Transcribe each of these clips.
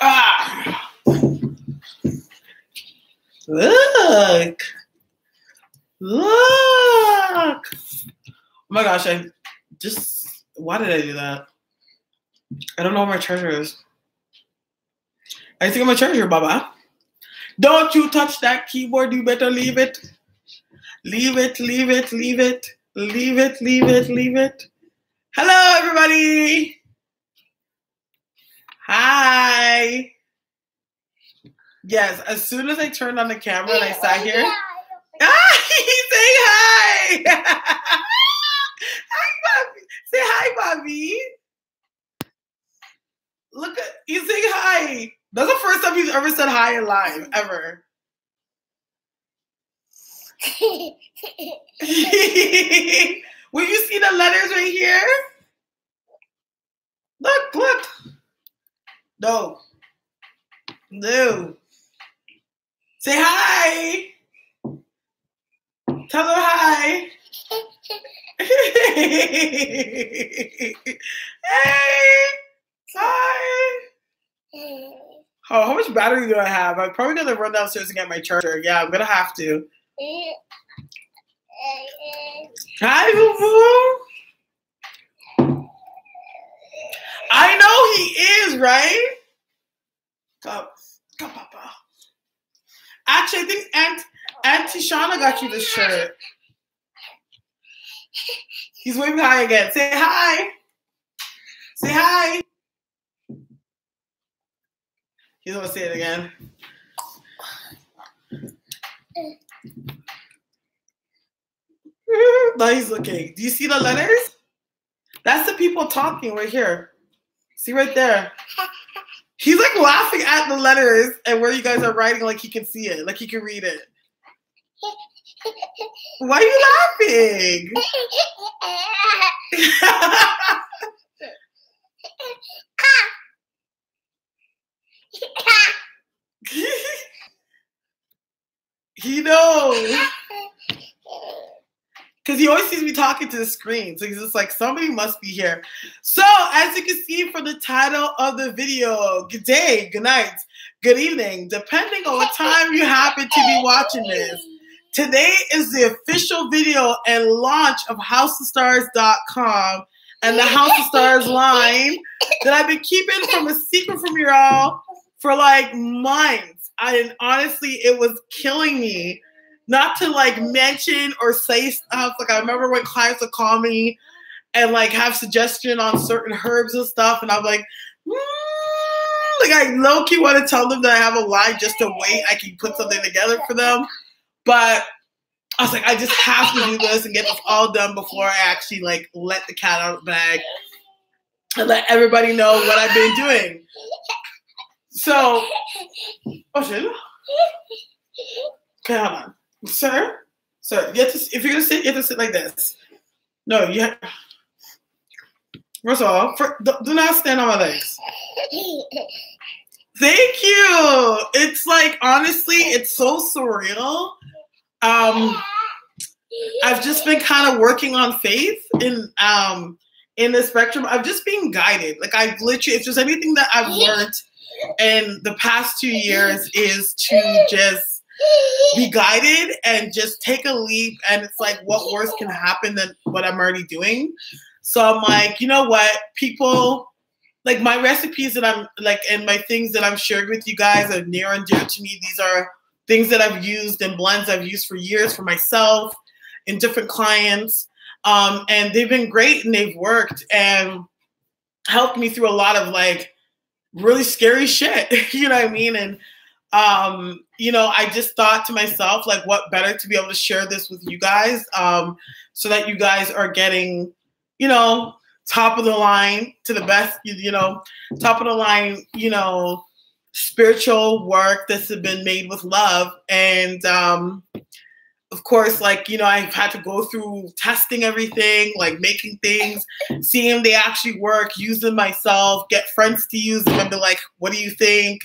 Ah. Look. Look. Oh my gosh, why did I do that? I don't know where my treasure is. I think I'm a treasure, Baba. Don't you touch that keyboard. You better leave it. Leave it, leave it, leave it. Leave it, leave it, leave it. Hello, everybody. Hi. Yes, as soon as I turned on the camera and I sat here. He's saying hi. Hi, Bobby. Say hi, Bobby. Look, he's saying hi. That's the first time he's ever said hi in live, ever. Will you see the letters right here? Look, look. No. No. Say hi. Tell them hi. Hey. Hi. Oh, how much battery do I have? I'm probably going to run downstairs and get my charger. Yeah, I'm going to have to. Hi, boo-boo. I know he is, right? Come, Papa. Actually, I think Auntie Shauna got you this shirt. He's waving hi again. Say hi. Say hi. He's gonna say it again. Now he's looking. Do you see the letters? That's the people talking right here. See right there. He's like laughing at the letters and where you guys are writing, like he can see it, like he can read it. Why are you laughing? He knows. Because he always sees me talking to the screen. So he's just like, somebody must be here. So as you can see from the title of the video, good day, good night, good evening, depending on what time you happen to be watching this. Today is the official video and launch of HouseOfStarres.com and the House of Starres line that I've been keeping from a secret from y'all for like months. And honestly, it was killing me not to like mention or say stuff. Like I remember when clients would call me and like have suggestion on certain herbs and stuff, and I'm like, like I low-key want to tell them that I have a line just to wait. I can put something together for them, but I was like, I just have to do this and get this all done before I actually like let the cat out of the bag and let everybody know what I've been doing. So, oh shit. Okay, hold on. Sir, you have to, if you're gonna sit, you have to sit like this. No, you have, first of all, do not stand on my legs. Thank you. It's like, honestly, it's so surreal. I've just been kind of working on faith in the spectrum. I've just been guided. Like I've literally, if there's anything that I've learned in the past 2 years is to just be guided and just take a leap. And it's like, what worse can happen than what I'm already doing? So I'm like, you know what? People, like my recipes that I'm like, and my things that I'm sharing with you guys are near and dear to me. These are things that I've used and blends I've used for years for myself and different clients. And they've been great and they've worked and helped me through a lot of like really scary shit. You know what I mean? And, you know, I just thought to myself, like, what better to be able to share this with you guys so that you guys are getting, you know, top of the line to the best, you know, top of the line, you know, spiritual work that's been made with love. And of course, like, you know, I've had to go through testing everything, like making things, seeing if they actually work, use them myself, get friends to use them and be like, what do you think?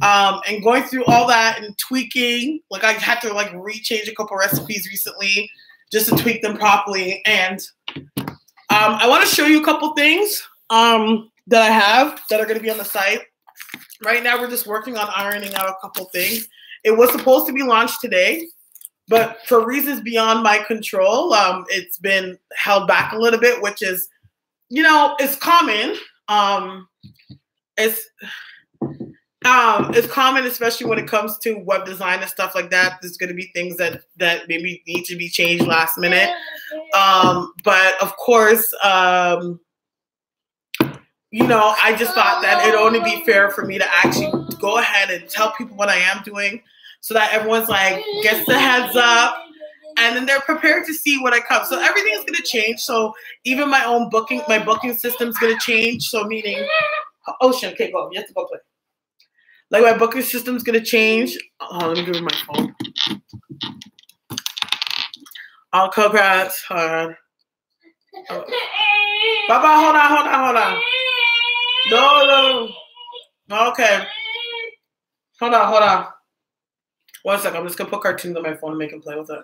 And going through all that and tweaking, like I had to like rechange a couple recipes recently just to tweak them properly. And I want to show you a couple things that I have that are going to be on the site. right now we're just working on ironing out a couple things. It was supposed to be launched today, but for reasons beyond my control, it's been held back a little bit, which is, you know, it's common. It's common, especially when it comes to web design and stuff like that. There's going to be things that maybe need to be changed last minute. But of course, you know, I just thought that it'd only be fair for me to actually go ahead and tell people what I am doing, so that everyone's like gets the heads up, and then they're prepared to see what I come. So everything's going to change. So even my booking system's going to change. So meaning, Ocean, okay, go. You have to go play. Like my booking system's going to change. Oh, let me give her my phone. Oh, congrats. Bye-bye. Hold on. No. Okay. Hold on. 1 second. I'm just going to put cartoons on my phone and make him play with it.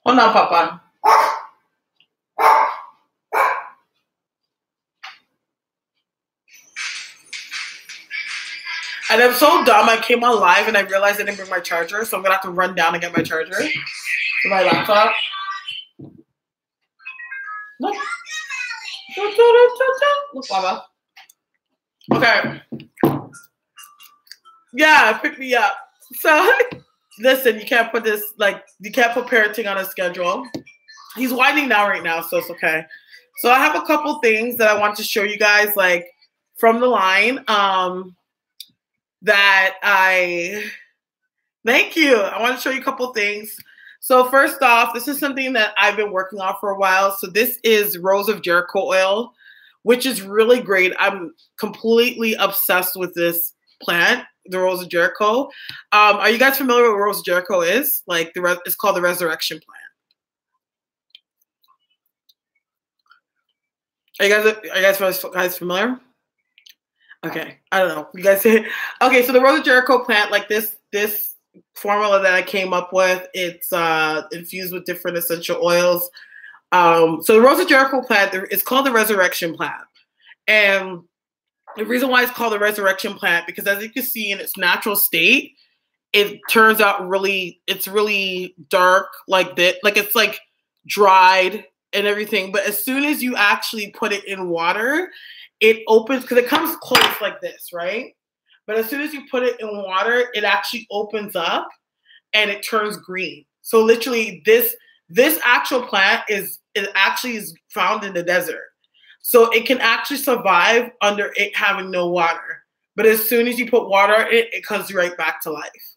Hold on, Papa. And I'm so dumb. I came on live and I realized I didn't bring my charger, so I'm going to have to run down and get my charger for my laptop. Look. Look, Baba. Okay. Yeah, pick me up. So, listen, you can't put parenting on a schedule. He's whining now right now, so it's okay. So I have a couple things that I want to show you guys, like, from the line, thank you. I want to show you a couple things. So first off, this is something that I've been working on for a while. So this is Rose of Jericho oil, which is really great. I'm completely obsessed with this plant, the Rose of Jericho. Are you guys familiar with what Rose of Jericho is? Like it's called the resurrection plant. Are you guys familiar? Okay, I don't know. You guys say okay. So the Rose of Jericho plant, like this formula that I came up with, it's infused with different essential oils. So the Rose of Jericho plant, it's called the resurrection plant, and the reason why it's called the resurrection plant, because as you can see in its natural state, it turns out it's really dark like that, like it's like dried and everything. But as soon as you actually put it in water, it opens, because it comes close like this, right? But as soon as you put it in water, it actually opens up and it turns green. So literally this actual plant is found in the desert. So it can actually survive under it having no water. But as soon as you put water in it, it comes right back to life.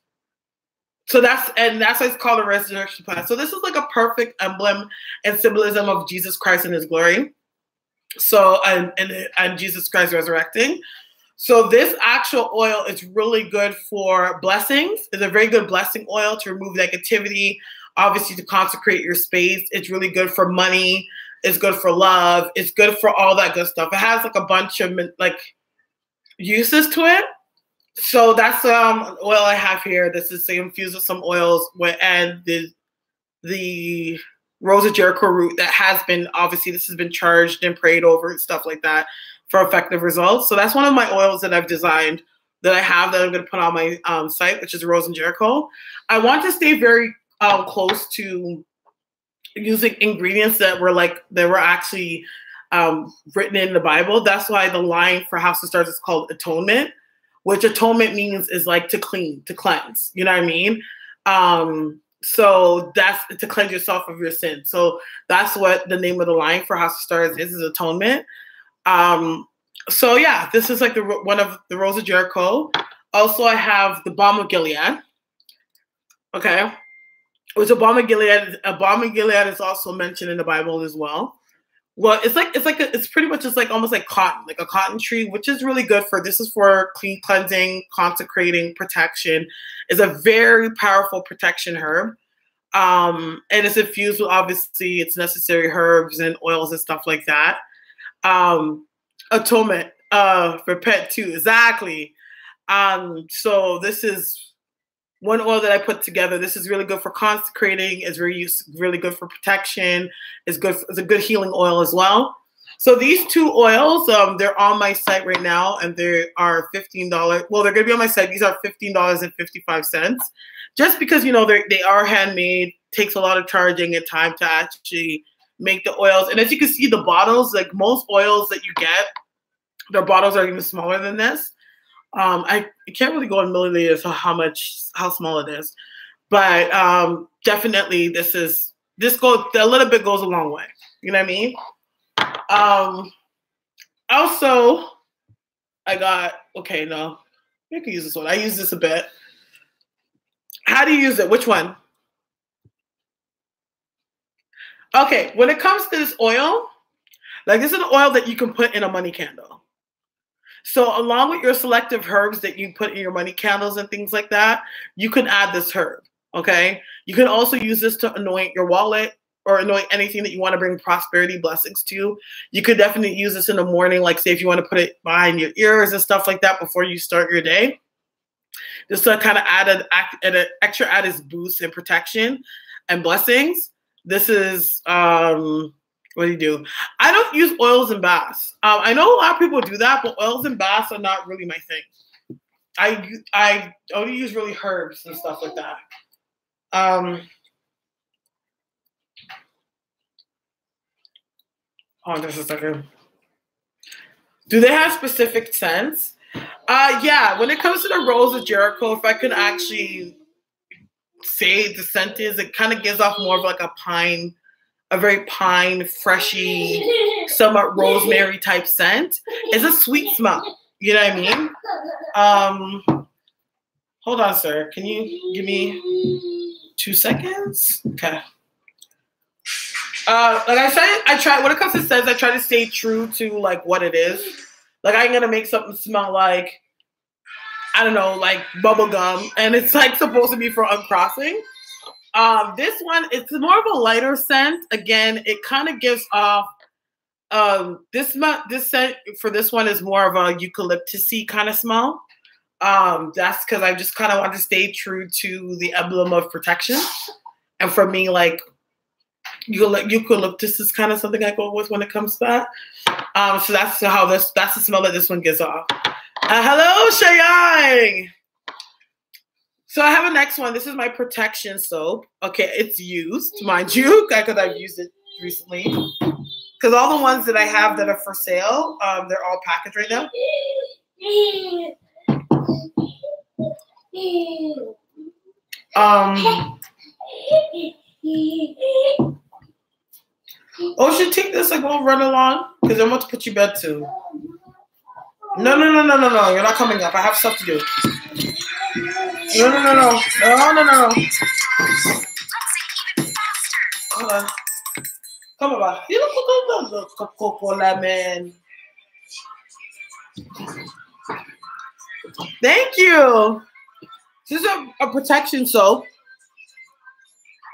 So that's why it's called a resurrection plant. So this is like a perfect emblem and symbolism of Jesus Christ and his glory. So and Jesus Christ resurrecting. So this actual oil is really good for blessings. It's a very good blessing oil to remove negativity, obviously to consecrate your space. It's really good for money. It's good for love. It's good for all that good stuff. It has like a bunch of like uses to it. So that's oil I have here. This is infused with some oils and the Rose of Jericho root that has been, obviously this has been charged and prayed over and stuff like that for effective results. So that's one of my oils that I've designed that I have that I'm going to put on my site, which is Rose and Jericho. I want to stay very close to using ingredients that were actually written in the Bible. That's why the line for House of Starres is called atonement, which atonement means is like to clean, to cleanse. You know what I mean? So that's to cleanse yourself of your sin. So that's what the name of the line for House of Starres is atonement. So yeah, this is like one of the Rose of Jericho. Also, I have the Balm of Gilead. Okay. Which a Balm of Gilead is also mentioned in the Bible as well. Well, it's pretty much just like almost like cotton, like a cotton tree, which is really good this is for cleansing, consecrating, protection. It's a very powerful protection herb. And it's infused with, obviously, its necessary herbs and oils and stuff like that. Atonement, for pet too, exactly. So this is one oil that I put together. This is really good for consecrating. It's really good for protection. It's a good healing oil as well. So these two oils, they're on my site right now, and they are $15. Well, they're gonna be on my site. These are $15.55. Just because, you know, they are handmade, takes a lot of charging and time to actually make the oils. And as you can see, the bottles, like most oils that you get, their bottles are even smaller than this. I can't really go in milliliters for how small it is, but definitely a little bit goes a long way. You know what I mean? Also, I can use this one. I use this a bit. How do you use it? Which one? Okay, when it comes to this oil, like this is an oil that you can put in a money candle. So along with your selective herbs that you put in your money candles and things like that, you can add this herb, okay? You can also use this to anoint your wallet or anoint anything that you want to bring prosperity, blessings to. You could definitely use this in the morning, like say if you want to put it behind your ears and stuff like that before you start your day. Just to kind of add an extra added boost and protection and blessings. This is, what do you do? I don't use oils and baths. I know a lot of people do that, but oils and baths are not really my thing. I only use really herbs and stuff like that. Hold on just a second. Do they have specific scents? Yeah, when it comes to the Rose of Jericho, if I could actually say the scent is, it kind of gives off more of like a very pine, freshy, somewhat rosemary type scent. It's a sweet smell. You know what I mean? Hold on, sir. Can you give me 2 seconds? Okay. Like I said, when it comes to scents, I try to stay true to like what it is. Like I'm gonna make something smell like, I don't know, like bubble gum, and it's like supposed to be for uncrossing. This one, it's more of a lighter scent. Again, it kind of gives off, this scent for this one is more of a eucalyptus-y kind of smell. That's because I just kind of want to stay true to the emblem of protection. And for me, like, eucalyptus is kind of something I go with when it comes to that. So that's the smell that this one gives off. Hello, Shayang. So I have a next one. This is my protection soap. Okay, it's used, mind you, because I've used it recently. Because all the ones that I have that are for sale, they're all packaged right now. Oh, should take this and go run along? Because I'm about to put you bed too. No. You're not coming up. I have stuff to do. No. Hold on. Come on, you look Coco Lemon. Thank you. This is a protection soap.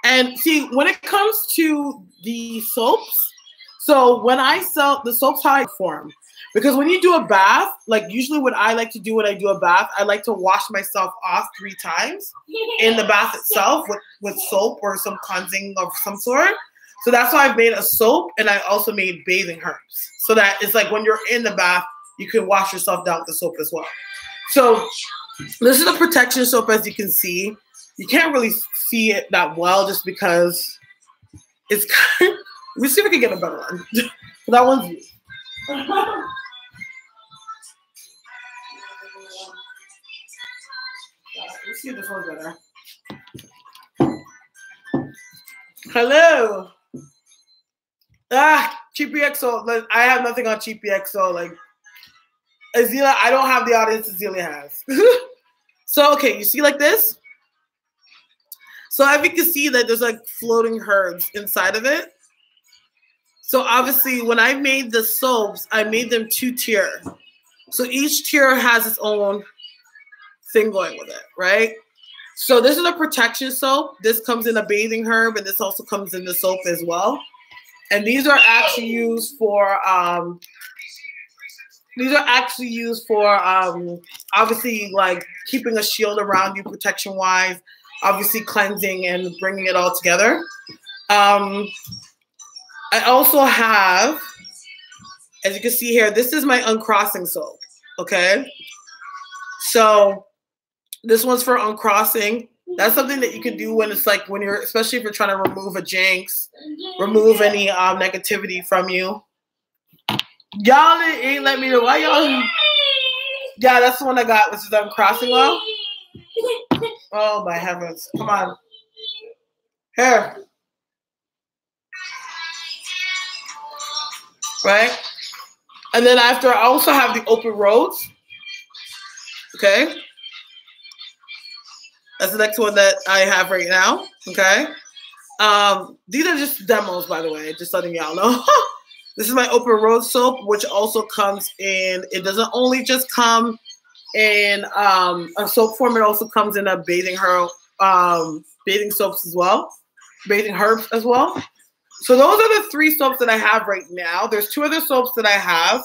And see, when it comes to the soaps, so when I sell the soaps, how I form. Because when you do a bath, like usually what I like to do when I do a bath, I like to wash myself off 3 times in the bath itself with soap or some cleansing of some sort. So that's why I've made a soap, and I also made bathing herbs. So that it's like when you're in the bath, you can wash yourself down with the soap as well. So this is a protection soap, as you can see. You can't really see it that well just because it's kind of, let me see if we can get a better one. That one's you. Let's see if this one's better. Hello. CheapyXO. I have nothing on CheapyXO. Like Azila, I don't have the audience Azila has. So okay, you see like this? So as you can see that there's like floating herbs inside of it. So obviously when I made the soaps, I made them 2-tier. So each tier has its own thing going with it, right? So this is a protection soap. This comes in a bathing herb, and this also comes in the soap as well. And these are actually used for obviously like keeping a shield around you protection wise, obviously cleansing and bringing it all together. I also have As you can see here, this is my uncrossing soap. Okay. So this one's for uncrossing. That's something that you can do when it's like when you're, especially if you're trying to remove a jinx, remove any negativity from you. Y'all ain't let me know why y'all. Yeah, that's the one I got. This is uncrossing well. Oh my heavens! Come on, here. Right, and then after I also have the open roads. Okay. That's the next one that I have right now. Okay. These are just demos, by the way, just letting y'all know. This is my open road soap, which also comes in, it doesn't only just come in a soap form, it also comes in a bathing soaps as well. Bathing herbs as well. So those are the 3 soaps that I have right now. There's 2 other soaps that I have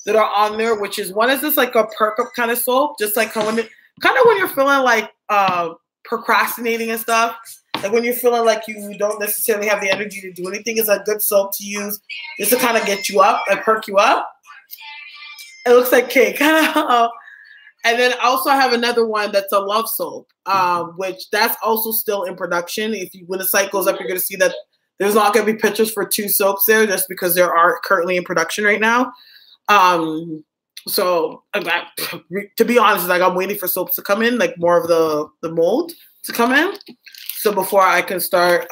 that are on there, which is one is this like a perk up kind of soap, just like when you're feeling like procrastinating and stuff, like when you're feeling like you don't necessarily have the energy to do anything, is a good soap to use just to kind of get you up and perk you up. It looks like cake. And then I also have another one that's a love soap, which that's also still in production. When the site goes up, you're going to see that there's not going to be pictures for 2 soaps there, just because there are currently in production right now. So to be honest, like I'm waiting for soaps to come in, like more of the mold to come in. So before I can start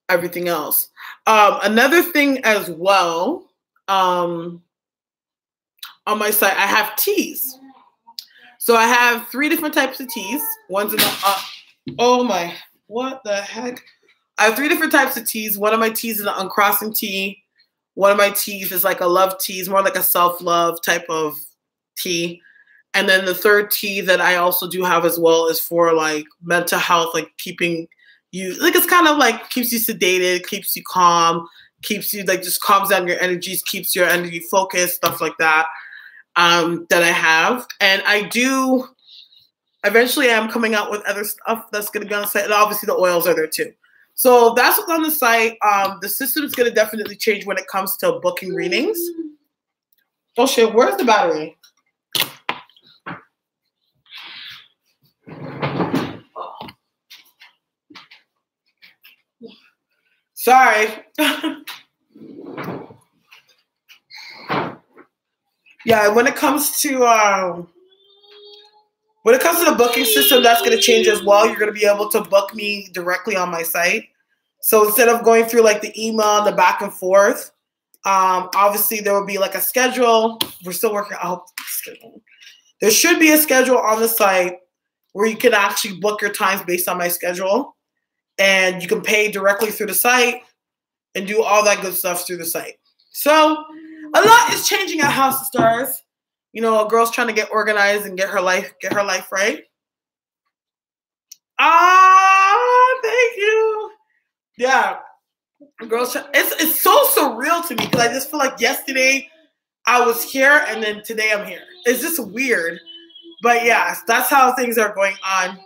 everything else. Another thing as well, on my site, I have teas. So I have 3 different types of teas. One's in the, oh my, what the heck? I have 3 different types of teas. One of my teas is an uncrossing tea. One of my teas is like a love tea. It's more like a self-love type of tea. And then the 3rd tea that I also do have as well is for like mental health, like keeping you, like it's kind of like keeps you sedated, keeps you calm, keeps you like just calms down your energies, keeps your energy focused, stuff like that, that I have. And I do, eventually I'm coming out with other stuff that's going to be on the site. And obviously the oils are there too. So that's what's on the site. The system is going to definitely change when it comes to booking readings. Oh shit, where's the battery? Sorry. Yeah, when it comes to the booking system, that's going to change as well. You're going to be able to book me directly on my site. So instead of going through like the email and the back and forth, obviously there will be like a schedule. We're still working out the schedule. There should be a schedule on the site where you can actually book your times based on my schedule. And you can pay directly through the site and do all that good stuff through the site. So a lot is changing at House of Starres. You know, a girl's trying to get organized and get her life right. Thank you. Yeah. Girls, it's so surreal to me because I just feel like yesterday I was here and then today I'm here. It's just weird. But yeah, that's how things are going on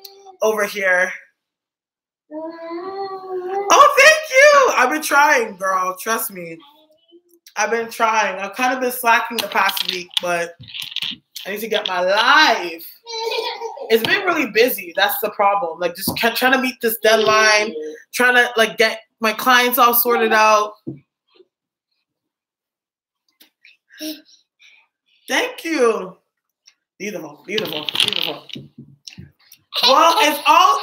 over here. Oh, thank you. I've been trying, girl. Trust me. I've been trying. I've kind of been slacking the past week, but I need to get my life. It's been really busy. That's the problem. Like just trying to meet this deadline, trying to like get my clients all sorted out. Thank you. Beautiful, beautiful, beautiful. Well,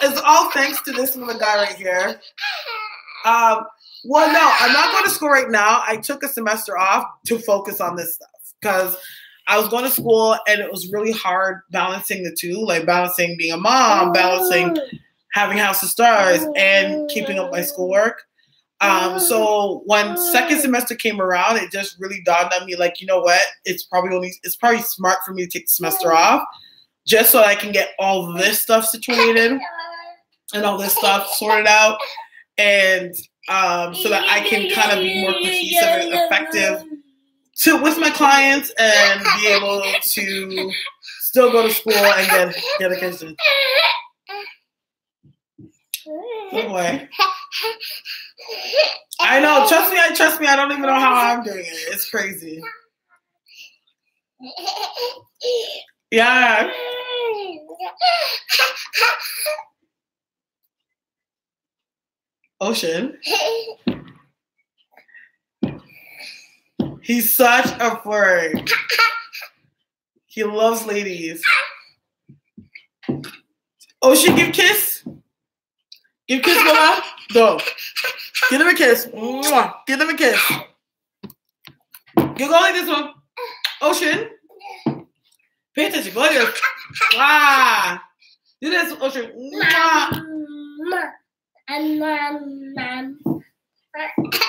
it's all thanks to this little guy right here. Well, no, I'm not going to school right now. I took a semester off to focus on this stuff because I was going to school and it was really hard balancing the two, like balancing being a mom, balancing having House of Starres, and keeping up my schoolwork. So when second semester came around, it just really dawned on me, like, you know what? It's probably smart for me to take the semester off, just so I can get all this stuff situated and all this stuff sorted out, and so that I can kind of be more cohesive and effective with my clients and be able to still go to school and get a kitchen. Good boy. I know. Trust me. I don't even know how I'm doing it. It's crazy. Yeah. Ocean. He's such a flirt. He loves ladies. Ocean, give kiss. Give kiss, Mama. Go. Give him a kiss. Mwah. Give him a kiss. You go like this one. Ocean. Pay attention. Go like this. Ah. Do this, Ocean. Mwah.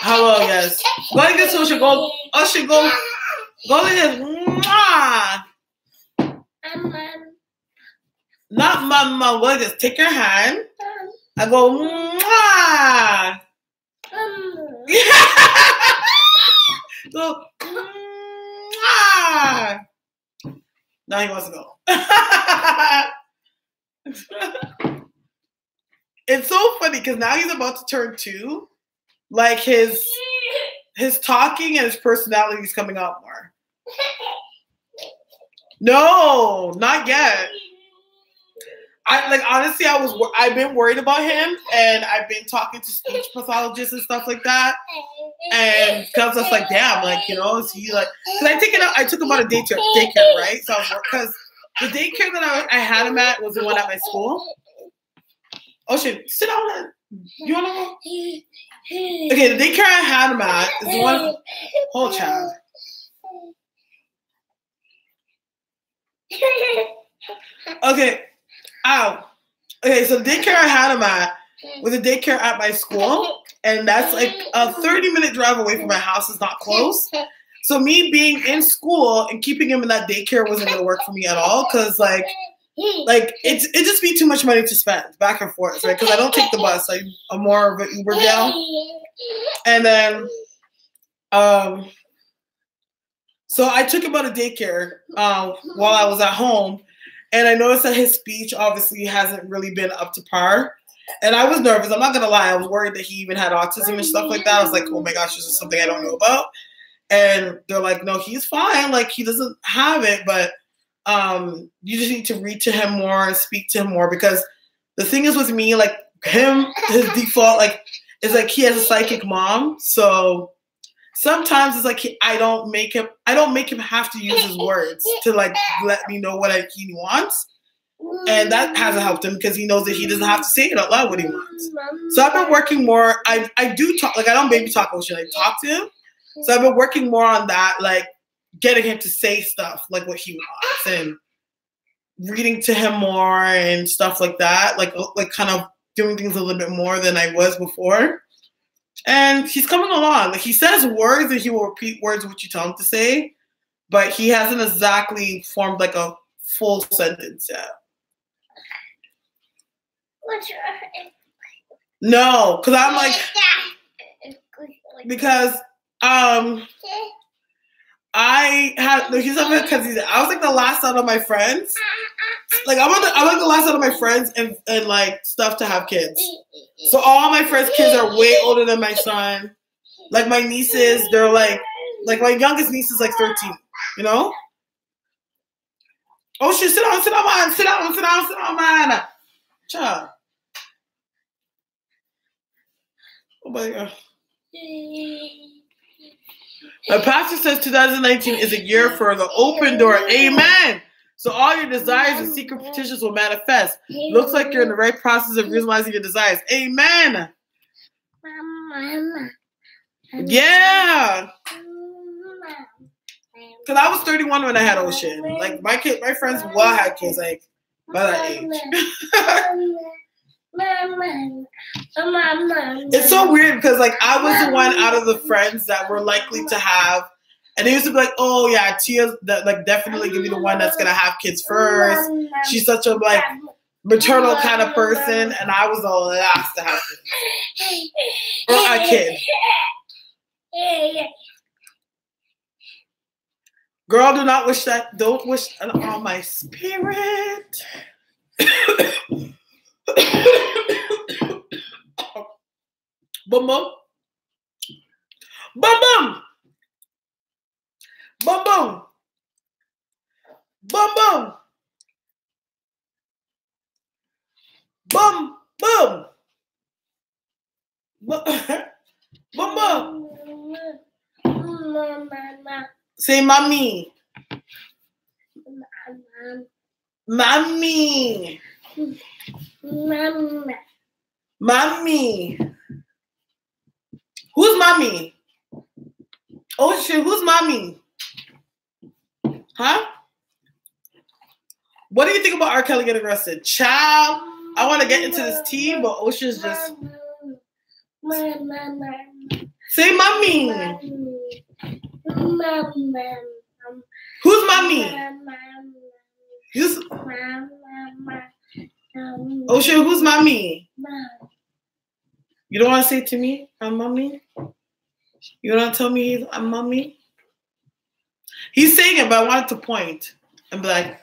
Hello, yes. Go like this, Ocean. Go. Ocean, go. Go like this. Mwah. Not mama. Go like this. Take your hand. I go, mwah. Go, mwah. Now he wants to go. It's so funny because now he's about to turn 2. Like his talking and his personality is coming out more. No, not yet. Honestly, I've been worried about him, and I've been talking to speech pathologists and stuff like that. And because I was like, damn, like, you know, is he like? Because I took him out of daycare, right? So because the daycare that I had him at was the one at my school. Ocean, sit down. You wanna go? Okay, the daycare I had him at is the one. Hold, child. Okay. Ow. Okay, so the daycare I had him at was a daycare at my school, and that's like a 30-minute drive away from my house. It's not close. So me being in school and keeping him in that daycare wasn't gonna work for me at all, because like it just be too much money to spend back and forth, right? Because I don't take the bus. I'm more of an Uber gal. And then so I took him out of daycare while I was at home. And I noticed that his speech obviously hasn't really been up to par. And I was nervous. I'm not going to lie. I was worried that he even had autism and stuff like that. I was like, oh my gosh, this is something I don't know about. And they're like, no, he's fine. Like, he doesn't have it. But you just need to read to him more and speak to him more. Because the thing is with me, like, his default, like, is like he has a psychic mom. So sometimes it's like I don't make him have to use his words to like let me know what he wants, and that hasn't helped him because he knows that he doesn't have to say it out loud what he wants. So I've been working more. I do talk, like I don't baby talk Ocean. I talk to him. So I've been working more on that, like getting him to say stuff like what he wants and reading to him more and stuff like that. Like kind of doing things a little bit more than I was before. And he's coming along. Like he says words and he will repeat words what you tell him to say, but he hasn't exactly formed like a full sentence yet. No, because I'm like, because I was like the last out of my friends. Like I'm like the last out of my friends and like stuff to have kids. So all my friends' kids are way older than my son. Like my nieces, they're like my youngest niece is like 13, you know? Oh shit, sit down, man. Child. Oh my God. My pastor says 2019 is a year for the open door. Amen. So all your desires and secret petitions will manifest. Looks like you're in the right process of realizing your desires. Amen. Yeah. Because I was 31 when I had Ocean. Like my friends had kids like by that age. It's so weird because like I was the one out of the friends that were likely to have. And they used to be like, oh yeah, Tia's like definitely gonna be the one that's gonna have kids first. She's such a like maternal kind of person, and I was the last to have kids. Or a kid. Girl, do not wish that. Don't wish on my spirit. Boom boom. Boom boom. Boom boom. Boom boom. Boom boom. Boom boom. Say mommy. Mommy. Mommy. Who's mommy? Oh shit, who's mommy? Huh? What do you think about R. Kelly getting arrested? Child, I want to get into this tea, but Ocean's just... Say mommy. Who's mommy? Who's... Ocean, who's mommy? You don't want to say to me, I'm mommy? You don't want to tell me I'm mommy? He's saying it, but I wanted to point and be like,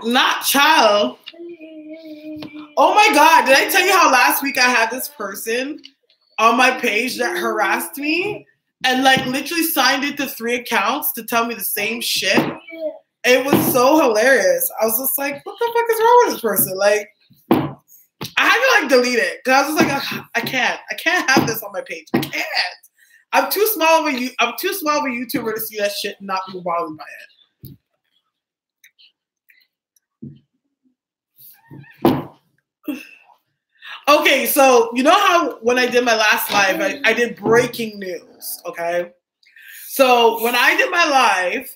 not child. Oh my God, did I tell you how last week I had this person on my page that harassed me and like literally signed into 3 accounts to tell me the same shit? It was so hilarious. I was just like, what the fuck is wrong with this person? Like, I had to like delete it because I was just like, I can't have this on my page. I can't. I'm too small of a YouTuber to see that shit and not be bothered by it. Okay, so you know how when I did my last live, I did breaking news, okay? So when I did my live,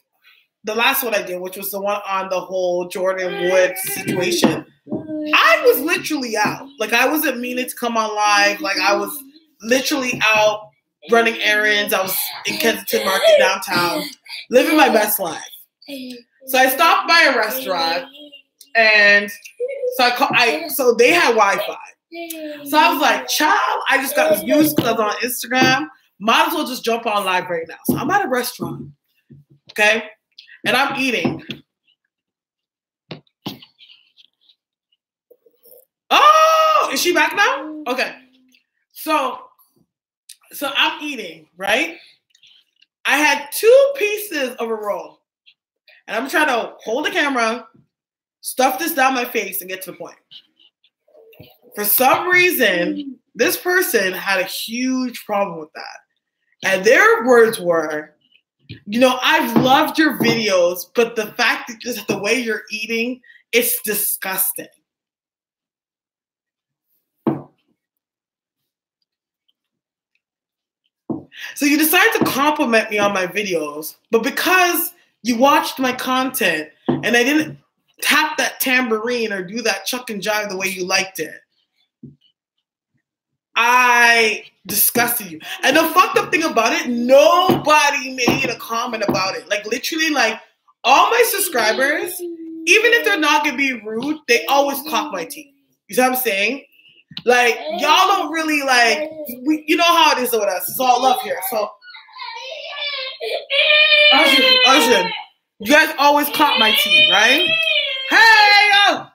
the last one I did, which was the one on the whole Jordan Woods situation, I was literally out. Like, I wasn't meaning to come on live. Like, I was literally out running errands. I was in Kensington Market downtown, living my best life. So I stopped by a restaurant, and so they had Wi-Fi. So I was like, child, I just got this news because on Instagram. Might as well just jump on live right now. So I'm at a restaurant, okay? And I'm eating. Oh, is she back now? Okay. So I'm eating, right? I had 2 pieces of a roll. And I'm trying to hold the camera, stuff this down my face, and get to the point. For some reason, this person had a huge problem with that. And their words were, you know, I've loved your videos, but the fact that just the way you're eating, it's disgusting. So you decided to compliment me on my videos, but because you watched my content and I didn't tap that tambourine or do that chuck and jive the way you liked it, I disgusted you. And the fucked up thing about it, nobody made a comment about it. Like, literally, like, all my subscribers, even if they're not gonna be rude, they always clock my teeth. You see what I'm saying? Like, y'all don't really, like, you know how it is with us. It's all love here. So, Usher, you guys always clock my teeth, right? Hey, yo!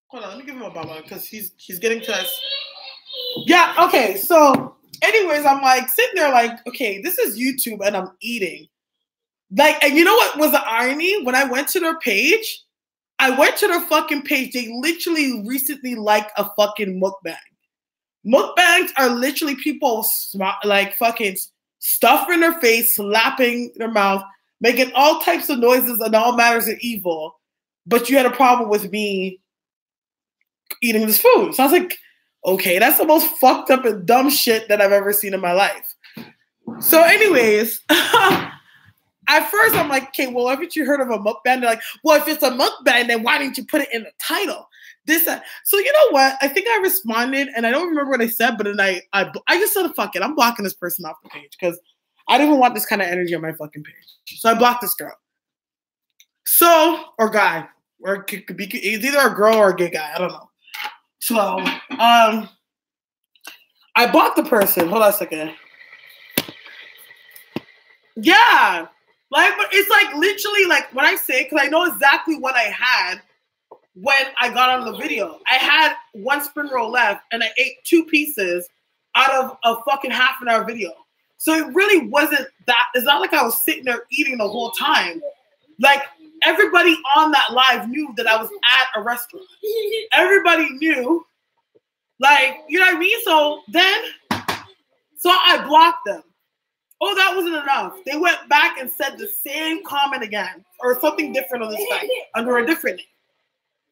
Hold on, let me give him a bummer because he's getting to us. Yeah, okay, so anyways, I'm like sitting there like, okay, this is YouTube and I'm eating. Like, and you know what was the irony? When I went to their page, they literally recently liked a fucking mukbang. Mukbangs are literally people like fucking stuffing their face, slapping their mouth, making all types of noises and all matters of evil. But you had a problem with me eating this food. So I was like, okay, that's the most fucked up and dumb shit that I've ever seen in my life. So anyways, at first I'm like, okay, well, haven't you heard of a mukbang? They're like, well, if it's a mukbang, then why didn't you put it in the title? So you know what? I think I responded, and I don't remember what I said, but then I just said, fuck it, I'm blocking this person off the page because I don't even want this kind of energy on my fucking page. So I blocked this girl. So, or guy, or it could be, it's either a girl or a gay guy, I don't know. So, I blocked the person. Hold on a second. Yeah. Like, but it's like literally like when I say, because I know exactly what I had when I got on the video. I had one spring roll left and I ate 2 pieces out of a fucking half an hour video. So it really wasn't that, it's not like I was sitting there eating the whole time. Like everybody on that live knew that I was at a restaurant. Everybody knew, like, you know what I mean? So I blocked them. Oh, that wasn't enough. They went back and said the same comment again, or something different on this site, under a different name.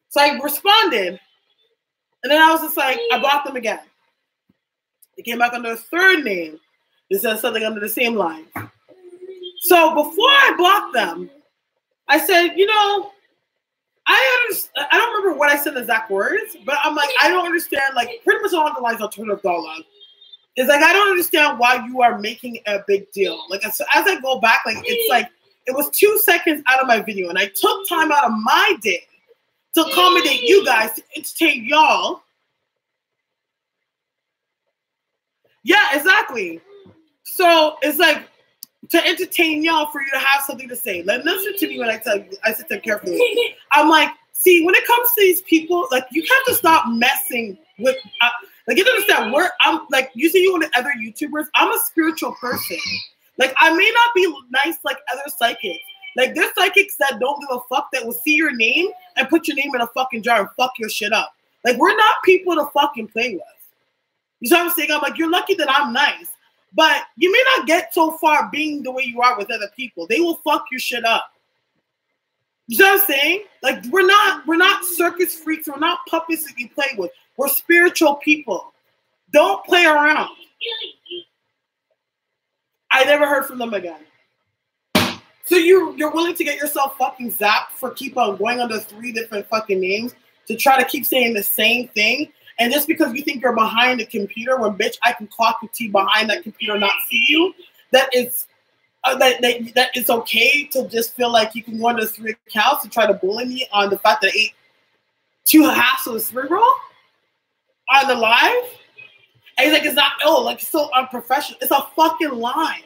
So I responded, and then I was just like, I blocked them again. They came back under a third name. They said something under the same line. So before I blocked them, I said, you know, I don't remember what I said the exact words, but I'm like, I don't understand, like, pretty much along the lines of alternative dialogue. It's like, I don't understand why you are making a big deal. Like, as I go back, like, it's like, it was 2 seconds out of my video, and I took time out of my day to accommodate you guys, to entertain y'all. Yeah, exactly. So it's like, to entertain y'all, for you to have something to say. Like, listen to me when I tell you, I sit there carefully. I'm like, see, when it comes to these people, like, you have to stop messing with, like, you understand, I'm like, you see you and the other YouTubers, I'm a spiritual person. Like, I may not be nice like other psychics. Like, there's psychics that don't give a fuck, that will see your name and put your name in a fucking jar and fuck your shit up. Like, we're not people to fucking play with. You know what I'm saying? I'm like, you're lucky that I'm nice. But you may not get so far being the way you are with other people. They will fuck your shit up. You know what I'm saying? Like, we're not circus freaks. We're not puppets that you play with. We're spiritual people. Don't play around. I never heard from them again. So you're willing to get yourself fucking zapped for keep on going under 3 different fucking names to try to keep saying the same thing? And just because you think you're behind the computer, when bitch, I can clock your T behind that computer and not see you, that it's that it's okay to just feel like you can go under 3 accounts and try to bully me on the fact that I ate 2 halves of a spring roll on the live? And he's like, it's not, like, it's so unprofessional. It's a fucking live.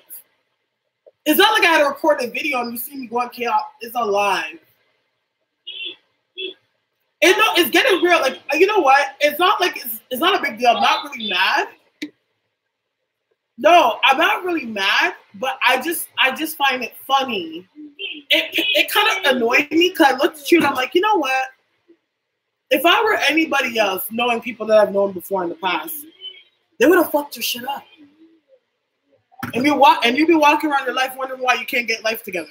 It's not like I had to record a video and you see me going chaos. It's a live. It's getting real. Like, you know what? It's not like it's not a big deal. I'm not really mad. No, I'm not really mad, but I just find it funny. It kind of annoyed me because I looked at you and I'm like, you know what? If I were anybody else, knowing people that I've known before in the past, they would have fucked your shit up. And you'd be walking around your life wondering why you can't get life together.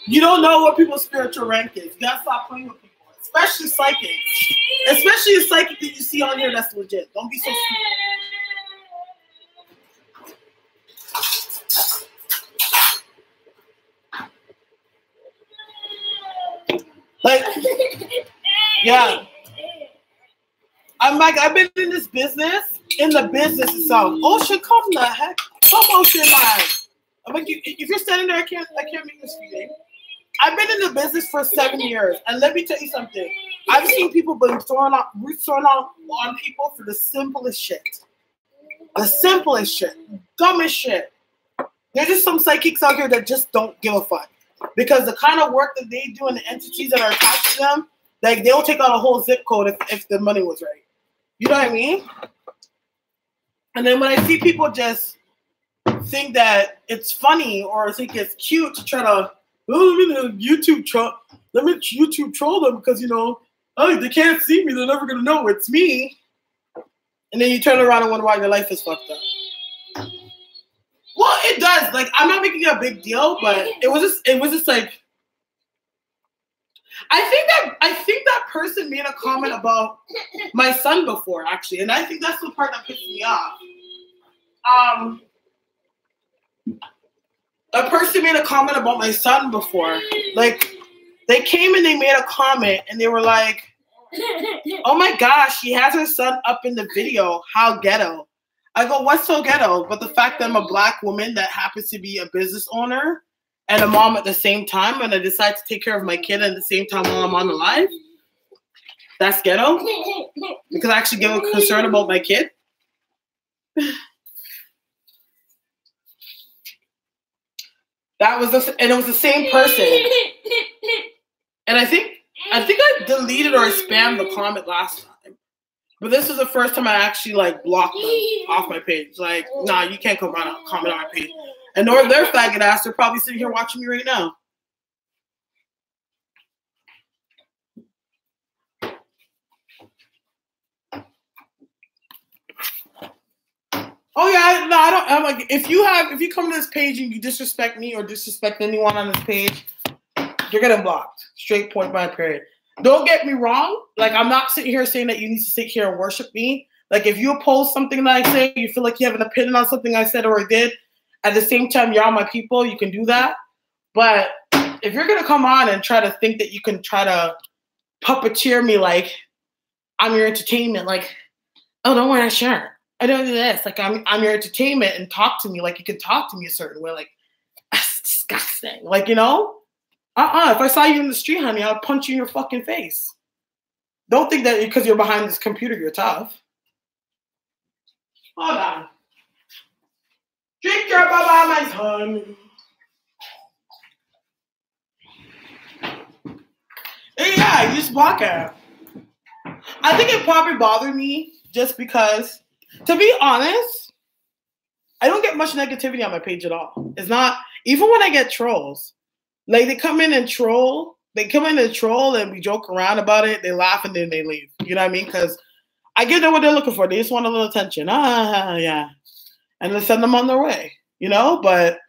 You don't know what people's spiritual rank is. You gotta stop playing with people, especially psychics. Especially a psychic that you see on here that's legit. Don't be so stupid. Like, yeah. I'm like, I've been in this business, in the business itself. Ocean, come the heck. Come Ocean live. I'm like, if you're standing there, I can't make this feeling. I've been in the business for 7 years, and let me tell you something. I've seen people being thrown on people for the simplest shit. The simplest shit. Dumbest shit. There's just some psychics out here that just don't give a fuck. Because the kind of work that they do and the entities that are attached to them, like, they'll take out a whole zip code if the money was right. You know what I mean? And then when I see people just think that it's funny or think it's cute to try to, let me YouTube troll them because, you know, they can't see me. They're never going to know it's me. And then you turn around and wonder why your life is fucked up. Well, it does. Like, I'm not making it a big deal, but it was just like, I think that person made a comment about my son before, actually. And I think that's the part that pissed me off. A person made a comment about my son before. Like, they came and they made a comment and they were like, oh my gosh, she has her son up in the video. How ghetto. I go, what's so ghetto? But the fact that I'm a Black woman that happens to be a business owner and a mom at the same time, and I decide to take care of my kid at the same time while I'm on the live, that's ghetto? Because I actually get concerned about my kid? That was and it was the same person. And I think I deleted or spammed the comment last time. But this is the first time I actually like blocked them off my page. Like, nah, you can't comment on my page. And or their faggot ass, they're probably sitting here watching me right now. Oh yeah, no, I don't. I'm like, if you come to this page and you disrespect me or disrespect anyone on this page, you're getting blocked. Straight point by period. Don't get me wrong. Like, I'm not sitting here saying that you need to sit here and worship me. Like, if you oppose something that I say, you feel like you have an opinion on something I said or I did, at the same time, you're on my people, you can do that. But if you're going to come on and try to think that you can try to puppeteer me like I'm your entertainment, like, oh, don't wear that shirt. I don't do this. Like, I'm your entertainment and talk to me like you can talk to me a certain way. Like, that's disgusting. Like, you know? If I saw you in the street, honey, I'll punch you in your fucking face. Don't think that because you're behind this computer, you're tough. Hold on. Drink your baba, my son. And yeah, you just block it. I think it probably bothered me just because, to be honest, I don't get much negativity on my page at all. It's not, even when I get trolls, like they come in and troll, and we joke around about it, they laugh and then they leave. You know what I mean? Because I get them what they're looking for. They just want a little attention. Yeah. And then send them on their way, you know? But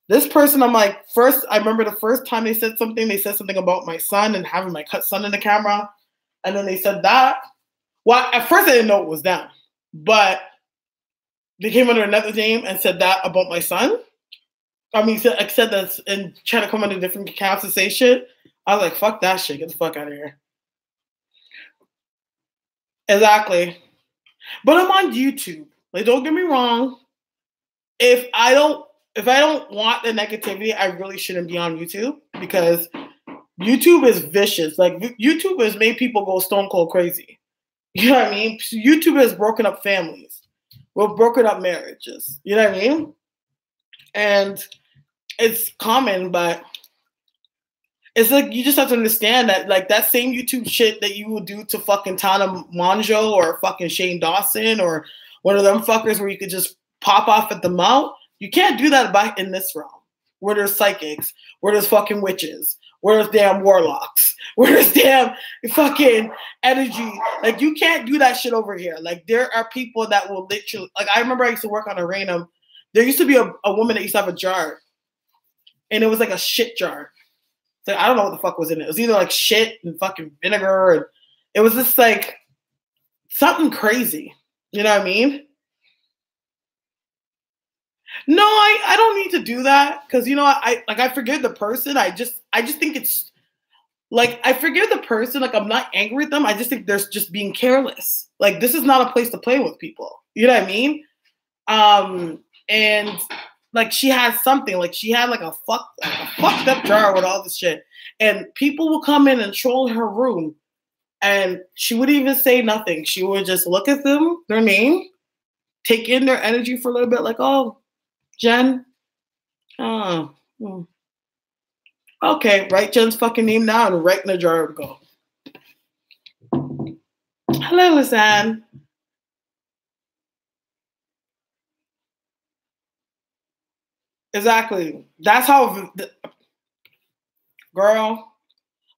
this person, I'm like, I remember the first time they said something about my son and having my son in the camera. And then they said that. Well, at first I didn't know it was them. But they came under another name and said that about my son. I mean, said that and trying to come under different accounts and say shit. I was like, fuck that shit. Get the fuck out of here. Exactly. But I'm on YouTube. Like, don't get me wrong. If I don't want the negativity, I really shouldn't be on YouTube because YouTube is vicious. Like, YouTube has made people go stone cold crazy. You know what I mean? YouTube has broken up families. Well, broken up marriages. You know what I mean? And it's common, but it's like you just have to understand that, like, that same YouTube shit that you would do to fucking Tana Mongeau or fucking Shane Dawson or one of them fuckers where you could just pop off at the mouth, you can't do that back in this realm where there's psychics, where there's fucking witches, where there's damn warlocks, where there's damn fucking energy. Like, you can't do that shit over here. Like, there are people that will literally, like, I remember I used to work on Arena. There used to be a woman that used to have a jar, and it was like a shit jar. So I don't know what the fuck was in it. It was either like shit and fucking vinegar, and it was just like something crazy. You know what I mean? No, I don't need to do that because, you know, I forgive the person. I just think it's like, I forgive the person. Like, I'm not angry with them. I just think they're just being careless. Like, this is not a place to play with people. You know what I mean? And like, she had something, like she had like a fucked up jar with all this shit, and people will come in and troll her room, and she wouldn't even say nothing. She would just look at them, their name, take in their energy for a little bit, like, oh, Jen, oh, okay, write Jen's fucking name down and right in the jar and go. Hello, Lisanne. Exactly. That's how, girl.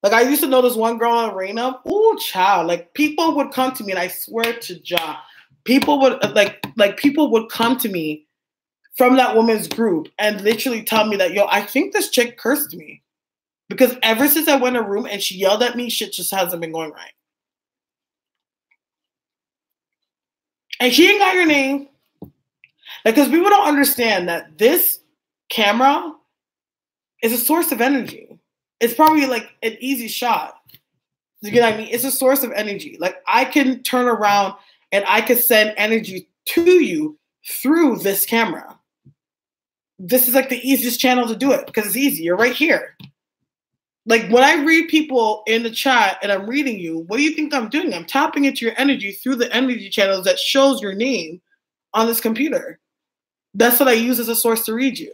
Like, I used to know this one girl in Arena. Ooh, child. Like, people would come to me, and I swear to Jah, people would people would come to me from that woman's group and literally tell me that, yo, I think this chick cursed me because ever since I went in a room and she yelled at me, shit just hasn't been going right. And she ain't got your name. Like, because people don't understand that this camera is a source of energy. It's probably like an easy shot. You get what I mean? It's a source of energy. Like, I can turn around and I can send energy to you through this camera. This is like the easiest channel to do it because it's easy. You're right here. Like, when I read people in the chat and I'm reading you, what do you think I'm doing? I'm tapping into your energy through the energy channels that shows your name on this computer. That's what I use as a source to read you.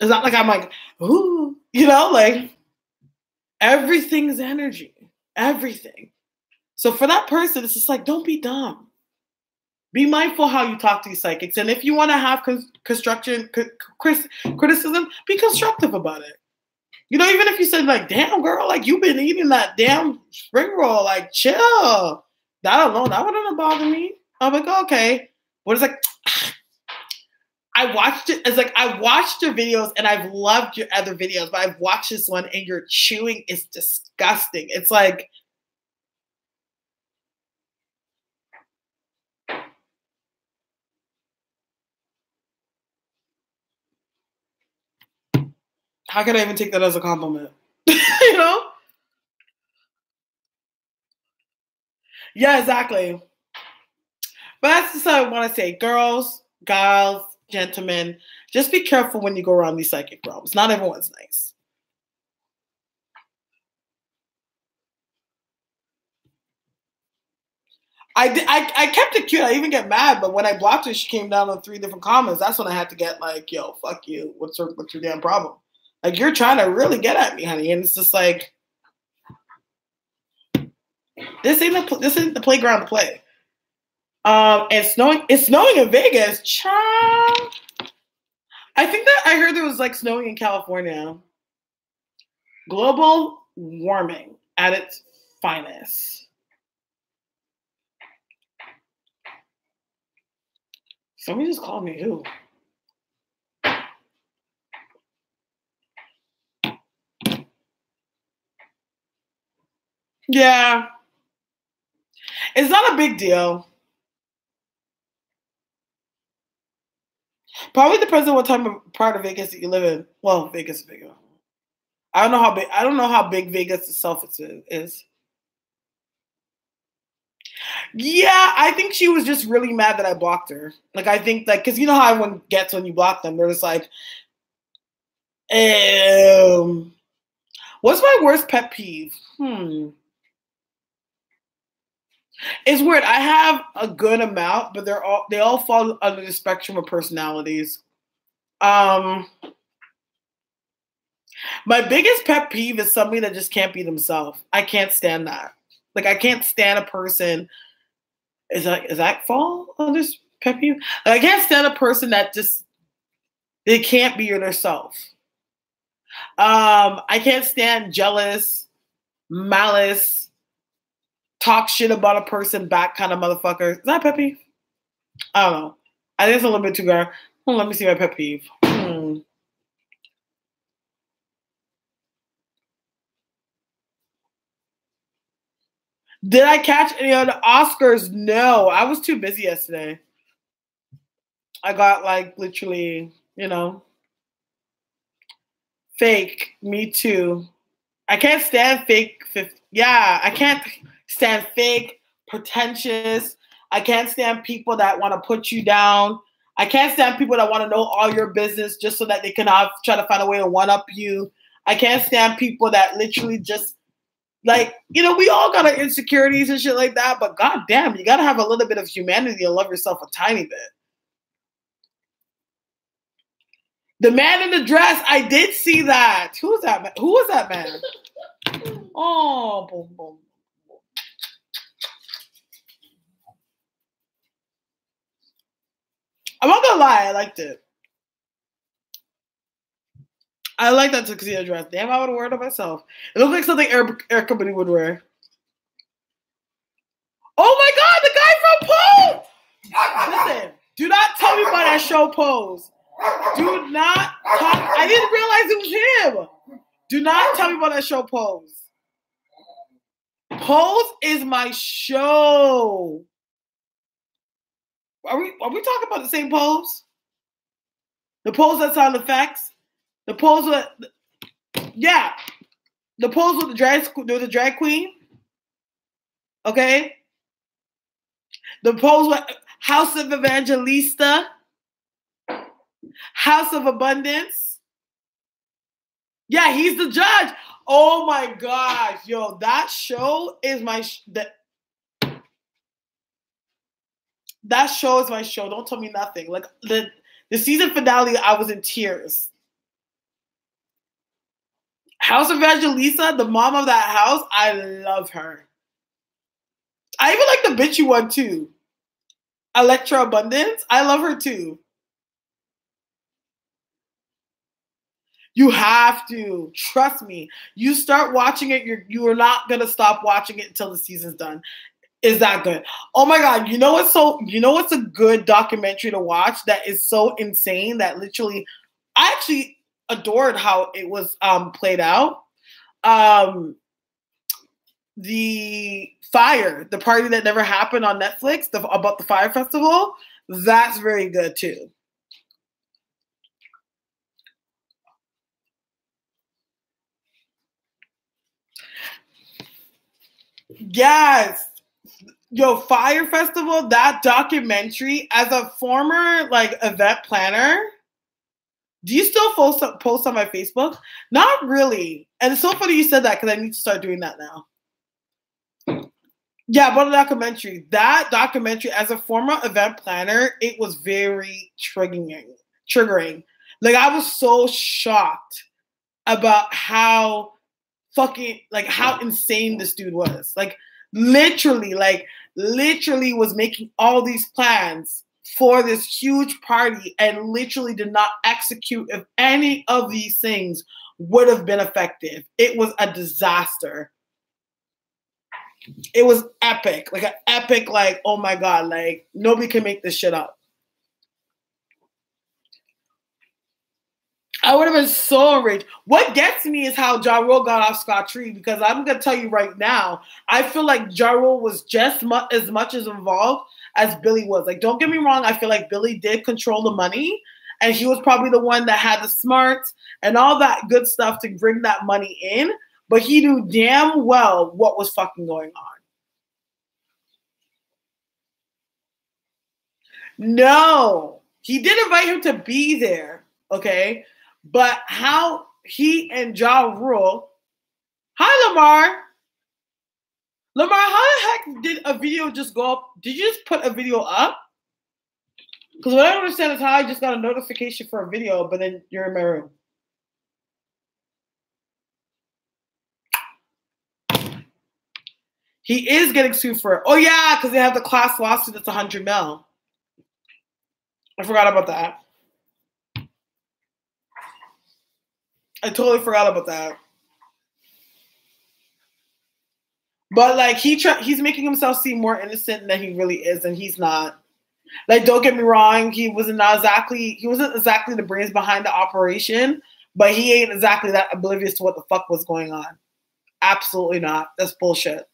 It's not like I'm like, ooh, you know, like everything's energy. Everything. So for that person, it's just like, don't be dumb. Be mindful how you talk to these psychics. And if you want to have criticism, be constructive about it. You know, even if you said like, damn girl, like you've been eating that damn spring roll, like chill. That alone, that wouldn't bother me. I'm like, okay. But it's like, I watched it. It's like, I watched your videos and I've loved your other videos, but I've watched this one and your chewing is disgusting. It's like, how can I even take that as a compliment? You know? Yeah, exactly. But that's just what I want to say. Girls, guys, gentlemen, just be careful when you go around these psychic realms. Not everyone's nice. I kept it cute. I even get mad, but when I blocked her, she came down on 3 different comments. That's when I had to get like, yo, fuck you. What's your damn problem? Like, you're trying to really get at me, honey. And it's just like, this ain't the playground to play. It's snowing in Vegas. Child. I think that I heard there was like snowing in California. Global warming at its finest. Somebody just called me. Who? Yeah. It's not a big deal. Probably depends on what part of Vegas that you live in. Well, Vegas is big enough. I don't know how big Vegas itself is. Yeah, I think she was just really mad that I blocked her. Like, I think, like, because you know how everyone gets when you block them. They're just like, what's my worst pet peeve? It's weird. I have a good amount, but they all fall under the spectrum of personalities. My biggest pet peeve is somebody that just can't be themselves. I can't stand that. Like, I can't stand a person. Is that fall under this pet peeve? Like, I can't stand a person that just they can't be themselves. I can't stand jealous, malice, talk shit about a person back kind of motherfucker. Is that pet peeve? I don't know. I think it's a little bit too girl. Let me see my pet peeve. Did I catch any of the Oscars? No. I was too busy yesterday. I got like literally, fake. Me too. I can't stand fake. Yeah, I can't stand fake, pretentious. I can't stand people that want to put you down. I can't stand people that want to know all your business just so that they can try to find a way to one-up you. I can't stand people that literally just, like, we all got our insecurities and shit like that, but goddamn, you got to have a little bit of humanity and love yourself a tiny bit. The man in the dress, I did see that. Who was that man? Who was that man? Oh, boom, boom. I'm not gonna lie, I liked it. I like that tuxedo dress. Damn, I would have worn it myself. It looked like something Air Company would wear. Oh my God, the guy from Pose! Listen, do not tell me about that show Pose. Do not talk. I didn't realize it was him. Do not tell me about that show Pose. Pose is my show. Are we talking about the same Pose? The Pose that's on the facts? The Pose with the Pose with the drag queen? Okay? The Pose with House of Evangelista? House of Abundance? Yeah, he's the judge. Oh my gosh, yo, that show is that show is my show. Don't tell me nothing. Like the season finale, I was in tears. House of Evangelista, the mom of that house, I love her. I even like the bitchy one too. Electra Abundance, I love her too. You have to. Trust me. You start watching it, you are not gonna stop watching it until the season's done. Is that good? Oh my god, you know what's a good documentary to watch that is so insane that literally I actually adored how it was played out. The fire, the party that never happened on Netflix, about the fire festival, that's very good too. Yes. Yo, Fire Festival, that documentary, as a former like event planner, do you still post on my Facebook? Not really. And it's so funny you said that because I need to start doing that now. Yeah, about the documentary. That documentary, as a former event planner, it was very triggering. Like, I was so shocked about how how insane this dude was. Like, literally was making all these plans for this huge party and literally did not execute if any of these things would have been effective. It was a disaster. It was epic. Like an epic, like, oh my God, like nobody can make this shit up. I would have been so enraged. What gets me is how Ja Rule got off scot-free, because I'm going to tell you right now, I feel like Ja Rule was just as much as involved as Billy was. Like, don't get me wrong, I feel like Billy did control the money, and he was probably the one that had the smarts and all that good stuff to bring that money in, but he knew damn well what was fucking going on. No, he did invite him to be there, okay? But how he and Ja Rule, hi Lamar. Lamar, how the heck did a video just go up? Did you just put a video up? Because what I don't understand is how I just got a notification for a video, but then you're in my room. He is getting sued for it. Oh yeah, because they have the class lawsuit that's $100 million. I forgot about that. I totally forgot about that. But like he's making himself seem more innocent than he really is, and he's not. Like, don't get me wrong, he wasn't exactly the brains behind the operation, but he ain't exactly that oblivious to what the fuck was going on. Absolutely not. That's bullshit.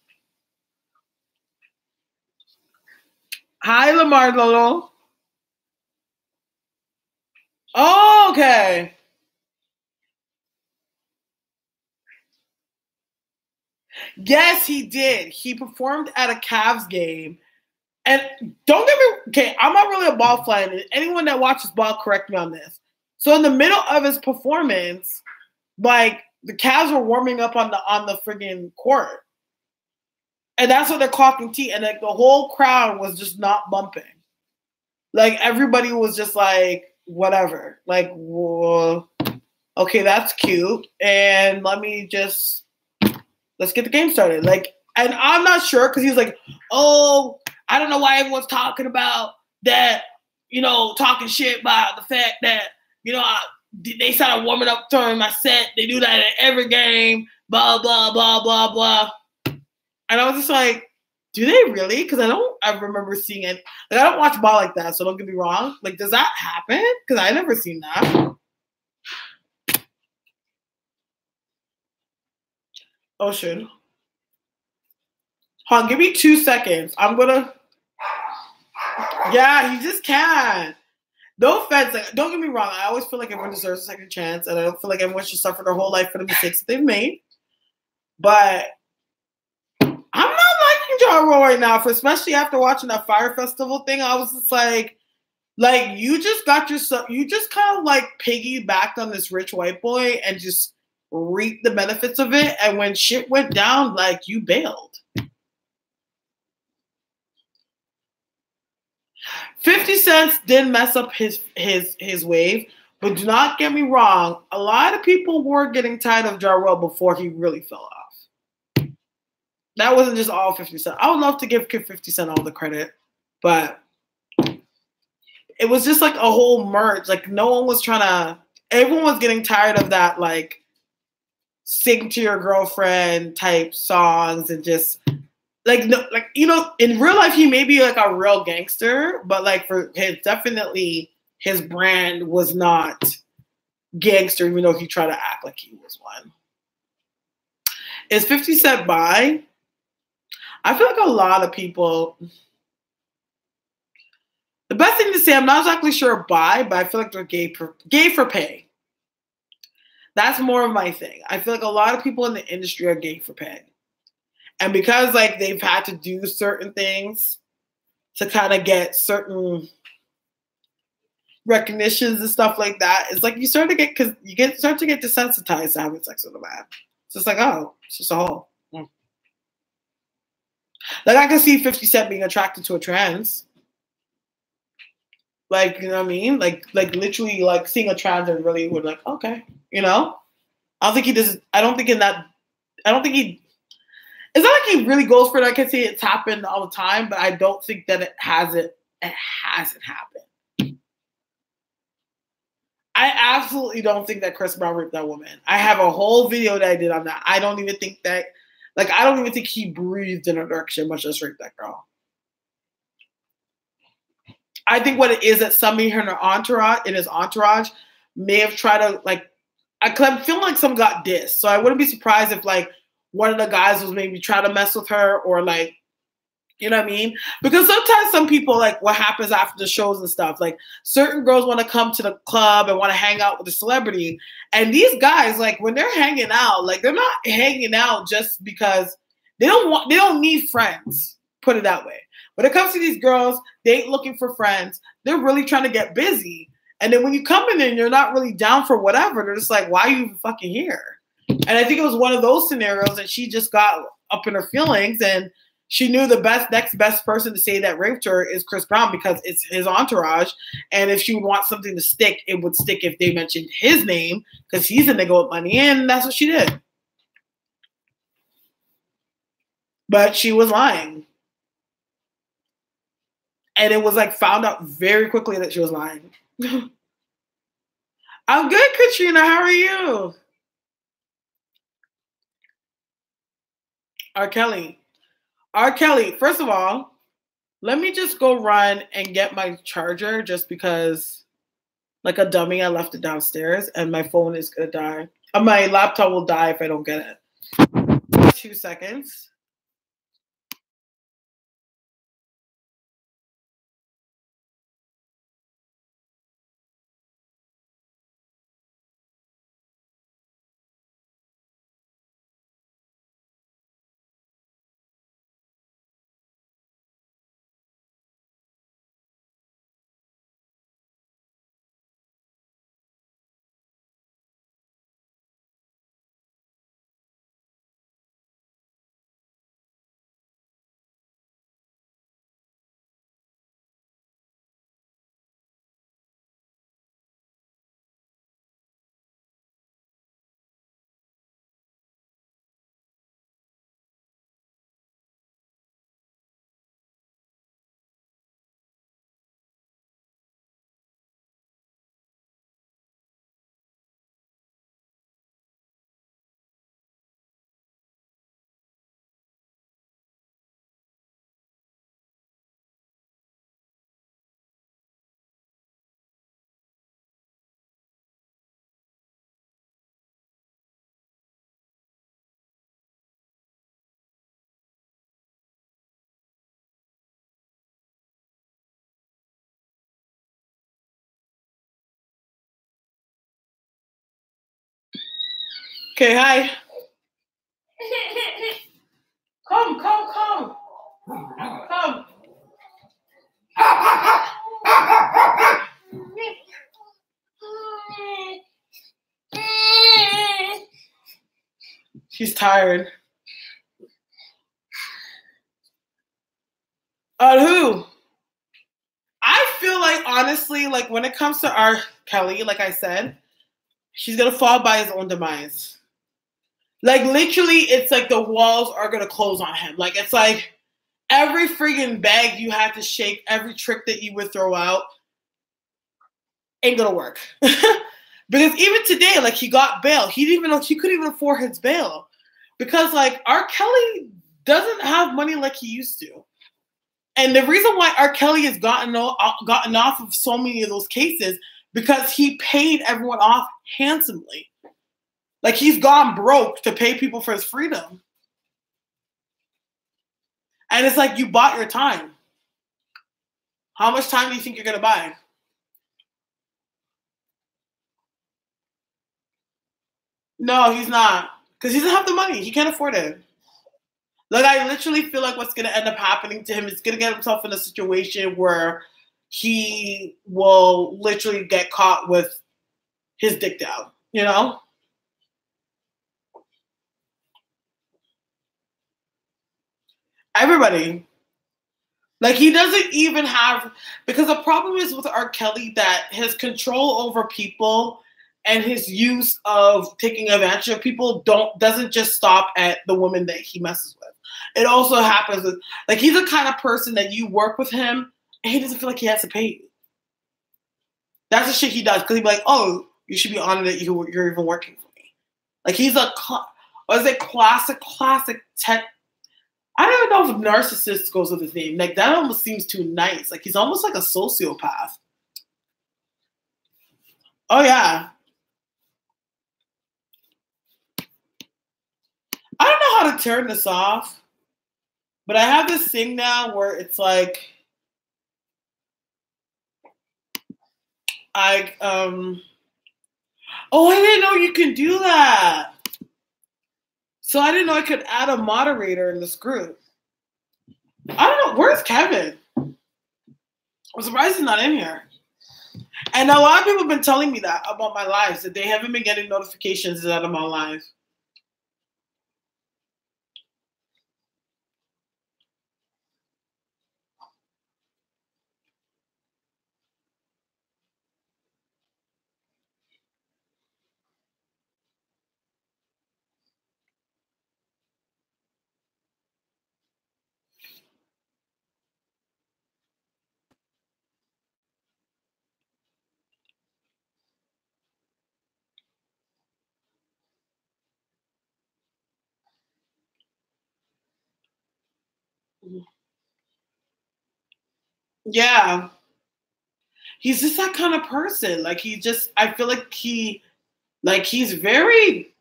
Hi, Lamar Lolo. Oh, okay. Yes, he did. He performed at a Cavs game. And don't get me, okay, I'm not really a ball fan. Anyone that watches ball, correct me on this. So in the middle of his performance, like, the Cavs were warming up on the friggin' court. And that's what they're clocking tea. And like the whole crowd was just not bumping. Like, everybody was just like, whatever. Like, whoa, okay, that's cute. And let's get the game started. Like, and I'm not sure, because he was like, oh, I don't know why everyone's talking about that, talking shit about the fact that, they started warming up during my set. They do that at every game, blah, blah, blah, blah, blah. And I was just like, do they really? Because I remember seeing it. Like, I don't watch ball like that, so don't get me wrong. Like, does that happen? Because I never seen that. Oh, shit. Hold on, give me 2 seconds. Yeah, you just can't. No offense. Like, don't get me wrong. I always feel like everyone deserves a second chance, and I don't feel like everyone should suffer their whole life for the mistakes that they've made. But I'm not liking Ja Rule right now, especially after watching that Fire Festival thing. I was just like you just got yourself, you just kind of like piggybacked on this rich white boy and just reaped the benefits of it. And when shit went down, like, you bailed. 50 Cent did mess up his wave, But do not get me wrong, a lot of people were getting tired of Jarrell before he really fell off. That wasn't just all 50 Cent. I would love to give 50 Cent all the credit, but it was just like a whole merge. Like no one was trying to, everyone was getting tired of that like sing to your girlfriend type songs and just like, no, like, you know, in real life, he may be like a real gangster, but like for his, definitely his brand was not gangster, even though he tried to act like he was one. Is 50 Cent bi? I feel like a lot of people, the best thing to say, I'm not exactly sure bi, but I feel like they're gay for pay. That's more of my thing. I feel like a lot of people in the industry are gay for pay. And because like they've had to do certain things to kind of get certain recognitions and stuff like that, it's like you start to get, because you start to get desensitized to having sex with a man. It's just like, oh, it's just a hole. Like I can see 50 Cent being attracted to a trans. Like, you know what I mean? Like literally like seeing a trans and really would like, okay, you know? I don't think he does, I don't think he, it's not like he really goes for it. I can see it's happened all the time, but I don't think that it hasn't happened. I absolutely don't think that Chris Brown raped that woman. I have a whole video that I did on that. I don't even think that, like, I don't even think he breathed in her direction, much less raped that girl. I think what it is that somebody in his entourage may have tried to, like, I'm feeling like some got dissed. So I wouldn't be surprised if, like, one of the guys was maybe trying to mess with her or, like, you know what I mean? Because sometimes some people, like, what happens after the shows and stuff, like, certain girls want to come to the club and want to hang out with the celebrity. And these guys, like, when they're hanging out, like, they're not hanging out just because they don't need friends, put it that way. When it comes to these girls, they ain't looking for friends. They're really trying to get busy. And then when you come in and you're not really down for whatever, they're just like, why are you even fucking here? And I think it was one of those scenarios that she just got up in her feelings and she knew the next best person to say that raped her is Chris Brown because it's his entourage. And if she would want something to stick, it would stick if they mentioned his name because he's a nigga with money. And that's what she did. But she was lying. And it was like found out very quickly that she was lying. I'm good, Katrina. How are you? R. Kelly, first of all, let me just go run and get my charger just because, like a dummy, I left it downstairs and my phone is going to die. My laptop will die if I don't get it. 2 seconds. Okay, hi. Come. She's tired. Who? I feel feel like, honestly, like when it comes to R. Kelly, like I said, he's going to fall by his own demise. Like literally, it's like the walls are going to close on him. Like it's like every friggin' bag you had to shake, every trick that you would throw out ain't going to work. Because even today, like he got bail. He couldn't even afford his bail. Because like R. Kelly doesn't have money like he used to. And the reason why R. Kelly has gotten off of so many of those cases, because he paid everyone off handsomely. Like he's gone broke to pay people for his freedom. And it's like you bought your time. How much time do you think you're going to buy? No, he's not. Because he doesn't have the money. He can't afford it. Like, I literally feel like what's going to end up happening to him is going to get himself in a situation where he will literally get caught with his dick down, you know? Everybody. Like, he doesn't even have, because the problem is with R. Kelly that his control over people and his use of taking advantage of people doesn't just stop at the woman that he messes with. It also happens with, like, he's the kind of person that you work with him and he doesn't feel like he has to pay you. That's the shit he does. Because he'd be like, oh, you should be honored that you're even working for me. Like, he's a, what is it, classic tech. I don't even know if narcissist goes with his name. Like, that almost seems too nice. Like, he's almost like a sociopath. Oh, yeah. I don't know how to turn this off. But I have this thing now where it's like, oh, I didn't know you can do that. So I didn't know I could add a moderator in this group. I don't know. Where's Kevin? I'm surprised he's not in here. And a lot of people have been telling me that about my lives, that they haven't been getting notifications that I'm on live. Yeah. He's just that kind of person. Like, I feel like he's very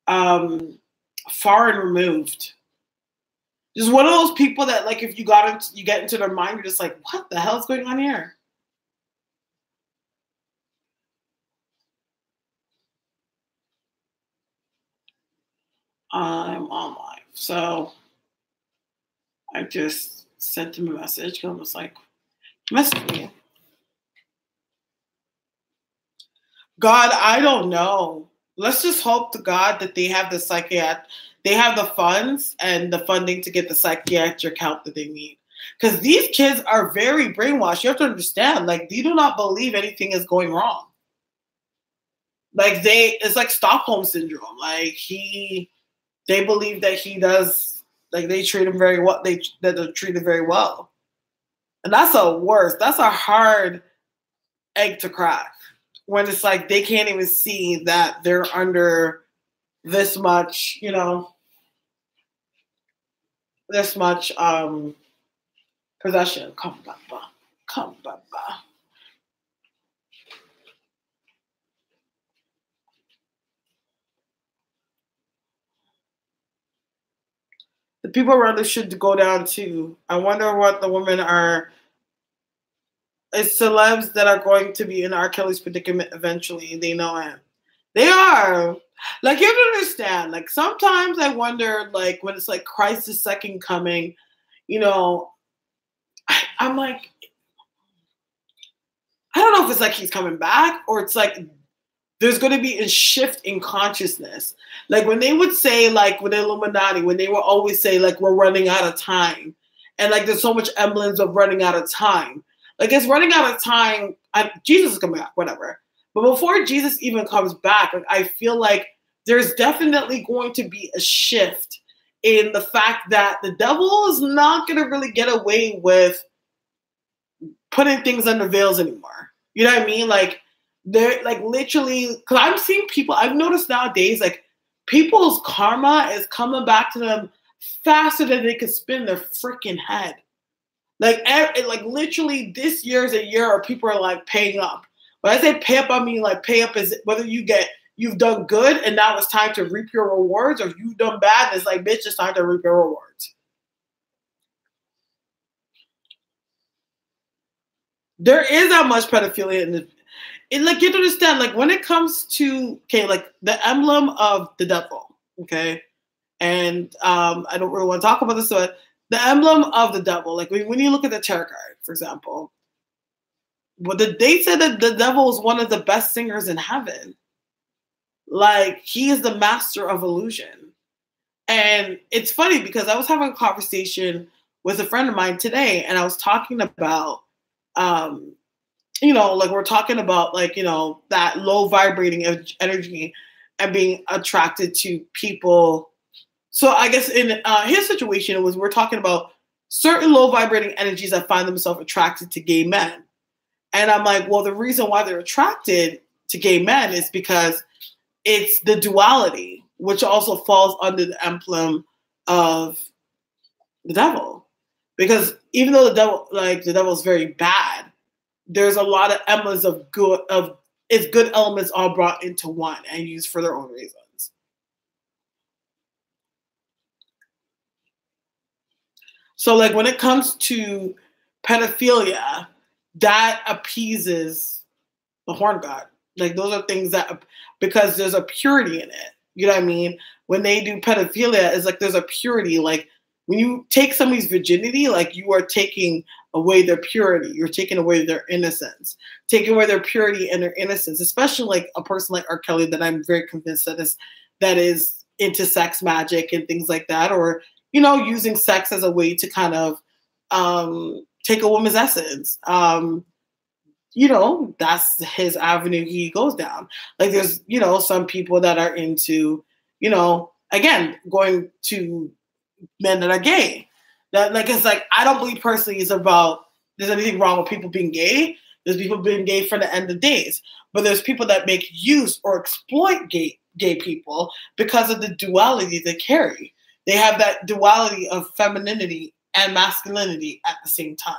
far and removed. Just one of those people that, like, if you get into their mind, you're just like, what the hell is going on here? I'm on live. So I just sent him a message. I was like, message me. God, I don't know. Let's just hope to God that they have they have the funds and the funding to get the psychiatric help that they need. Because these kids are very brainwashed. You have to understand, like, they do not believe anything is going wrong. Like, it's like Stockholm syndrome. Like, they believe that he does, like, they treat him very well. That they're treated very well. And that's that's a hard egg to crack. When it's like they can't even see that they're under this much, this much possession. Come, Baba. Come, Baba. The people around us should go down too. I wonder what the women are. It's celebs that are going to be in R. Kelly's predicament eventually. They know it. They are. Like, you have to understand. Like, sometimes I wonder, like, when it's like Christ's second coming, I'm like, I don't know if it's like he's coming back or it's like there's going to be a shift in consciousness. Like, when they would say, like, with the Illuminati, when they would always say, like, we're running out of time. And like there's so much emblems of running out of time. Like it's running out of time. Jesus is coming back, whatever. But before Jesus even comes back, like I feel like there's definitely going to be a shift in the fact that the devil is not going to really get away with putting things under veils anymore. You know what I mean? Like they're like literally, because I'm seeing people, I've noticed nowadays, like people's karma is coming back to them faster than they can spin their freaking head. Like literally this year is a year where people are like paying up. When I say pay up, I mean like pay up is whether you've done good and now it's time to reap your rewards, or you've done bad and it's like, bitch, it's time to reap your rewards. There is that much pedophilia in like you have to understand, like when it comes to, okay, like the emblem of the devil, okay? And I don't really want to talk about this, but the emblem of the devil, like when you look at the tarot card, for example, they said that the devil is one of the best singers in heaven. Like he is the master of illusion. And it's funny because I was having a conversation with a friend of mine today, and I was talking about, like we're talking about like, that low vibrating energy and being attracted to people. So I guess in his situation, it was, we're talking about certain low vibrating energies that find themselves attracted to gay men. And I'm like, well, the reason why they're attracted to gay men is because it's the duality, which also falls under the emblem of the devil. Because even though the devil is very bad, there's a lot of emblems of its good elements all brought into one and used for their own reasons. So like when it comes to pedophilia, that appeases the horn god. Like those are things that, because there's a purity in it. You know what I mean? When they do pedophilia, it's like there's a purity. Like when you take somebody's virginity, like you are taking away their purity. You're taking away their innocence, taking away their purity and their innocence, especially like a person like R. Kelly that I'm very convinced that is into sex magic and things like that, or, using sex as a way to kind of take a woman's essence. That's his avenue he goes down. Like there's, some people that are into, again, going to men that are gay. That like, it's like, I don't believe personally there's anything wrong with people being gay. There's people being gay for the end of days. But there's people that make use or exploit gay people because of the duality they carry. They have that duality of femininity and masculinity at the same time.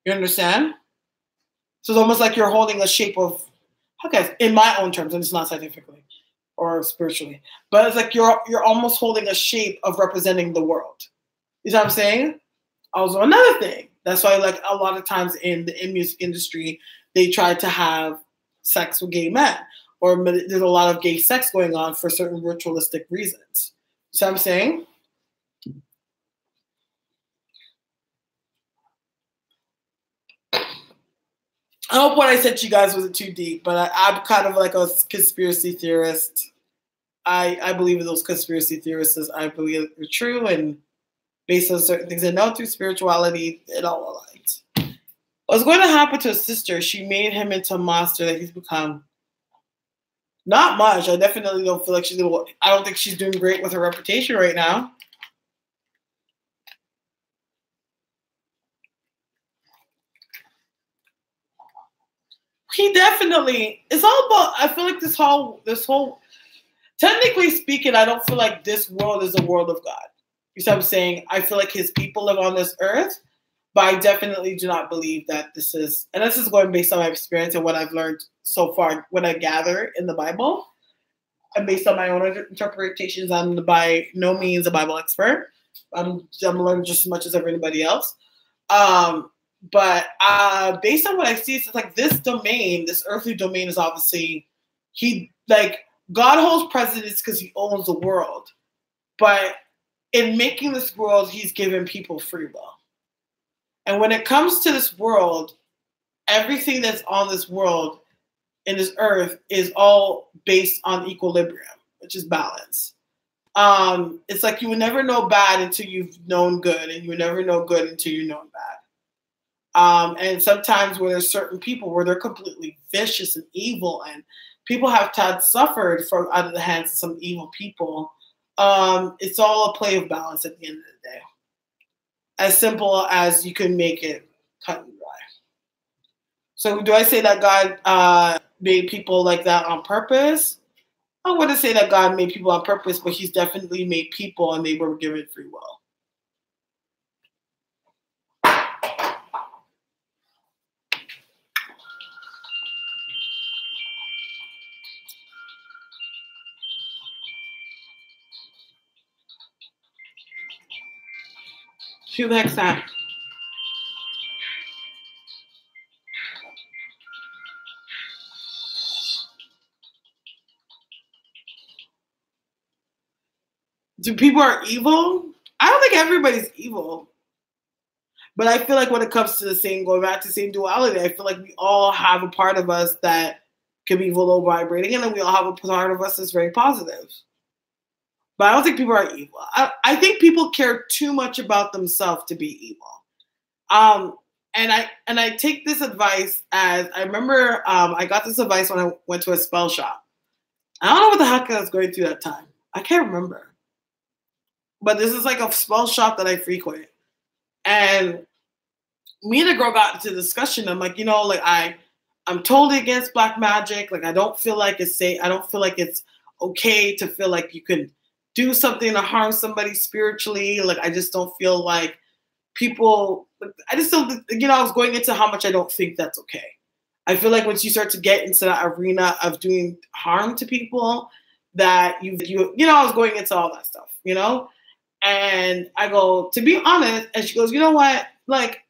You understand? So it's almost like you're holding a shape of, okay, in my own terms, and it's not scientifically or spiritually, but it's like you're almost holding a shape of representing the world. You know what I'm saying? Also, another thing. That's why, like, a lot of times in the music industry, they try to have sex with gay men, or there's a lot of gay sex going on for certain ritualistic reasons. You know what I'm saying? I hope what I said to you guys wasn't too deep, but I'm kind of like a conspiracy theorist. I believe in those conspiracy theorists. I believe they're true, and based on certain things I know through spirituality, it all aligns. What's going to happen to his sister? She made him into a monster that he's become. Not much. I definitely don't feel like I don't think she's doing great with her reputation right now. He definitely, it's all about, I feel like this whole, technically speaking, I don't feel like this world is the world of God. You see what I'm saying? I feel like his people live on this earth, but I definitely do not believe that this is going based on my experience and what I've learned so far, what I gather in the Bible, and based on my own interpretations. I'm by no means a Bible expert. I'm learning just as much as everybody else. But based on what I see, it's like this earthly domain is obviously, God holds precedence because he owns the world. But in making this world, he's given people free will. And when it comes to this world, everything that's on this world, in this earth, is all based on equilibrium, which is balance. It's like you would never know bad until you've known good, and you would never know good until you know bad. And sometimes where there's certain people where they're completely vicious and evil, and people have suffered from out of the hands of some evil people. It's all a play of balance at the end of the day. As simple as you can make it cut and dry. So do I say that God made people like that on purpose? I wouldn't say that God made people on purpose, but he's definitely made people and they were given free will. Who the heck's that? Do people are evil? I don't think everybody's evil. But I feel like when it comes to the same, going back to the same duality, I feel like we all have a part of us that can be low vibrating, and then we all have a part of us that's very positive. But I don't think people are evil. I think people care too much about themselves to be evil. And I take this advice as, I remember I got this advice when I went to a spell shop. I don't know what the heck I was going through that time. I can't remember. But this is like a spell shop that I frequent. And me and the girl got into a discussion. I'm like, you know, like I'm totally against black magic. Like I don't feel like it's safe. I don't feel like it's okay to feel like you can do something to harm somebody spiritually. Like I just don't feel like people, I just don't, you know, I was going into how much I don't think that's okay. I feel like once you start to get into that arena of doing harm to people, that you know, I was going into all that stuff, you know? And I go, to be honest, and she goes, you know what? Like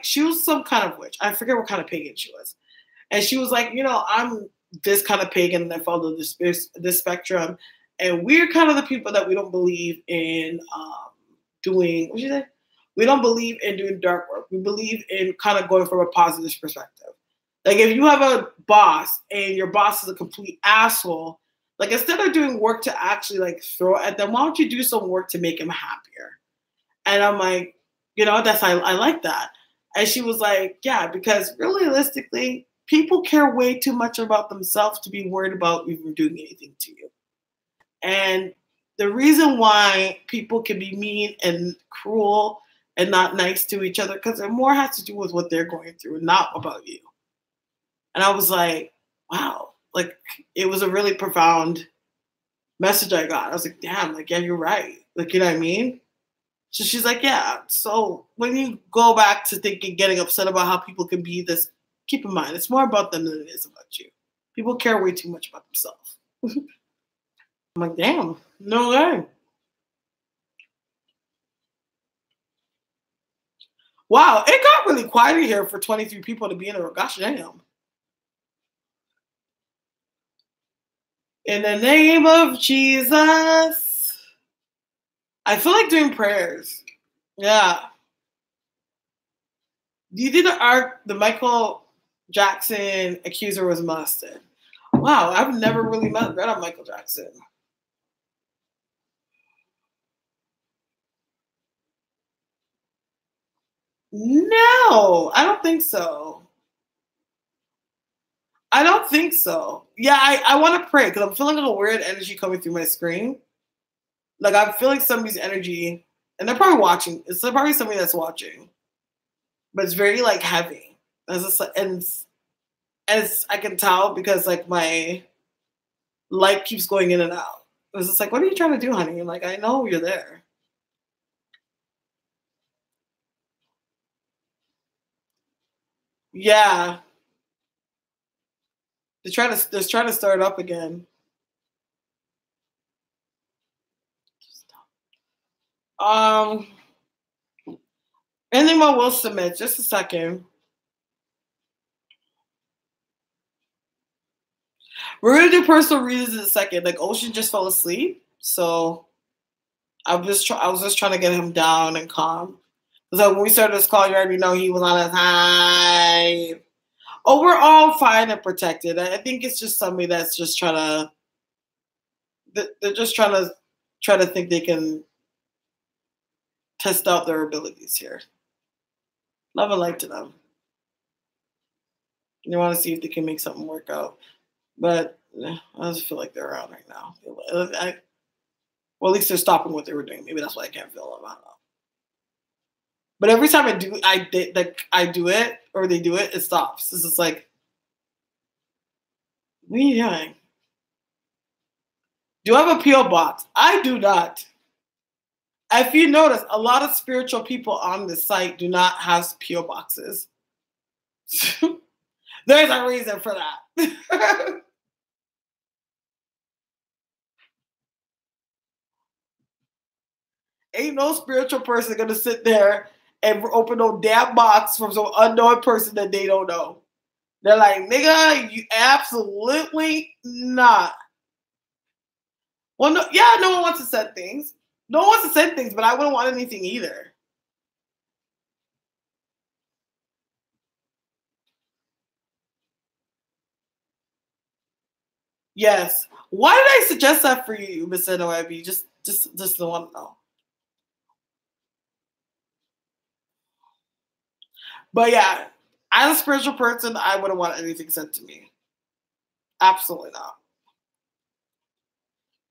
she was some kind of witch. I forget what kind of pagan she was. And she was like, you know, I'm this kind of pagan and I follow this spectrum. And we're kind of the people that we don't believe in doing, what did you say? We don't believe in doing dark work. We believe in kind of going from a positive perspective. Like if you have a boss and your boss is a complete asshole, like instead of doing work to actually like throw at them, why don't you do some work to make him happier? And I'm like, you know, I like that. And she was like, yeah, because realistically, people care way too much about themselves to be worried about even doing anything to you. And the reason why people can be mean and cruel and not nice to each other, because it more has to do with what they're going through, not about you. And I was like, wow, like it was a really profound message I got. I was like, damn, like, yeah, you're right. Like, you know what I mean? So she's like, yeah. So when you go back to thinking, getting upset about how people can be this, keep in mind, it's more about them than it is about you. People care way too much about themselves. I'm like, damn, no way. Wow, it got really quiet here for 23 people to be in a gosh damn. In the name of Jesus. I feel like doing prayers. Yeah. You did the Michael Jackson accuser was molested. Wow, I've never really read on Michael Jackson. No, I don't think so. I don't think so. Yeah, I want to pray because I'm feeling a weird energy coming through my screen. Like I'm feeling somebody's energy, and they're probably watching. It's probably somebody that's watching, but it's very like heavy. And as I can tell because like my light keeps going in and out. It's just like, what are you trying to do, honey? Like I know you're there. Yeah. They're trying to start up again. Anyone will submit. Just a second. We're gonna do personal reasons in a second. Like Ocean just fell asleep, so I was just trying to get him down and calm. So when we started this call, you already know he was on his high. Oh, we're all fine and protected. I think it's just somebody that's just they're just trying try to think they can test out their abilities here. Love and light to them. They want to see if they can make something work out. But I just feel like they're around right now. Well, at least they're stopping what they were doing. Maybe that's why I can't feel them. I don't know. But every time I do it or they do it, it stops. It's just like, what are you doing? Do I have a P.O. box? I do not. If you notice, a lot of spiritual people on this site do not have P.O. boxes. There's a reason for that. Ain't no spiritual person gonna sit there and open no damn box from some unknown person that they don't know. They're like, nigga, you absolutely not. Well, no, yeah, no one wants to send things. No one wants to send things, but I wouldn't want anything either. Yes. Why did I suggest that for you, Miss NOIB? Just the one to know. But yeah, as a spiritual person, I wouldn't want anything sent to me. Absolutely not.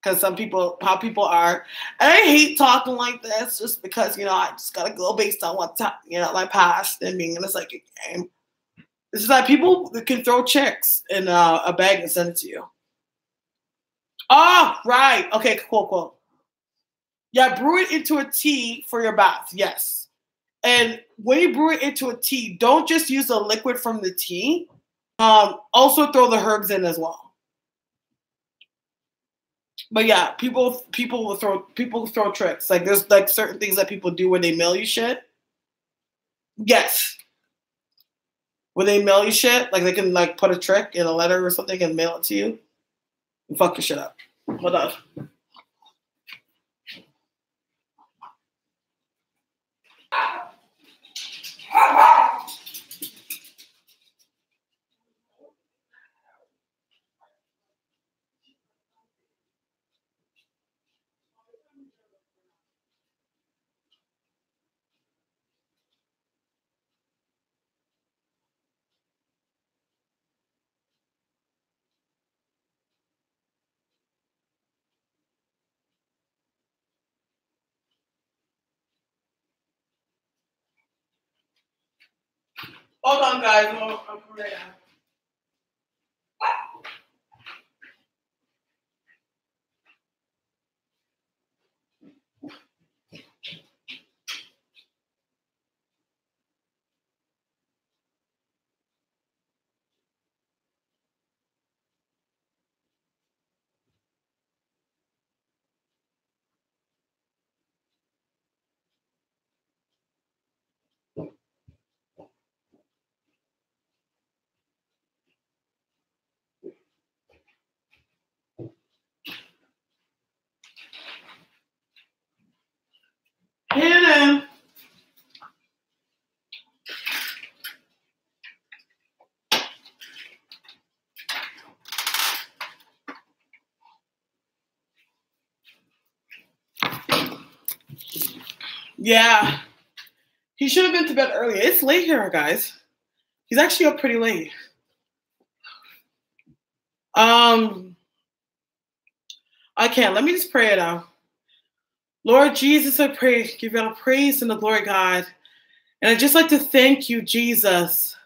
Because some people, how people are, and I hate talking like this just because, I just gotta go based on what my past and being in a psychic game. This is like people that can throw chicks in a bag and send it to you. Oh, right. Okay, cool. Yeah, brew it into a tea for your bath. Yes. And when you brew it into a tea, don't just use the liquid from the tea. Also throw the herbs in as well. But yeah, people will throw tricks. Like there's like certain things that people do when they mail you shit. Yes. When they mail you shit, like they can like put a trick in a letter or something and mail it to you and fuck your shit up. Hold on. Hold on, guys. I'm right now. Hannah. Yeah. He should have been to bed earlier. It's late here, guys. He's actually up pretty late. I can't. Let me just pray it out. Lord Jesus, I pray, give you all the praise and the glory, God. And I'd just like to thank you, Jesus.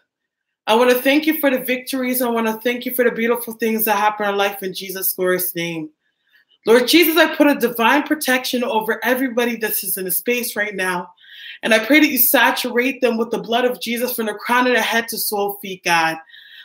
I want to thank you for the victories. I want to thank you for the beautiful things that happen in our life in Jesus' glorious name. Lord Jesus, I put a divine protection over everybody that is in the space right now. And I pray that you saturate them with the blood of Jesus from the crown of their head to sole feet, God.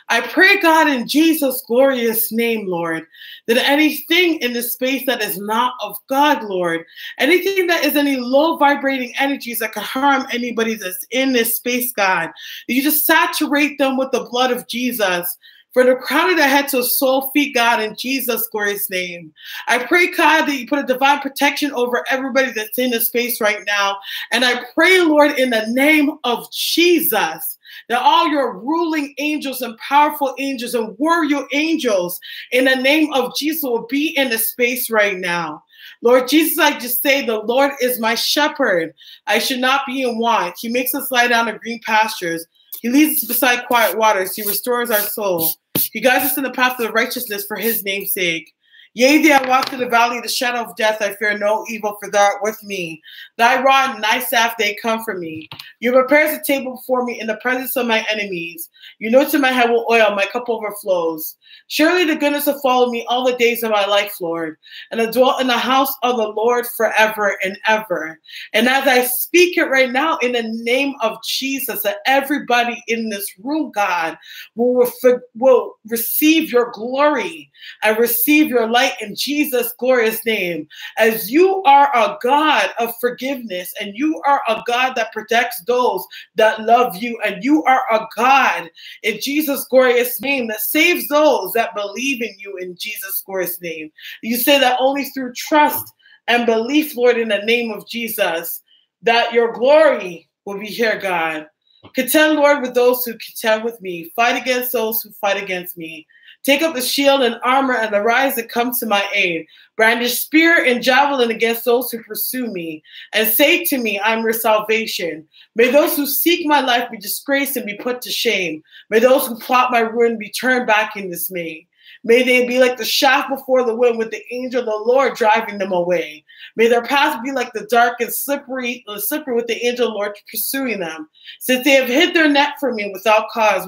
I pray, God, in Jesus' glorious name, Lord, that anything in this space that is not of God, Lord, anything that is any low vibrating energies that could harm anybody that's in this space, God, that you just saturate them with the blood of Jesus. From the crown of their head to sole feet, God, in Jesus' glorious name. I pray, God, that you put a divine protection over everybody that's in this space right now. And I pray, Lord, in the name of Jesus, that all your ruling angels and powerful angels and warrior angels in the name of Jesus will be in the space right now. Lord Jesus, I just say the Lord is my shepherd. I should not be in want. He makes us lie down in green pastures. He leads us beside quiet waters. He restores our soul. He guides us in the path of righteousness for his name's sake. Yea, though I walk through the valley of the shadow of death, I fear no evil, for thou art with me. Thy rod and thy staff, they comfort me. You prepare a table before me in the presence of my enemies. You anoint my head with oil, my cup overflows. Surely the goodness will follow me all the days of my life, Lord, and I dwell in the house of the Lord forever and ever. And as I speak it right now, in the name of Jesus, that everybody in this room, God, will receive your glory and receive your light in Jesus' glorious name. As you are a God of forgiveness, and you are a God that protects those that love you, and you are a God in Jesus' glorious name that saves those that believe in you in Jesus' glorious name. You say that only through trust and belief, Lord, in the name of Jesus, that your glory will be here, God. Contend, Lord, with those who contend with me. Fight against those who fight against me. Take up the shield and armor and arise and come to my aid. Brandish spear and javelin against those who pursue me. And say to me, I'm your salvation. May those who seek my life be disgraced and be put to shame. May those who plot my ruin be turned back in dismay. May they be like the shaft before the wind, with the angel of the Lord driving them away. May their path be like the dark and slippery with the angel of the Lord pursuing them. Since they have hid their net for me without cause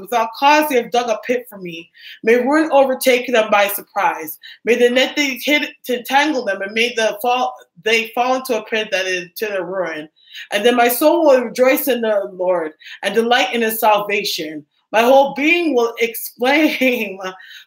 they have dug a pit for me. May ruin overtake them by surprise. May the net they hid to entangle them, and may they fall into a pit that is to their ruin. And then my soul will rejoice in the Lord and delight in his salvation. My whole being will exclaim,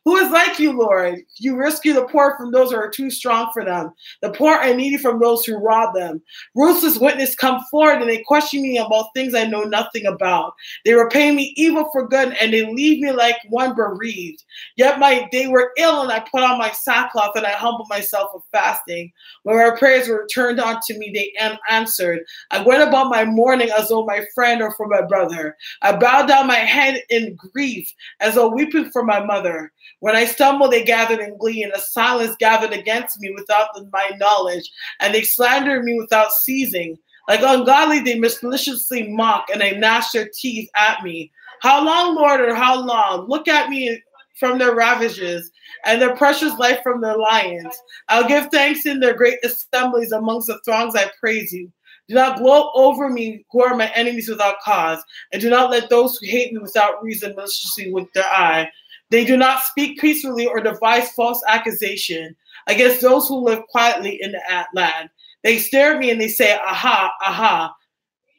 who is like you, Lord? You rescue the poor from those who are too strong for them, the poor and needy from those who rob them. Ruthless witnesses come forward, and they question me about things I know nothing about. They repay me evil for good, and they leave me like one bereaved. Yet they were ill, and I put on my sackcloth, and I humbled myself with fasting. When my prayers were turned unto me, they answered. I went about my mourning as though my friend or for my brother. I bowed down my head in grief, as though weeping for my mother. When I stumbled, they gathered in glee, and a silence gathered against me without my knowledge, and they slandered me without ceasing. Like ungodly, they maliciously mock, and they gnash their teeth at me. How long, Lord, or how long? Look at me from their ravages, and their precious life from their lions. I'll give thanks in their great assemblies amongst the throngs. I praise you. Do not gloat over me who are my enemies without cause, and do not let those who hate me without reason maliciously with their eye. They do not speak peacefully or devise false accusation against those who live quietly in the land. They stare at me and they say, aha, aha.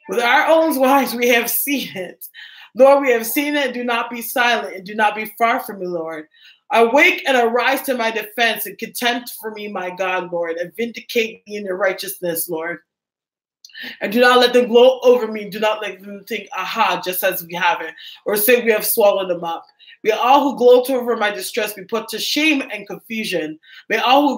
With our own eyes we have seen it. Lord, we have seen it. Do not be silent and do not be far from me, Lord. Awake and arise to my defense and contend for me, my God, Lord, and vindicate me in your righteousness, Lord. And do not let them gloat over me. Do not let them think, aha, just as we have it, or say we have swallowed them up. May all who gloat over my distress be put to shame and confusion. May all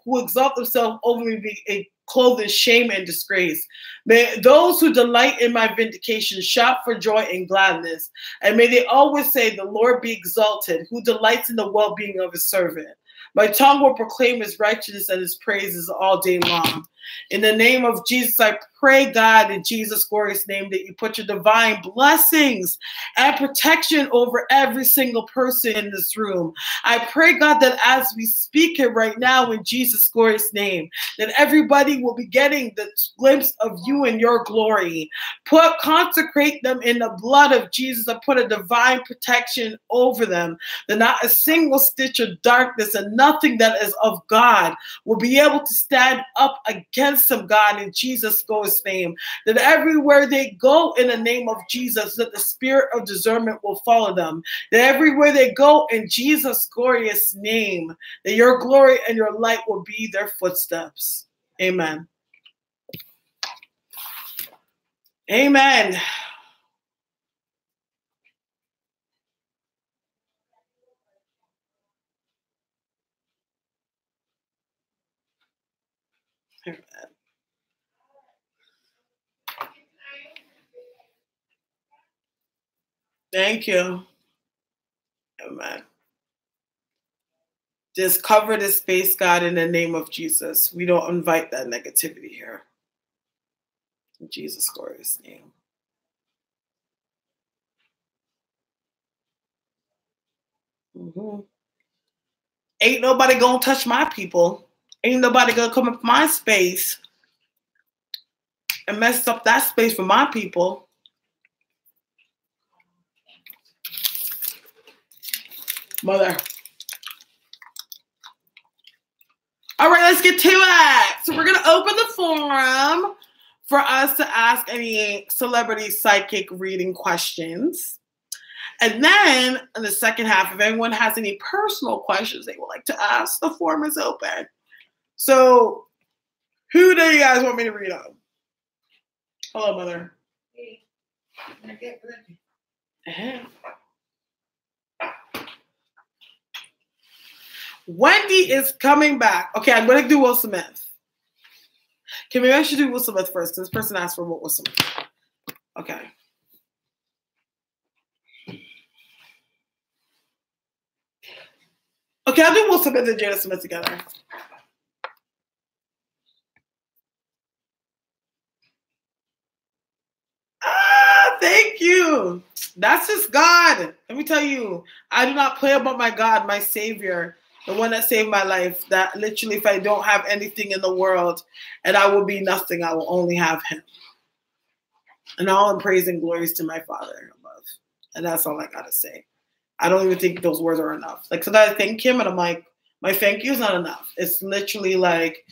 who exalt themselves over me be clothed in shame and disgrace. May those who delight in my vindication shout for joy and gladness. And may they always say, the Lord be exalted, who delights in the well-being of his servant. My tongue will proclaim his righteousness and his praises all day long. In the name of Jesus, I pray, God, in Jesus' glorious name, that you put your divine blessings and protection over every single person in this room. I pray, God, that as we speak it right now in Jesus' glorious name, that everybody will be getting the glimpse of you and your glory. Consecrate them in the blood of Jesus and put a divine protection over them, that not a single stitch of darkness and nothing that is of God will be able to stand up against them, God, in Jesus' glorious name. That everywhere they go in the name of Jesus, that the spirit of discernment will follow them. That everywhere they go in Jesus' glorious name, that your glory and your light will be their footsteps. Amen. Amen. Thank you. Amen. Just cover this space, God, in the name of Jesus. We don't invite that negativity here. In Jesus' glorious name. Ain't nobody gonna touch my people. Ain't nobody gonna come up my space and mess up that space for my people. Mother. All right, let's get to it. So we're going to open the forum for us to ask any celebrity psychic reading questions. And then in the second half, if anyone has any personal questions they would like to ask, the forum is open. So who do you guys want me to read on? Hello, Mother. Hey. Wendy is coming back. Okay, I'm going to do Will Smith. Okay, maybe I should do Will Smith first because this person asked for Will Smith. Okay. Okay, I'll do Will Smith and Jada Smith together. Thank you. That's just God. Let me tell you, I do not play about my God, my Savior. The one that saved my life, that literally if I don't have anything in the world and I will be nothing, I will only have him. And all in praise and glories to my Father above. And that's all I got to say. I don't even think those words are enough. Like sometimes I thank him and I'm like, my thank you is not enough. It's literally like,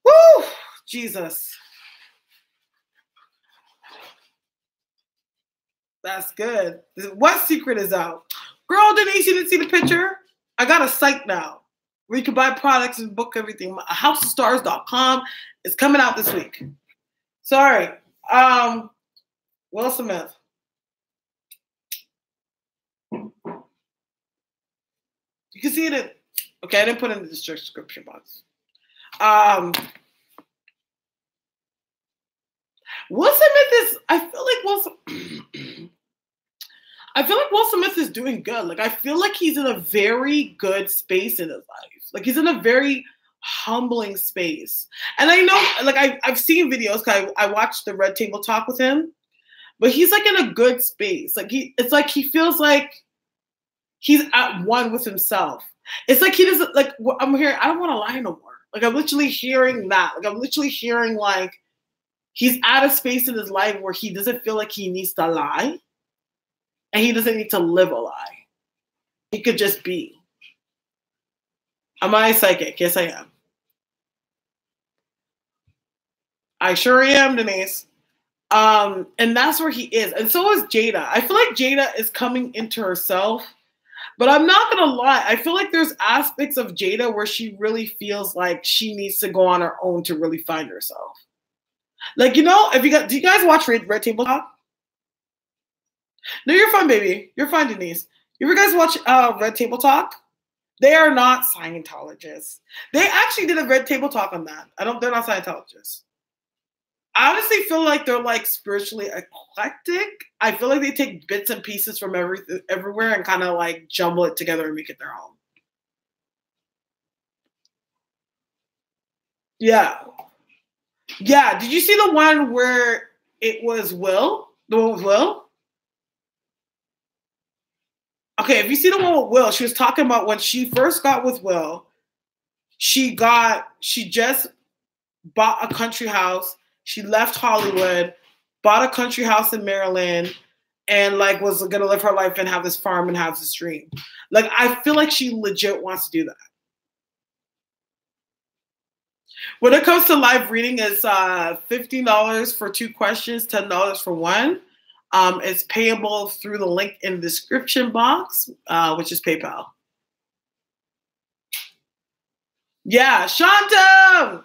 whoo, Jesus. That's good. What secret is out? Girl, Denise, you didn't see the picture? I got a site now where you can buy products and book everything. HouseOfStarres.com is coming out this week. Sorry. Will Smith. You can see it. Okay, I didn't put it in the description box. Will Smith is, I feel like Will Smith is doing good. Like, I feel like he's in a very good space in his life. Like, he's in a very humbling space. And I know, like, I've seen videos, because I watched the Red Table Talk with him, but he's, like, in a good space. Like, it's like he feels like he's at one with himself. It's like he doesn't, like, I'm hearing, I don't want to lie no more. Like, I'm literally hearing that. Like, I'm literally hearing, like, he's at a space in his life where he doesn't feel like he needs to lie. And he doesn't need to live a lie. He could just be. Am I psychic? Yes, I am. I sure am, Denise. And that's where he is. And so is Jada. I feel like Jada is coming into herself. But I'm not going to lie. I feel like there's aspects of Jada where she really feels like she needs to go on her own to really find herself. Like, you know, do you guys watch Red Table Talk? No, you're fine, baby. You're fine, Denise. You ever guys watch Red Table Talk? They are not Scientologists. They actually did a Red Table Talk on that. They're not Scientologists. I honestly feel like they're like spiritually eclectic. I feel like they take bits and pieces from everywhere and kind of like jumble it together and make it their own. Yeah. Yeah. Did you see the one where it was Will? The one with Will? Okay, if you see the one with Will, she was talking about when she first got with Will, she just bought a country house. She left Hollywood, bought a country house in Maryland, and like was gonna live her life and have this farm and have this dream. Like, I feel like she legit wants to do that. When it comes to live reading, it's $15 for 2 questions, $10 for 1. It's payable through the link in the description box, which is PayPal. Yeah, Shanta!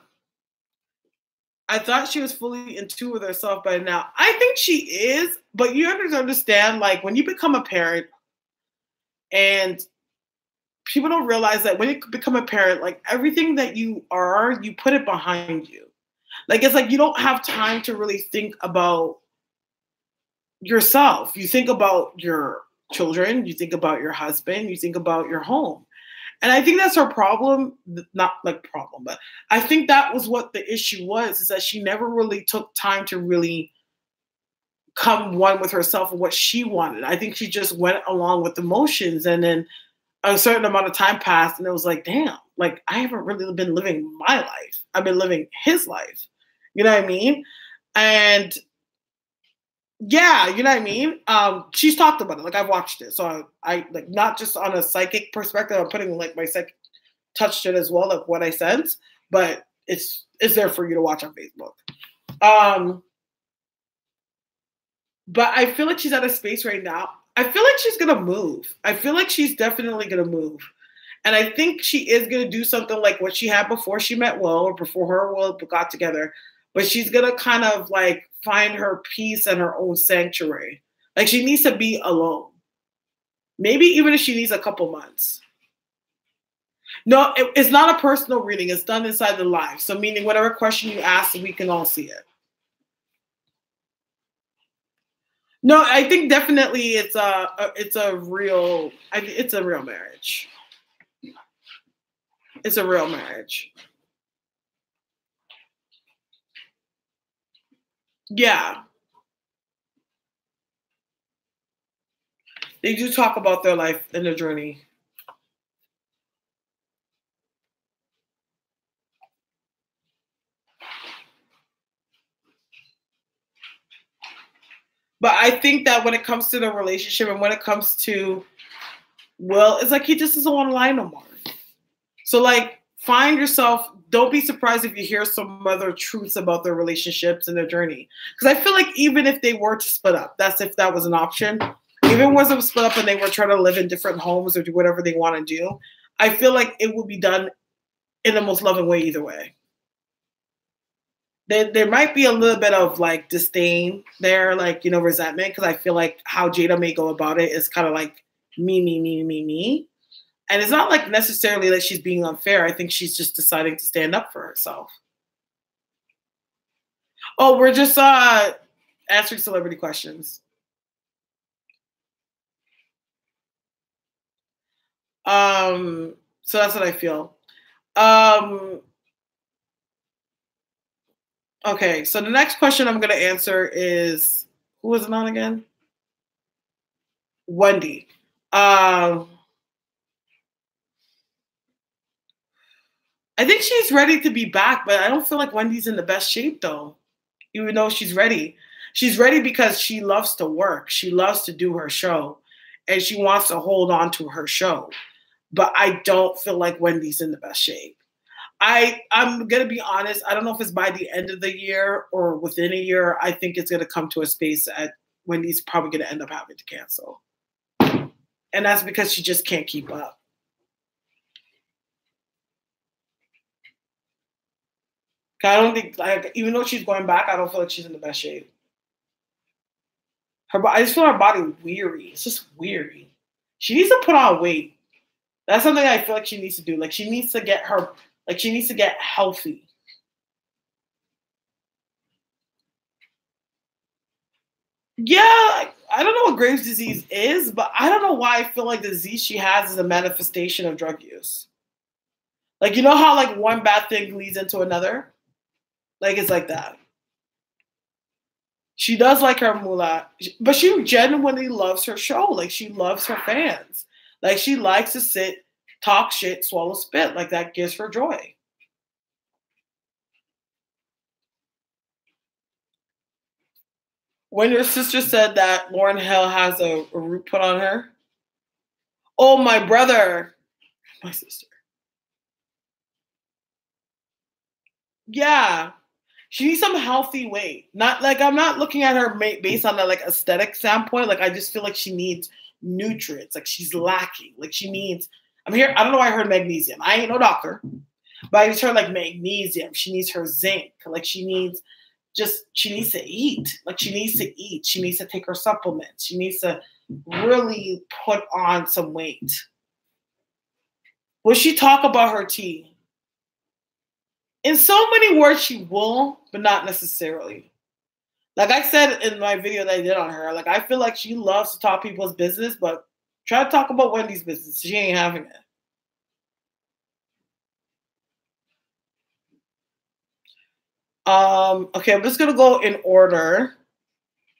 I thought she was fully in tune with herself by now. I think she is, but you have to understand, like, when you become a parent, and people don't realize that when you become a parent, like, everything that you are, you put it behind you. Like, it's like you don't have time to really think about yourself. You think about your children, you think about your husband, you think about your home. And I think that's her problem. Not like problem, but I think that was what the issue was, is that she never really took time to really come one with herself and what she wanted. I think she just went along with emotions, and then a certain amount of time passed and it was like, damn, like I haven't really been living my life. I've been living his life. You know what I mean? And yeah, you know what I mean? She's talked about it. Like I've watched it. So I like, not just on a psychic perspective, I'm putting like my psychic touch to it as well, like what I sense, but it's there for you to watch on Facebook. But I feel like she's at a space right now. I feel like she's going to move. I feel like she's definitely going to move. And I think she is going to do something like what she had before she met Will, or before her and Will got together. But she's going to kind of like find her peace and her own sanctuary. Like she needs to be alone. Maybe even if she needs a couple months. No, it's not a personal reading. It's done inside the live. So meaning whatever question you ask, we can all see it. No, I think definitely it's a real marriage. It's a real marriage. Yeah. They do talk about their life and their journey. But I think that when it comes to the relationship and when it comes to Will, it's like he just doesn't want to lie no more. So like find yourself, don't be surprised if you hear some other truths about their relationships and their journey. Because I feel like even if they were to split up, that's if that was an option. Even if it wasn't split up and they were trying to live in different homes or do whatever they want to do, I feel like it would be done in the most loving way either way. There might be a little bit of like disdain there, like, you know, resentment, because I feel like how Jada may go about it is kind of like me. And it's not like necessarily that she's being unfair. I think she's just deciding to stand up for herself. Oh, we're just answering celebrity questions. So that's what I feel. Okay, so the next question I'm going to answer is, who was it on again? Wendy. I think she's ready to be back, but I don't feel like Wendy's in the best shape though, even though she's ready. She's ready because she loves to work. She loves to do her show, and she wants to hold on to her show. But I don't feel like Wendy's in the best shape. I'm going to be honest. I don't know if it's by the end of the year or within a year. I think it's going to come to a space at Wendy's probably going to end up having to cancel. And that's because she just can't keep up. I don't think, like, even though she's going back, I don't feel like she's in the best shape. I just feel her body weary. It's just weary. She needs to put on weight. That's something I feel like she needs to do. Like she needs to get healthy. Yeah, I don't know what Graves' disease is, but I don't know why I feel like the disease she has is a manifestation of drug use. Like, you know how like one bad thing leads into another? Like it's like that. She does like her moolah, but she genuinely loves her show. Like she loves her fans. Like she likes to sit, talk shit, swallow spit. Like that gives her joy. When your sister said that Lauryn Hill has a root put on her. Oh, my brother. My sister. Yeah. She needs some healthy weight. Not like I'm not looking at her based on the like aesthetic standpoint. Like I just feel like she needs nutrients. Like she's lacking. Like she needs. I'm here. I don't know why I heard magnesium. I ain't no doctor, but I just heard like magnesium. She needs her zinc. Like she needs to eat. Like she needs to eat. She needs to take her supplements. She needs to really put on some weight. Will she talk about her tea? In so many words, she will, but not necessarily. Like I said in my video that I did on her, like I feel like she loves to talk people's business, but try to talk about Wendy's business. She ain't having it. Okay, I'm just gonna go in order.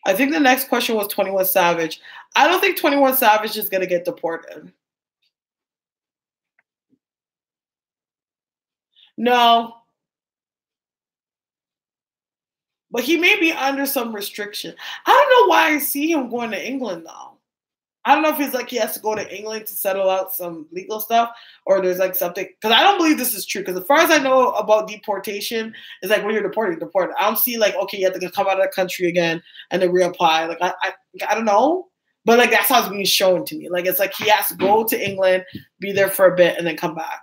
I think the next question was 21 Savage. I don't think 21 Savage is gonna get deported. No, but he may be under some restriction. I don't know why I see him going to England though. I don't know if it's like he has to go to England to settle out some legal stuff, or there's like something. Because I don't believe this is true. Because as far as I know about deportation, it's like when you're deported, you're deported. I don't see like, okay, you have to come out of the country again and then reapply. Like I don't know, but like that's how it's being shown to me. Like it's like he has to go to England, be there for a bit, and then come back.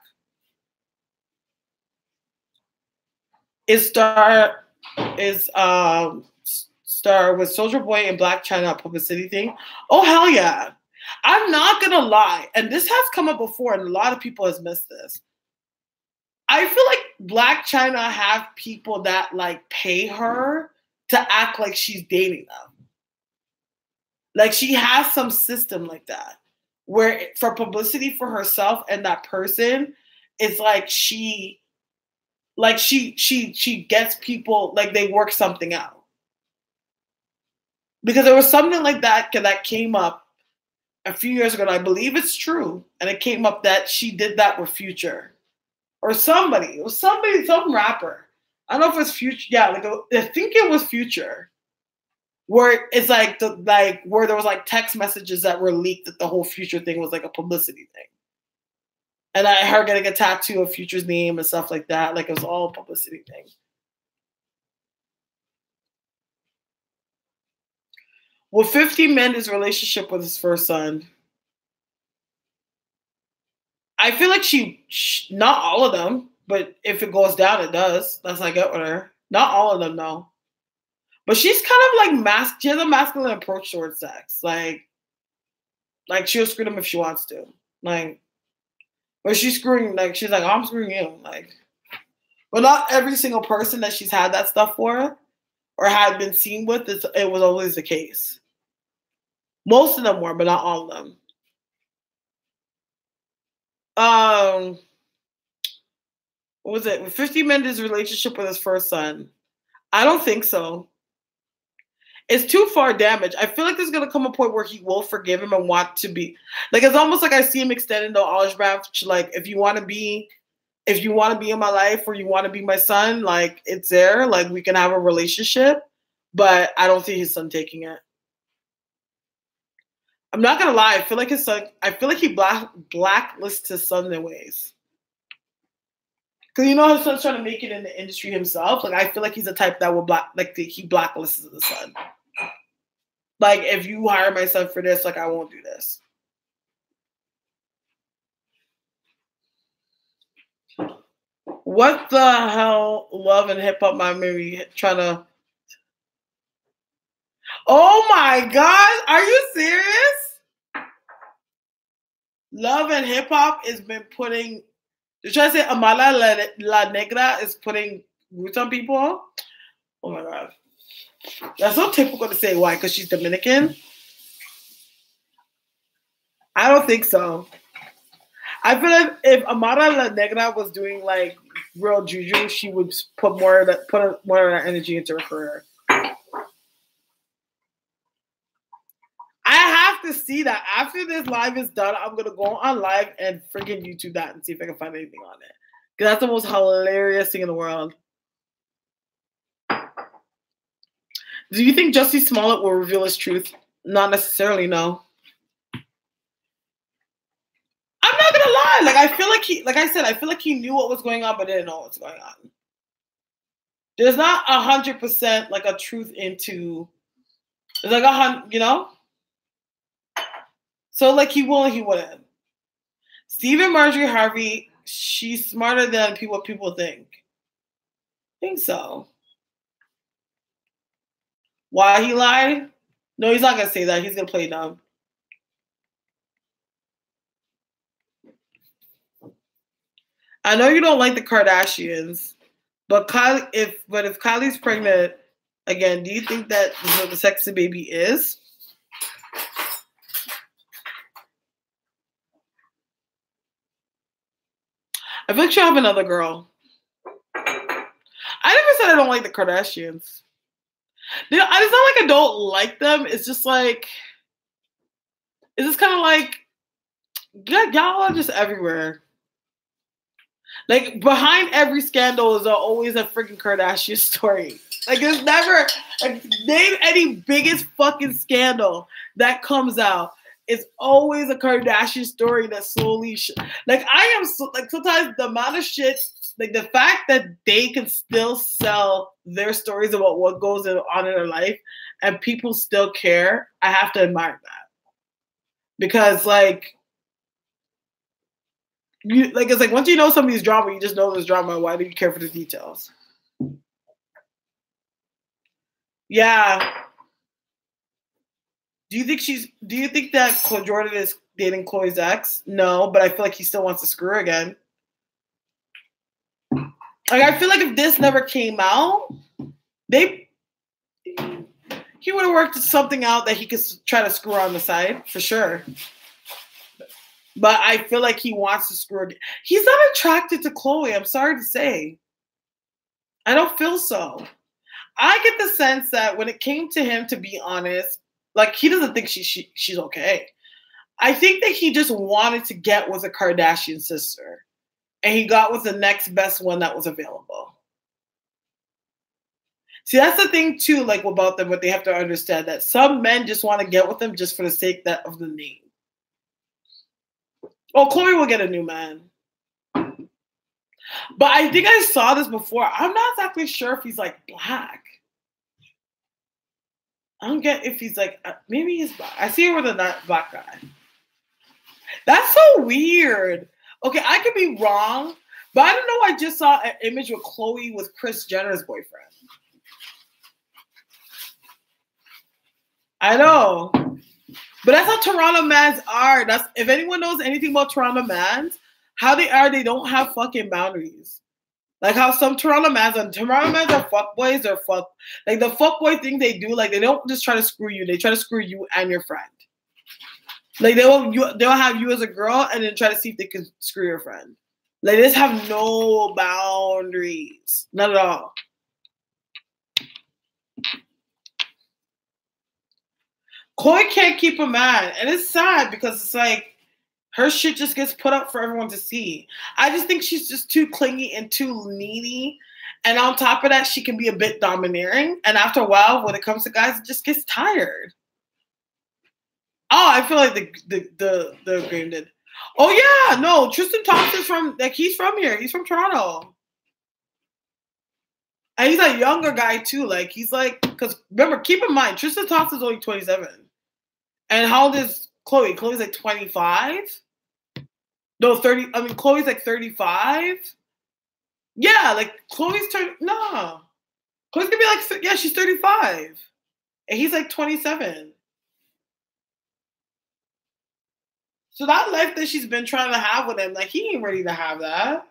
Is Starre with Soldier Boy and Black China publicity thing? Oh hell yeah! I'm not gonna lie, and this has come up before, and a lot of people has missed this. I feel like Black China have people that like pay her to act like she's dating them. Like she has some system like that, where for publicity for herself and that person, it's like she gets people, like they work something out. Because there was something like that came up a few years ago, and I believe it's true. And it came up that she did that with Future. Or somebody. It was somebody, some rapper. I don't know if it was Future. Yeah, like I think it was Future. Where it's like where there was like text messages that were leaked that the whole Future thing was like a publicity thing. And her getting a tattoo of Future's name and stuff like that. Like it was all a publicity thing. Will 50 mend his relationship with his first son? I feel like not all of them, but if it goes down, it does. That's like it with her. Not all of them, no. But she's kind of like she has a masculine approach towards sex. Like she'll screw them if she wants to. Like, but she's screwing, like, she's like, oh, I'm screwing you. Like, but not every single person that she's had that stuff for or had been seen with, it was always the case. Most of them were, but not all of them. What was it? 50 mend his relationship with his first son? I don't think so. It's too far damaged. I feel like there's gonna come a point where he will forgive him and want to be like. It's almost like I see him extending the olive branch. Like, if you want to be in my life or you want to be my son, like it's there. Like we can have a relationship, but I don't see his son taking it. I'm not gonna lie. I feel like his son. I feel like he blacklists his son in ways. Because you know his son's trying to make it in the industry himself. Like I feel like he's the type that will he blacklists the son. Like if you hire my son for this, like I won't do this. What the hell? Love and hip hop, my maybe trying to. Oh my God! Are you serious? Love and hip hop has been putting. You're trying to say Amala La Negra is putting roots on people? Oh my God. That's so typical to say. Why? Because she's Dominican? I don't think so. I feel like if Amara La Negra was doing like real juju, she would put more of that energy into her career. I have to see that. After this live is done, I'm going to go on live and freaking YouTube that and see if I can find anything on it. Because that's the most hilarious thing in the world. Do you think Jussie Smollett will reveal his truth? Not necessarily, no. I'm not going to lie. Like, I feel like he knew what was going on, but didn't know what's going on. There's not 100% like a truth into, there's like 100, you know? So, like, he will and he wouldn't. Stephen Marjorie Harvey, she's smarter than what people think. I think so. Why he lied? No, he's not going to say that. He's going to play dumb. I know you don't like the Kardashians, but if Kylie's pregnant again, do you think that the sexy baby is? I feel like she'll have another girl. I never said I don't like the Kardashians. It's not like I don't like them. It's just like, it's just kind of like, y'all are just everywhere. Like, behind every scandal is always a freaking Kardashian story. Like, there's never, like, name any biggest fucking scandal that comes out. It's always a Kardashian story that slowly, like, I am, so, like, sometimes the amount of shit, like, the fact that they can still sell their stories about what goes on in their life and people still care, I have to admire that. Because, like, it's like once you know somebody's drama, you just know there's drama. Why do you care for the details? Yeah. Do you think that Jordan is dating Khloe's ex? No, but I feel like he still wants to screw her again. Like, I feel like if this never came out, he would have worked something out that he could try to screw her on the side, for sure. But I feel like he wants to screw her. He's not attracted to Khloe, I'm sorry to say. I don't feel so. I get the sense that when it came to him, to be honest, like, he doesn't think she's okay. I think that he just wanted to get with a Kardashian sister. And he got with the next best one that was available. See, that's the thing, too, like, about them, what they have to understand, that some men just want to get with them just for the sake of the name. Oh, Khloe will get a new man. But I think I saw this before. I'm not exactly sure if he's, like, black. I don't get if he's, like, maybe he's black. I see him with a black guy. That's so weird. Okay, I could be wrong, but I don't know. I just saw an image with Khloe with Kris Jenner's boyfriend. I know. But that's how Toronto mans are. If anyone knows anything about Toronto mans, how they are, they don't have fucking boundaries. Like how some Toronto mans are fuckboys. They're like the fuckboy thing they do. Like, they don't just try to screw you. They try to screw you and your friend. Like, they'll have you as a girl and then try to see if they can screw your friend. Like, they just have no boundaries. Not at all. Khloe can't keep a man. And it's sad because it's like her shit just gets put up for everyone to see. I just think she's just too clingy and too needy. And on top of that, she can be a bit domineering. And after a while, when it comes to guys, it just gets tired. Oh, I feel like the game did. Oh yeah, no, Tristan Thompson's he's from here. He's from Toronto. And he's a younger guy too. Like, he's like, because remember, keep in mind, Tristan Thompson's only 27. And how old is Khloe? Khloe's like 25? No, 30. I mean, Khloe's like 35. Yeah, like Khloe's Khloe's gonna be like, yeah, she's 35. And he's like 27. So that life that she's been trying to have with him, like, he ain't ready to have that.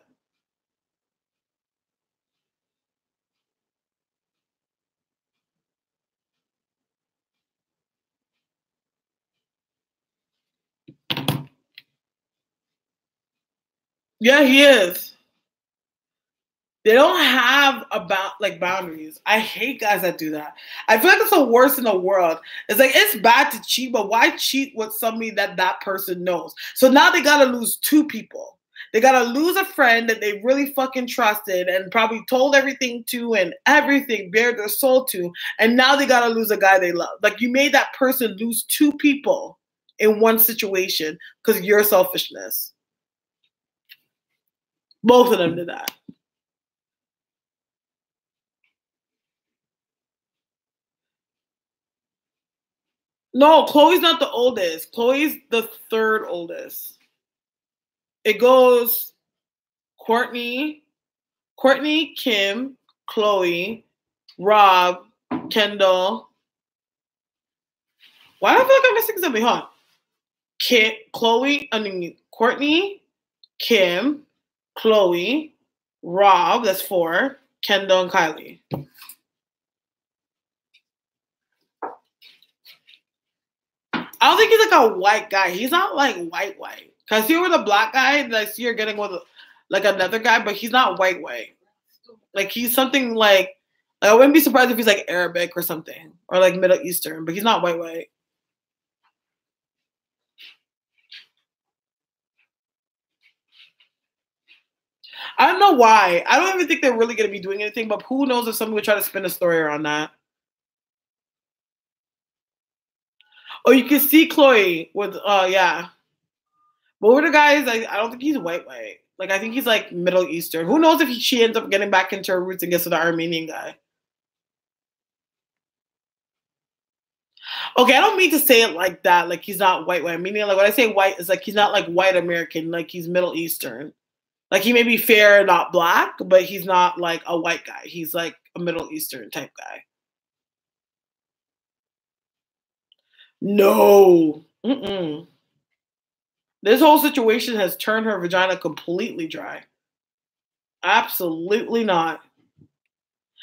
Yeah, he is. They don't have boundaries. I hate guys that do that. I feel like it's the worst in the world. It's like, it's bad to cheat, but why cheat with somebody that person knows? So now they gotta lose two people. They gotta lose a friend that they really fucking trusted and probably told everything to and everything, bared their soul to, and now they gotta lose a guy they love. Like, you made that person lose two people in one situation because of your selfishness. Both of them did that. No, Khloe's not the oldest. Khloe's the third oldest. It goes Courtney, Kim, Khloe, Rob, Kendall. Why do I feel like I'm missing something? Hold on. Courtney, Kim, Khloe, Rob, that's 4, Kendall, and Kylie. I don't think he's like a white guy. He's not like white. Cause he was a black guy that I see you're getting with like another guy, but he's not white. Like, he's something like Like, I wouldn't be surprised if he's like Arabic or something, or like Middle Eastern, but he's not white. I don't know why. I don't even think they're really going to be doing anything, but who knows if somebody would try to spin a story around that. Oh, you can see Chloe with, yeah. But with the guys, I don't think he's white. Like, I think he's like Middle Eastern. Who knows if she ends up getting back into her roots and gets to the Armenian guy. Okay, I don't mean to say it like that. Like, he's not white. Meaning, like, when I say white, it's like he's not like white American. Like, he's Middle Eastern. Like, he may be fair, not black, but he's not like a white guy. He's like a Middle Eastern type guy. No. Mm-mm. This whole situation has turned her vagina completely dry. Absolutely not.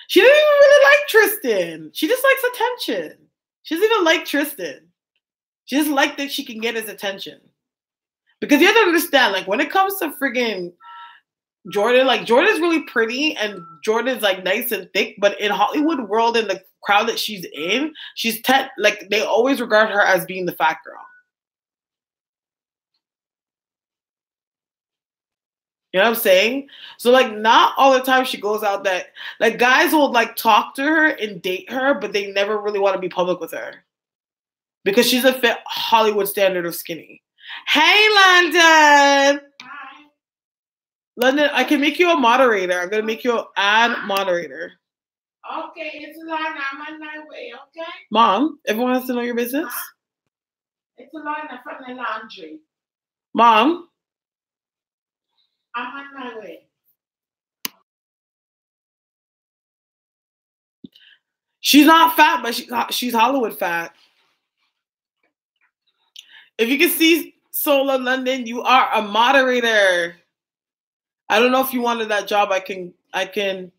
She didn't even really like Tristan. She just likes attention. She doesn't even like Tristan. She just likes that she can get his attention. Because you have to understand, like, when it comes to friggin' Jordan, like, Jordan's really pretty and Jordan's like nice and thick, but in Hollywood world and the crowd that she's in, like, they always regard her as being the fat girl. You know what I'm saying? So, like, not all the time she goes out that, like, guys will, like, talk to her and date her, but they never really want to be public with her. Because she's a fit Hollywood standard of skinny. Hey, London! Hi. London, I can make you a moderator. I'm going to make you an ad moderator. Okay, it's Lana. I'm on my way, okay? Mom, everyone has to know your business? It's Lana from the laundry. Mom? I'm on my way. She's not fat, but she's Hollywood fat. If you can see Sola London, you are a moderator. I don't know if you wanted that job. I can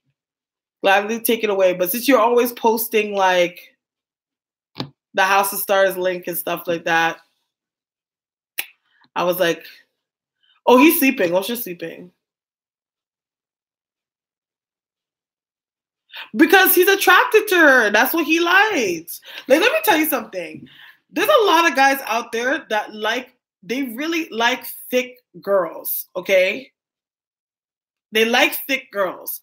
gladly take it away. But since you're always posting like the House of Stars link and stuff like that, I was like, oh, he's sleeping. Oh, she's sleeping. Because he's attracted to her. That's what he likes. Like, let me tell you something. There's a lot of guys out there that they really like thick girls, okay? They like thick girls.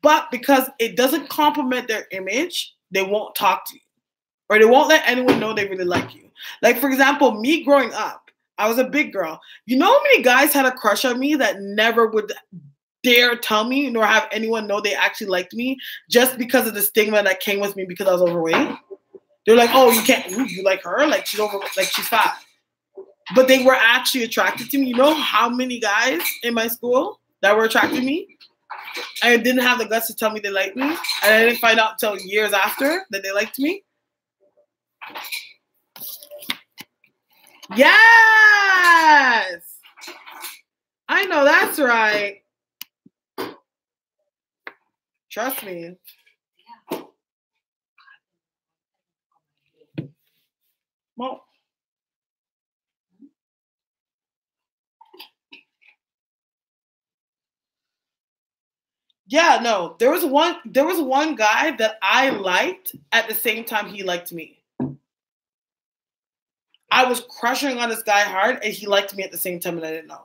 But because it doesn't compliment their image, they won't talk to you. Or they won't let anyone know they really like you. Like, for example, me growing up, I was a big girl. You know how many guys had a crush on me that never would dare tell me nor have anyone know they actually liked me just because of the stigma that came with me because I was overweight? They're like, oh, you can't, you like her? Like, she's fat. But they were actually attracted to me. You know how many guys in my school that were attracted to me? I didn't have the guts to tell me they liked me. And I didn't find out until years after that they liked me. Yes! I know that's right. Trust me. Well, yeah, no. There was one guy that I liked at the same time he liked me. I was crushing on this guy hard, and he liked me at the same time, and I didn't know.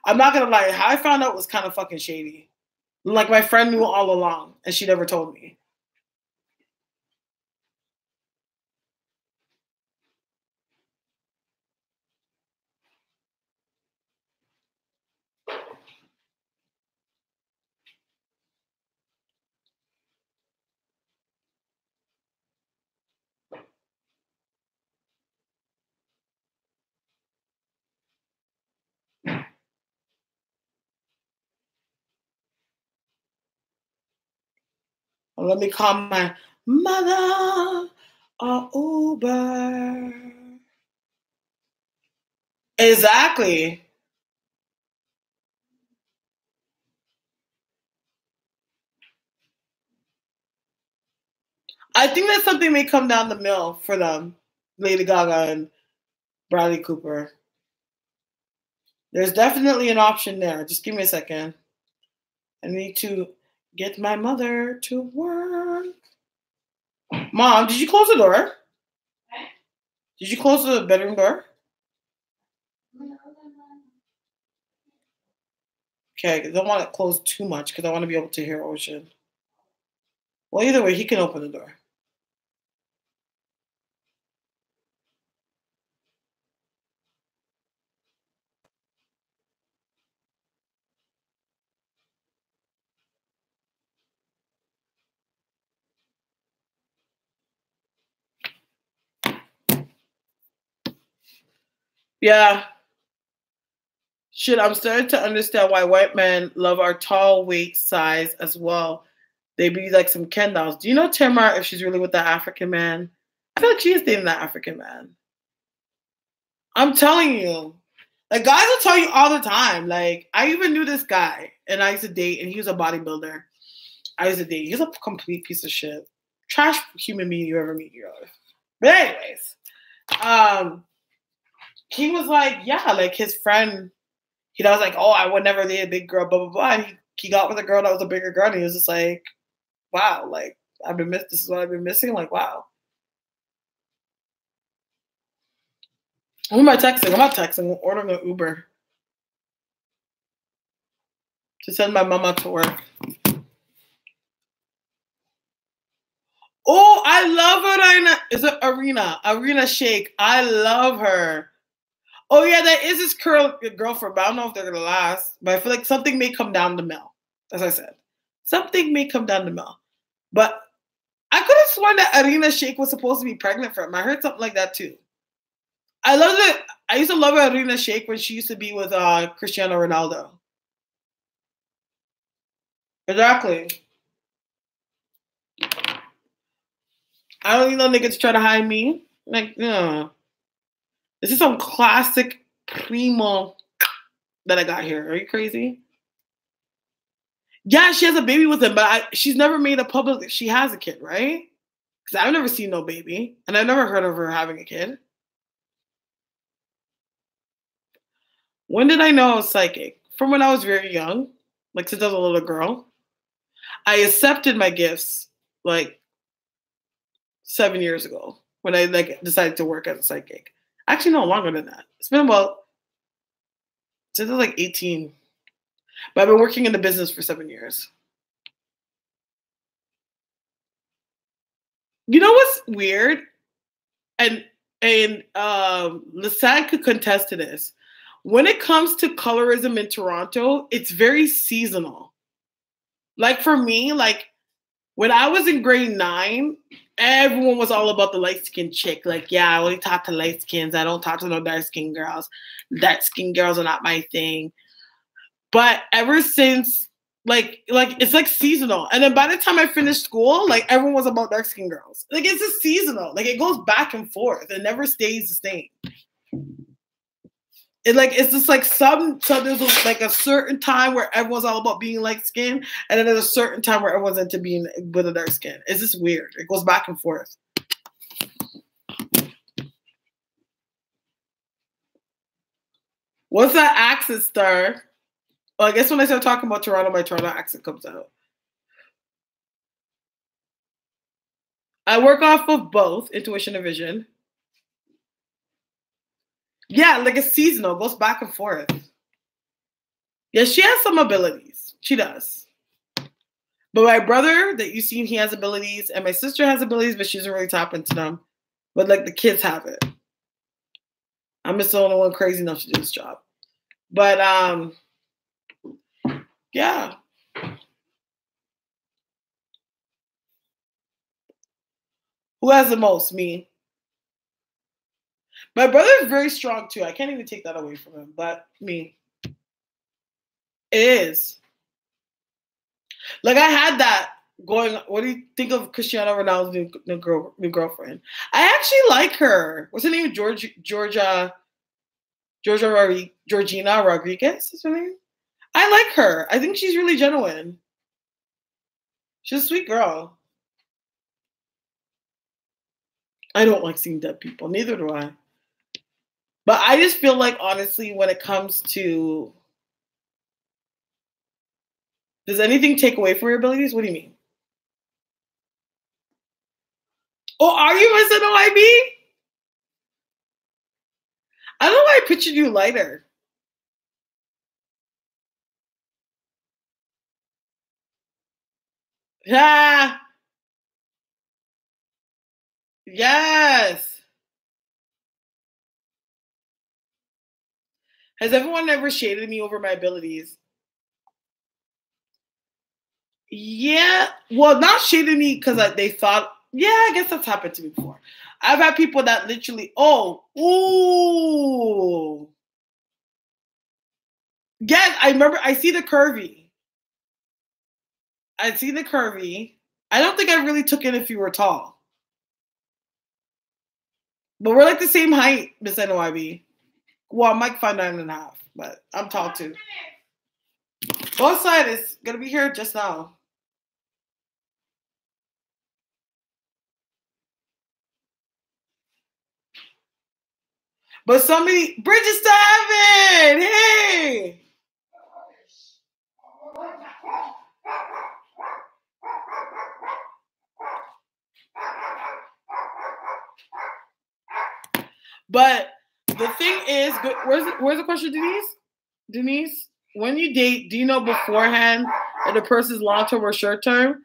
I'm not gonna lie. How I found out was kind of fucking shady. Like, my friend knew all along, and she never told me. Let me call my mother or Uber. Exactly. I think that something may come down the mill for them, Lady Gaga and Bradley Cooper. There's definitely an option there. Just give me a second. I need to Get my mother to work. Mom, did you close the door? Did you close the bedroom door? Okay, I don't want it closed too much because I want to be able to hear Ocean. Well, either way, he can open the door. Yeah. Shit, I'm starting to understand why white men love our tall waist size as well. They be like some Ken dolls. Do you know Tamara if she's really with that African man? I feel like she is dating that African man. I'm telling you. Like guys will tell you all the time. Like I even knew this guy and I used to date and he was a bodybuilder. I used to date. He's a complete piece of shit. Trash human being you ever meet in your life. But anyways, he was like, yeah, like his friend, he was like, oh, I would never date a big girl, blah, blah, blah. And he got with a girl that was a bigger girl and he was just like, wow, like this is what I've been missing. Like, wow. Who am I texting? I'm not texting. I'm ordering an Uber to send my mama to work. Oh, I love Arena. Is it Arena? Arena Shake. I love her. Oh yeah, that is his girlfriend, but I don't know if they're gonna last. But I feel like something may come down the mill. As I said, something may come down the mill. But I could have sworn that Arena Shake was supposed to be pregnant for him. I heard something like that too. I love it. I used to love Arena Shake when she used to be with Cristiano Ronaldo. Exactly. I don't need no niggas to try to hide me. Like, no. This is some classic primo that I got here. Are you crazy? Yeah, she has a baby with him, but she's never made it public that she has a kid, right? Because I've never seen no baby, and I've never heard of her having a kid. When did I know I was psychic? From when I was very young, like since I was a little girl. I accepted my gifts like 7 years ago when I like decided to work as a psychic. Actually, no, longer than that. It's been about since I was like 18. But I've been working in the business for 7 years. You know what's weird? And Lisanne could contest to this. When it comes to colorism in Toronto, it's very seasonal. Like for me, like when I was in grade 9, everyone was all about the light-skinned chick. Like, yeah, I only talk to light skins. I don't talk to no dark-skinned girls. Dark-skinned girls are not my thing. But ever since, like it's like seasonal. And then by the time I finished school, like everyone was about dark-skinned girls. Like it's just seasonal. Like it goes back and forth. It never stays the same. It's just like there's like a certain time where everyone's all about being light skin, and then there's a certain time where everyone's into being with a dark skin. It's just weird. It goes back and forth. What's that accent, Starre? Well, I guess when I start talking about Toronto, my Toronto accent comes out. I work off of both intuition and vision. Yeah, like it's seasonal. It goes back and forth. Yeah, she has some abilities. She does. But my brother that you see, he has abilities, and my sister has abilities, but she doesn't really tap into them. But like the kids have it. I'm just the only one crazy enough to do this job. But yeah. Who has the most? Me. My brother is very strong too. I can't even take that away from him. But me. It is. Like I had that going. What do you think of Cristiano Ronaldo's new girlfriend? I actually like her. What's her name? Georgina Rodriguez is her name. I like her. I think she's really genuine. She's a sweet girl. I don't like seeing dead people. Neither do I. But I just feel like, honestly, when it comes to Does anything take away from your abilities? What do you mean? Oh, are you SNOIB? I don't know why I pictured you lighter. Yeah. Yes. Has everyone ever shaded me over my abilities? Yeah. Well, not shaded me because they thought, yeah, I guess that's happened to me before. I've had people that literally, oh, ooh. Yes, I remember. I see the curvy. I see the curvy. I don't think I really took it if you were tall. But we're like the same height, Miss NYB. Well, I'm like 5'9.5", but I'm tall too. Both sides is gonna be here just now. But somebody, Bridget Stavin, hey. But the thing is, where's the question, Denise? Denise, when you date, do you know beforehand that the person's long term or short term?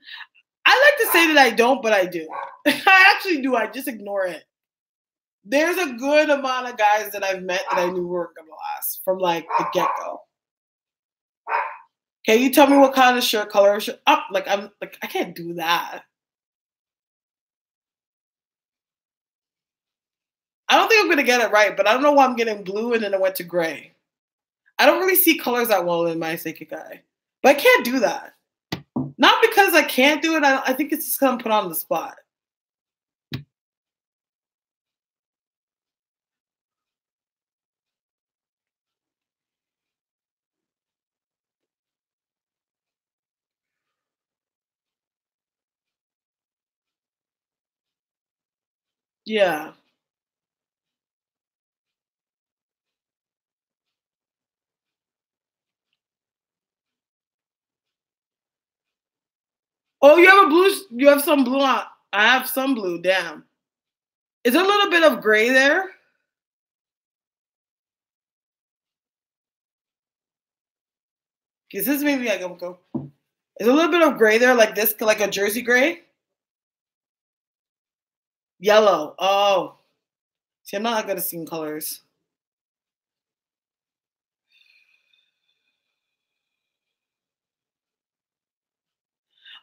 I like to say that I don't, but I do. I actually do. I just ignore it. There's a good amount of guys that I've met that I knew weren't gonna last from like the get go. Can you tell me what kind of shirt color? I'm like I can't do that. I don't think I'm gonna get it right, but I don't know why I'm getting blue and then I went to gray. I don't really see colors that well in my psychic eye, but I can't do that. Not because I can't do it. I think it's just because I'm put on the spot. Yeah. Oh, you have a blue. You have some blue on. I have some blue. Damn. Is there a little bit of gray there? Because this maybe I can go. Is there a little bit of gray there, like this, like a Jersey gray? Yellow. Oh. See, I'm not that good at seeing colors.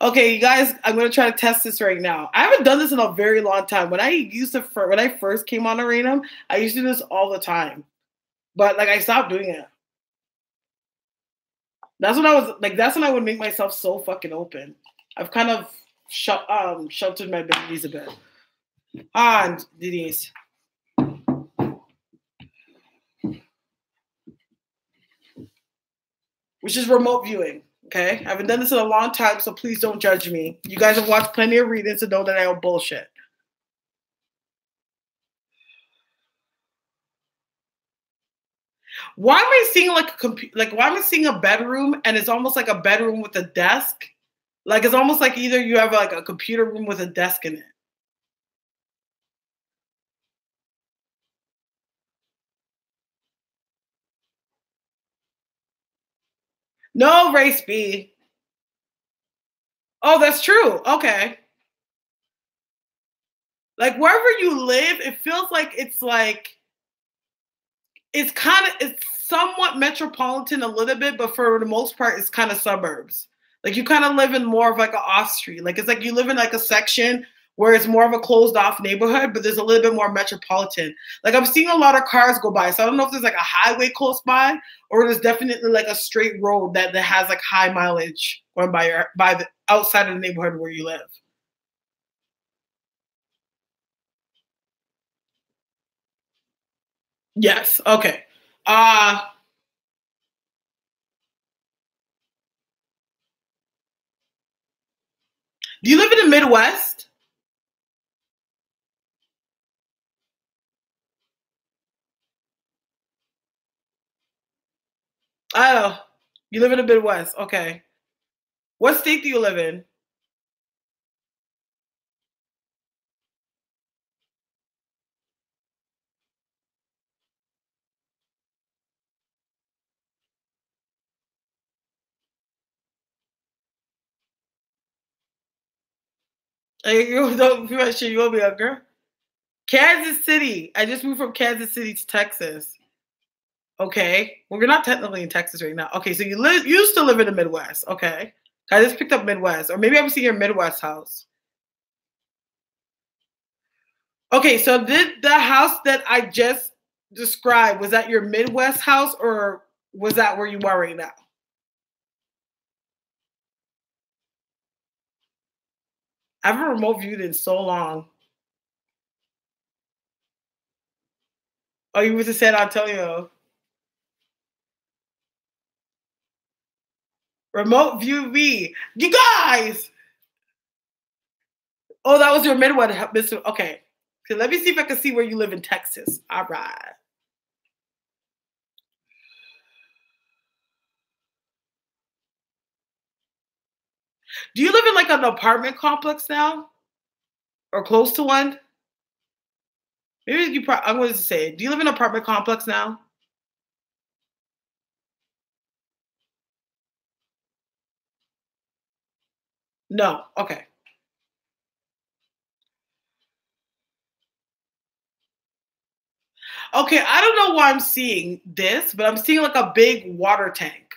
Okay, you guys, I'm gonna try to test this right now. I haven't done this in a very long time. When I first came on Arenum, I used to do this all the time, but like I stopped doing it. That's when I was like, that's when I would make myself so fucking open. I've kind of sheltered my abilities a bit. And Denise, which is remote viewing. Okay, I haven't done this in a long time, so please don't judge me. You guys have watched plenty of readings to know that I am bullshit. Why am I seeing like why am I seeing a bedroom and it's almost like a bedroom with a desk? Like it's almost like either you have like a computer room with a desk in it. No, race B. Oh, that's true. Okay. Like wherever you live, it feels like it's somewhat metropolitan a little bit, but for the most part, it's kind of suburbs. Like you kind of live in more of like an off street. Like it's like you live in like a section where it's more of a closed off neighborhood, but there's a little bit more metropolitan. Like I'm seeing a lot of cars go by, so I don't know if there's like a highway close by, or there's definitely like a straight road that has like high mileage going by the outside of the neighborhood where you live. Yes. Okay. Uh do you live in the Midwest? I don't know. You live in the Midwest. Okay. What state do you live in? Don't feel like shit. You gonna be a girl? Kansas City. I just moved from Kansas City to Texas. Okay. Well, we're not technically in Texas right now. Okay, so you used to live in the Midwest. Okay. I just picked up Midwest. Or maybe I'm seeing your Midwest house. Okay, so did the house that I just described, was that your Midwest house or was that where you are right now? I haven't remote viewed in so long. Oh, you went to San Antonio. Remote view me. You guys! Oh, that was your Midwest. Okay. So let me see if I can see where you live in Texas. All right. Do you live in like an apartment complex now? Or close to one? Maybe I'm going to say it. Do you live in an apartment complex now? No. Okay. Okay, I don't know why I'm seeing this, but I'm seeing like a big water tank.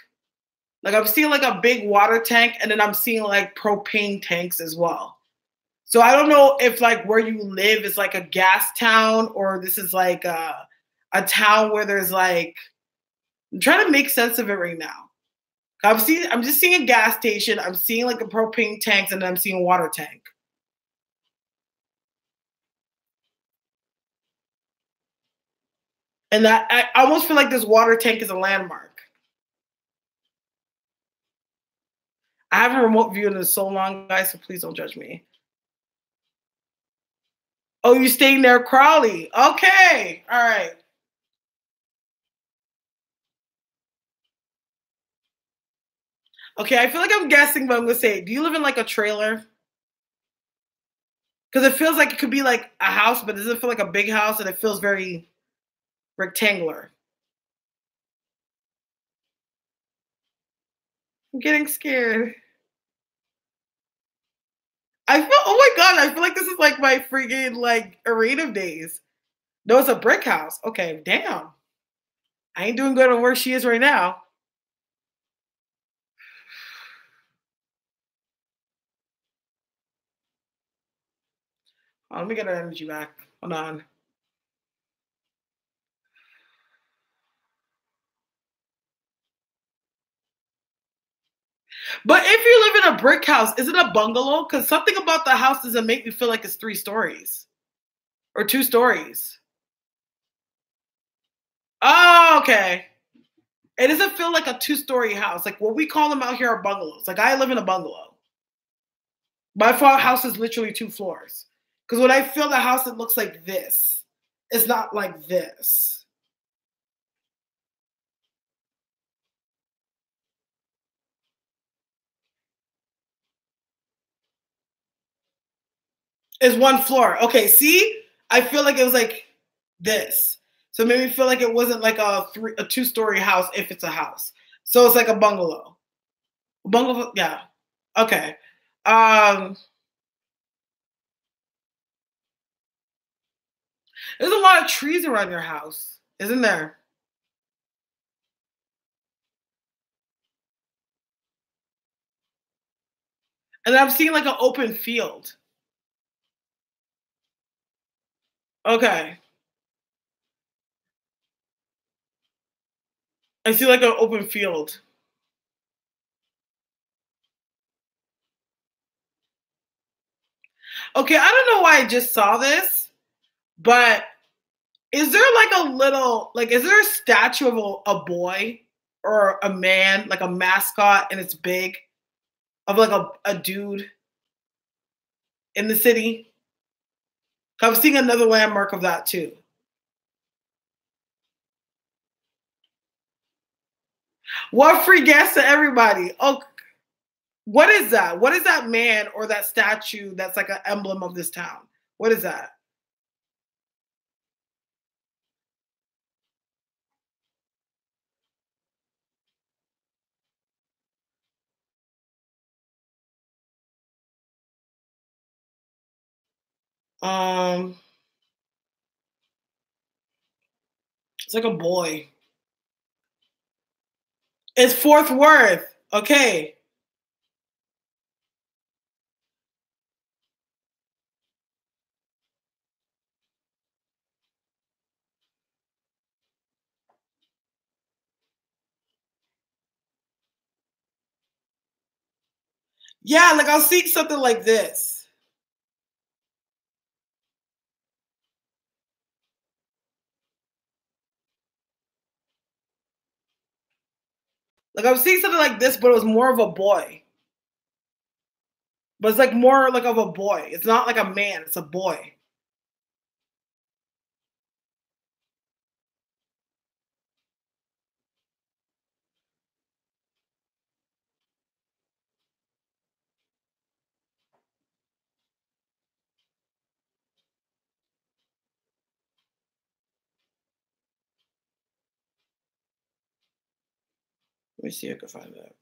Like I'm seeing like a big water tank, and then I'm seeing like propane tanks as well. So I don't know if like where you live is like a gas town or this is like a town where there's like I'm trying to make sense of it right now. I'm just seeing a gas station, I'm seeing like a propane tanks, and then I'm seeing a water tank. And that I almost feel like this water tank is a landmark. I haven't remote viewed in so long, guys, so please don't judge me. Oh, you staying there, Crawley? Okay, all right. Okay, I feel like I'm guessing, but I'm gonna say, do you live in like a trailer? Because it feels like it could be like a house, but it doesn't feel like a big house, and it feels very rectangular. I'm getting scared. I feel, oh my god, I feel like this is like my freaking like Arena days. No, it's a brick house. Okay, damn. I ain't doing good on where she is right now. Oh, let me get her energy back. Hold on. But if you live in a brick house, is it a bungalow? Because something about the house doesn't make me feel like it's 3 stories or 2 stories. Oh, okay. It doesn't feel like a 2-story house. Like what we call them out here are bungalows. Like I live in a bungalow. My house is literally 2 floors. Because when I feel the house, it looks like this. It's not like this. It's 1 floor. Okay, see? I feel like it was like this. So it made me feel like it wasn't like a 2-story house if it's a house. So it's like a bungalow. Bungalow, yeah. Okay. There's a lot of trees around your house, isn't there? And I'm seeing like an open field. Okay. I see like an open field. Okay, I don't know why I just saw this, but is there like a little, like, is there a statue of a boy or a man, like a mascot, and it's big, of like a dude in the city? I'm seeing another landmark of that too. What free gas to everybody? Oh, What is that? What is that man or that statue that's like an emblem of this town? What is that? Um, it's like a boy. It's Fort Worth. Okay. Yeah, like I'll see something like this. Like I was seeing something like this, but it was more of a boy. But it's like more like of a boy. It's not like a man, it's a boy. Let me see if I can find that.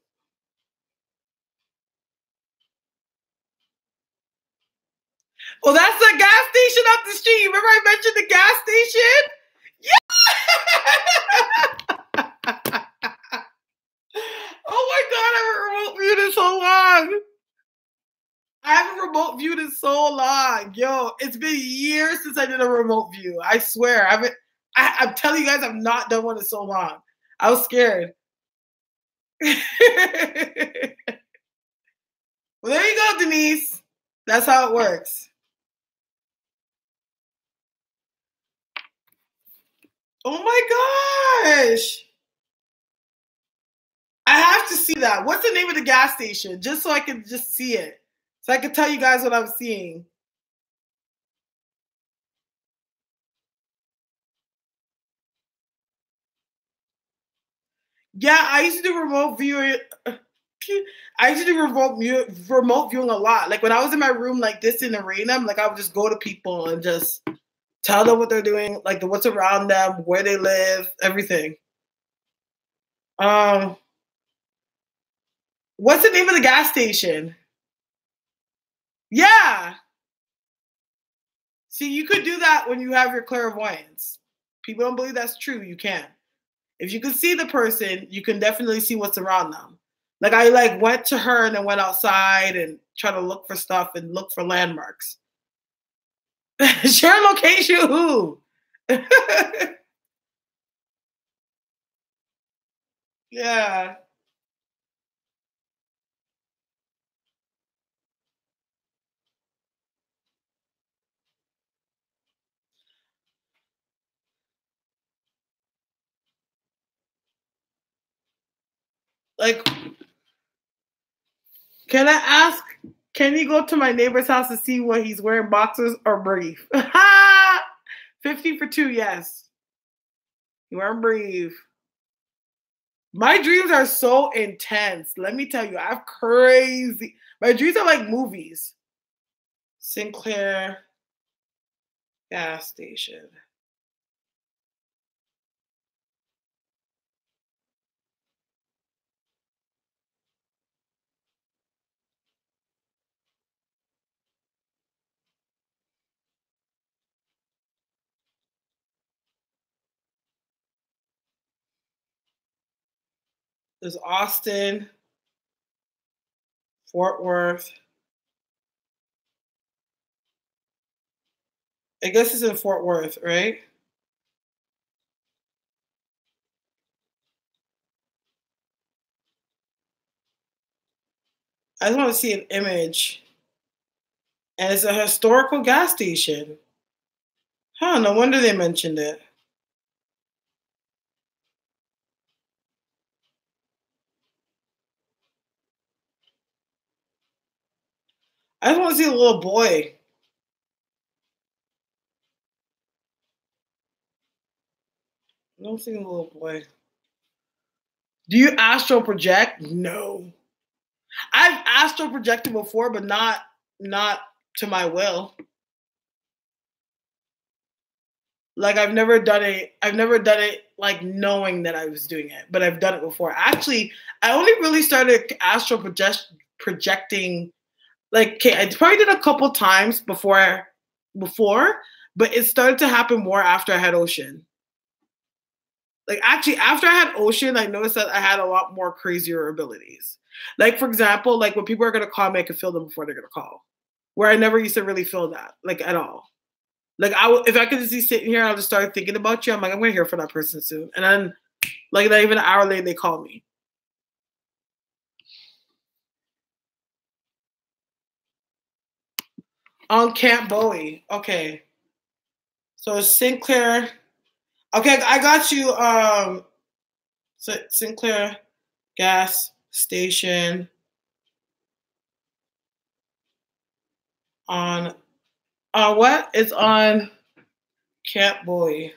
Oh, that's the gas station up the street. Remember I mentioned the gas station? Yeah! Oh my god, I haven't remote viewed in so long. I haven't remote viewed in so long. Yo, it's been years since I did a remote view. I swear. I'm telling you guys, I've not done one in so long. I was scared. Well, there you go, Denise. That's how it works. Oh my gosh. I have to see that. What's the name of the gas station? Just so I can just see it. So I can tell you guys what I'm seeing. Yeah, I used to do remote viewing. I used to do remote viewing a lot. Like when I was in my room like this in Arena, like I would just go to people and just tell them what they're doing, like what's around them, where they live, everything. Um, what's the name of the gas station? Yeah. See, you could do that when you have your clairvoyance. People don't believe that's true. You can. If you can see the person, you can definitely see what's around them. Like I like went to her and then went outside and try to look for stuff and look for landmarks. Share location who? Yeah. Like, can I ask, can you go to my neighbor's house to see what he's wearing, boxers or brief? 50 for 2, yes. You wearing brief. My dreams are so intense. Let me tell you, I have crazy. My dreams are like movies. Sinclair gas station. There's Austin, Fort Worth. I guess it's in Fort Worth, right? I just want to see an image. And it's a historical gas station. Huh, no wonder they mentioned it. I just want to see a little boy. I don't see a little boy. Do you astral project? No. I've astral projected before, but not to my will. Like I've never done it like knowing that I was doing it, but I've done it before. Actually, I only really started astral projecting like, okay, I probably did a couple times before, but it started to happen more after I had Ocean. Like actually, after I had Ocean, I noticed that I had a lot more crazier abilities. Like for example, like when people are gonna call me, I can feel them before they're gonna call. Where I never used to really feel that, like at all. Like if I could just be sitting here, I'll just start thinking about you. I'm like, I'm gonna hear from that person soon, and then like not even an hour later, they call me. On Camp Bowie, okay. So Sinclair. Okay, I got you. So Sinclair gas station on what? It's on Camp Bowie.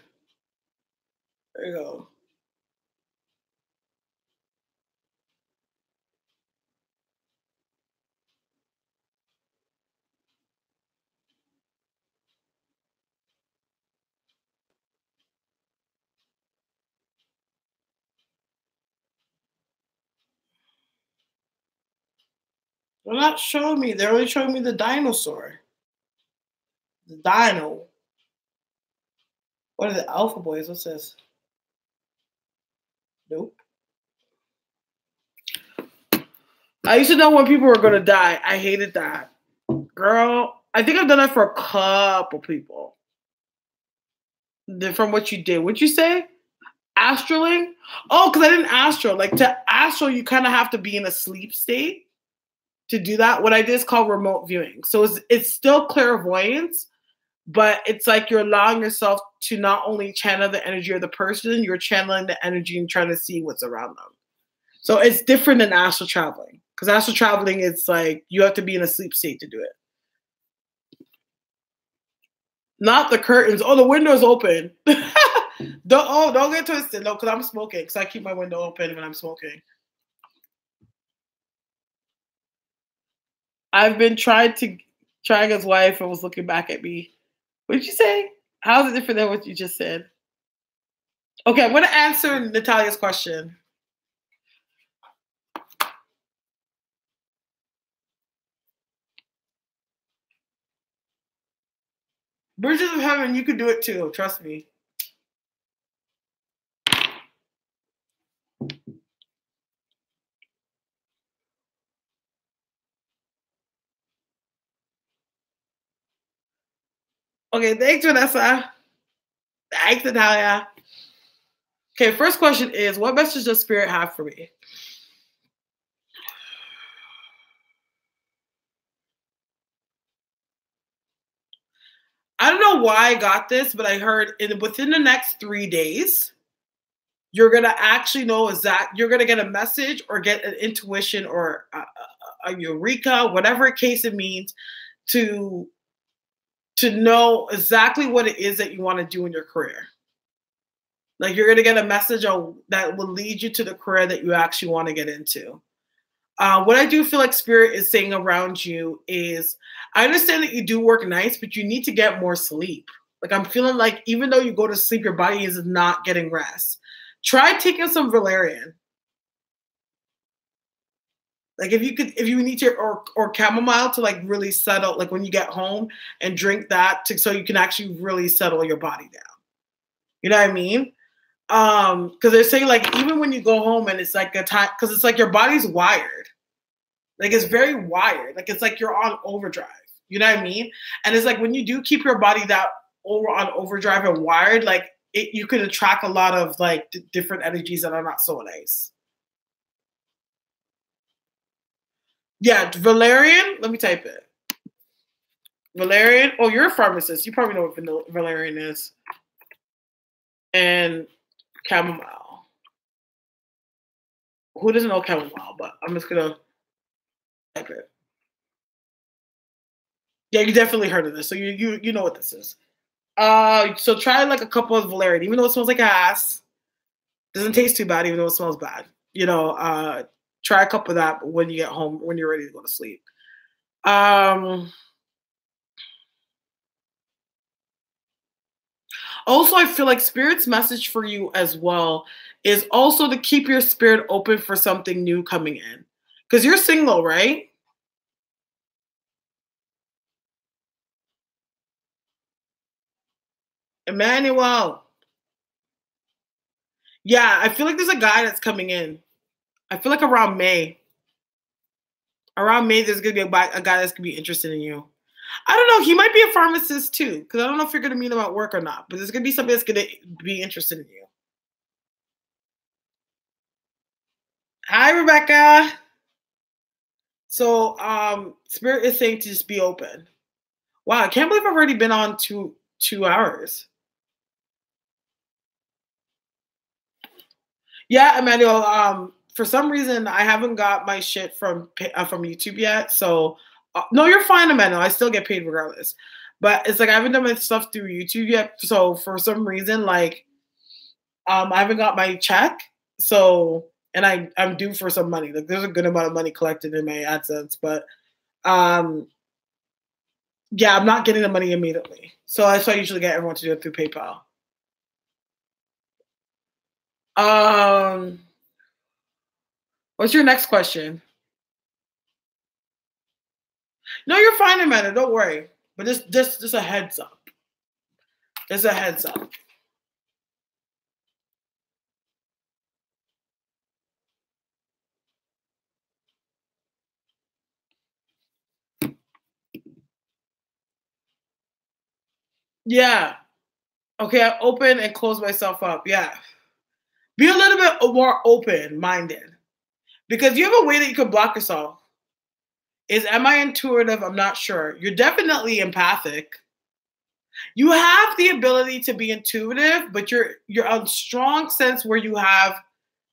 There you go. They're not showing me. They're only showing me the dinosaur. The dino. What are the Alpha Boys? What's this? Nope. I used to know when people were gonna die. I hated that. Girl, I think I've done that for a couple people. From what you did. What'd you say? Astraling? Oh, because I didn't astral. Like to astral, you kind of have to be in a sleep state to do that. What I did is called remote viewing. So it's still clairvoyance, but it's like you're allowing yourself to not only channel the energy of the person, you're channeling the energy and trying to see what's around them. So it's different than astral traveling. Because astral traveling, it's like you have to be in a sleep state to do it. Not the curtains. Oh, the window's open. Don't get twisted. No, because I'm smoking. Because I keep my window open when I'm smoking. I've been trying his wife and was looking back at me. What did you say? How is it different than what you just said? Okay, I'm going to answer Natalia's question. Bridges of Heaven, you could do it too. Trust me. Okay, thanks, Vanessa. Thanks, Natalia. Okay, first question is, what message does Spirit have for me? I don't know why I got this, but I heard within the next 3 days, you're going to actually know you're going to get a message or get an intuition or a eureka, whatever case it means, to know exactly what it is that you want to do in your career. Like you're going to get a message that will lead you to the career that you actually want to get into. What I do feel like Spirit is saying around you is, I understand that you do work nights, but you need to get more sleep. Like I'm feeling like even though you go to sleep, your body is not getting rest. Try taking some valerian. Like if you need to, or chamomile to like really settle, like when you get home and drink that so you can actually really settle your body down. You know what I mean? Because they're saying like even when you go home and it's like a time, because it's like your body's wired. Like it's very wired. Like it's like you're on overdrive. You know what I mean? And it's like when you do keep your body that on overdrive and wired, like you can attract a lot of like different energies that are not so nice. Yeah, valerian. Let me type it. Valerian. Oh, you're a pharmacist. You probably know what valerian is. And chamomile. Who doesn't know chamomile? But I'm just gonna type it. Yeah, you definitely heard of this, so you know what this is. So try like a couple of valerian, even though it smells like ass. Doesn't taste too bad, even though it smells bad. You know, try a cup of that when you get home, when you're ready to go to sleep. Also, I feel like Spirit's message for you as well is also to keep your spirit open for something new coming in. Because you're single, right? Emmanuel. Yeah, I feel like there's a guy that's coming in. I feel like around May. Around May, there's going to be a guy that's going to be interested in you. I don't know. He might be a pharmacist too. Because I don't know if you're going to meet him at work or not. But there's going to be somebody that's going to be interested in you. Hi, Rebecca. So, Spirit is saying to just be open. Wow, I can't believe I've already been on 2 hours. Yeah, Emmanuel. For some reason, I haven't got my shit from YouTube yet. So, no, you're fine, Emmanuel. I still get paid regardless. But it's like I haven't done my stuff through YouTube yet. So for some reason, like, I haven't got my check. So, and I'm due for some money. Like, there's a good amount of money collected in my AdSense, but yeah, I'm not getting the money immediately. So that's why I usually get everyone to do it through PayPal. What's your next question? No, you're fine, Amanda. Don't worry. But just a heads up. Just a heads up. Yeah. Okay, I open and close myself up. Yeah. Be a little bit more open-minded. Because you have a way that you can block yourself. Am I intuitive? I'm not sure. You're definitely empathic. You have the ability to be intuitive, but you're a strong sense where you have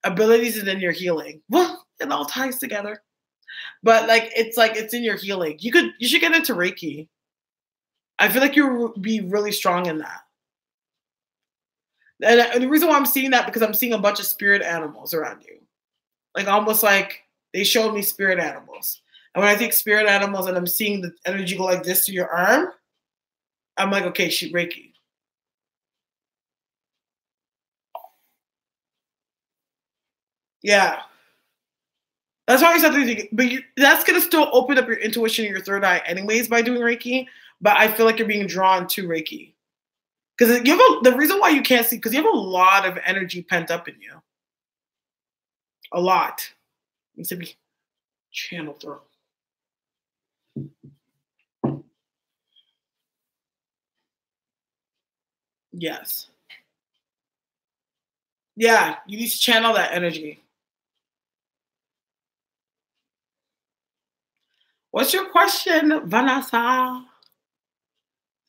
abilities and then you're healing. Well, it all ties together. But it's in your healing. You should get into Reiki. I feel like you'll be really strong in that. And the reason why I'm seeing that because I'm seeing a bunch of spirit animals around you. Like almost like they showed me spirit animals. And when I think spirit animals and I'm seeing the energy go like this to your arm, I'm like, okay, shoot Reiki. Yeah. That's why I said something, but that's going to still open up your intuition and your third eye anyways by doing Reiki. But I feel like you're being drawn to Reiki. Because the reason why you can't see, because you have a lot of energy pent up in you. A lot. It needs to be channeled through. Yes. Yeah, you need to channel that energy. What's your question, Vanessa?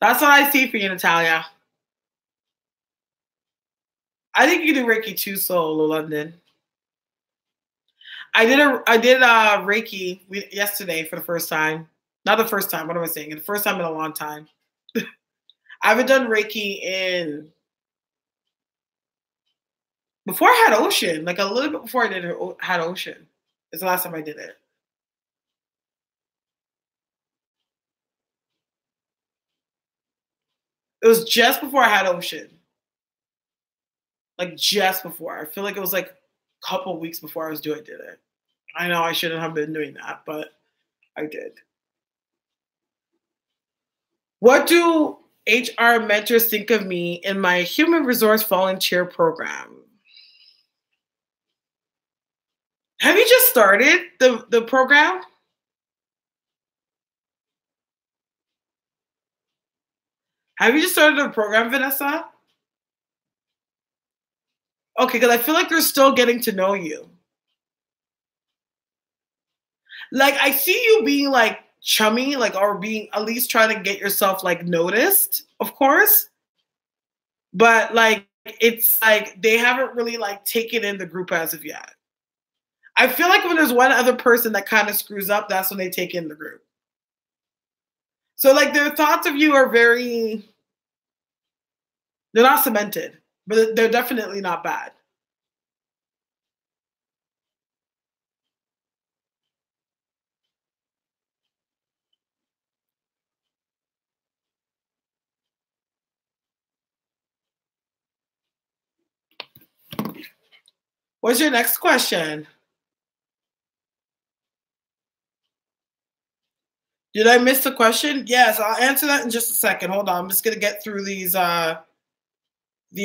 That's what I see for you, Natalia. I think you can do Reiki too, Solo London. I did Reiki yesterday for the first time. Not the first time. What am I saying? The first time in a long time. I haven't done Reiki before I had Ocean, like a little bit before had Ocean. It's the last time I did it. It was just before I had Ocean. Like just before. I feel like it was like a couple weeks before I did it. I know I shouldn't have been doing that, but I did. What do HR mentors think of me in my human resource volunteer program? Have you just started the program? Have you just started the program, Vanessa? Okay, because I feel like they're still getting to know you. Like I see you being like chummy, like or being at least trying to get yourself like noticed, of course. But like it's like they haven't really like taken in the group as of yet. I feel like when there's one other person that kind of screws up, that's when they take in the group. So like their thoughts of you are they're not cemented, but they're definitely not bad. What's your next question? Did I miss the question? Yes, I'll answer that in just a second. Hold on. I'm just gonna get through these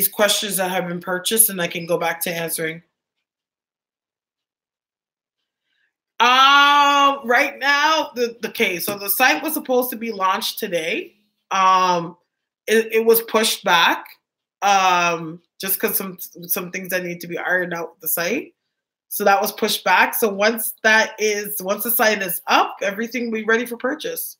questions that have been purchased, and I can go back to answering. Right now, the case. So the site was supposed to be launched today. It was pushed back. Just because some things that need to be ironed out with the site. So that was pushed back. So once the site is up, everything will be ready for purchase.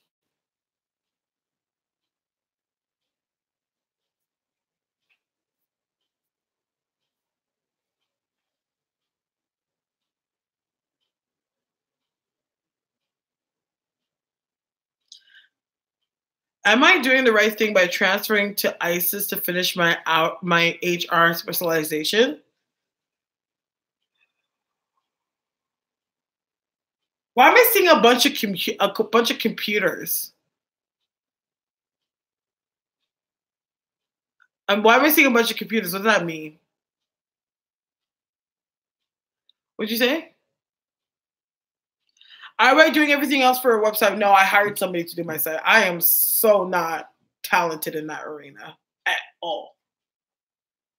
Am I doing the right thing by transferring to ISIS to finish my HR specialization? Why am I seeing a bunch of computers? And why am I seeing a bunch of computers? What does that mean? What'd you say? Am I doing everything else for a website? No, I hired somebody to do my site. I am so not talented in that arena at all.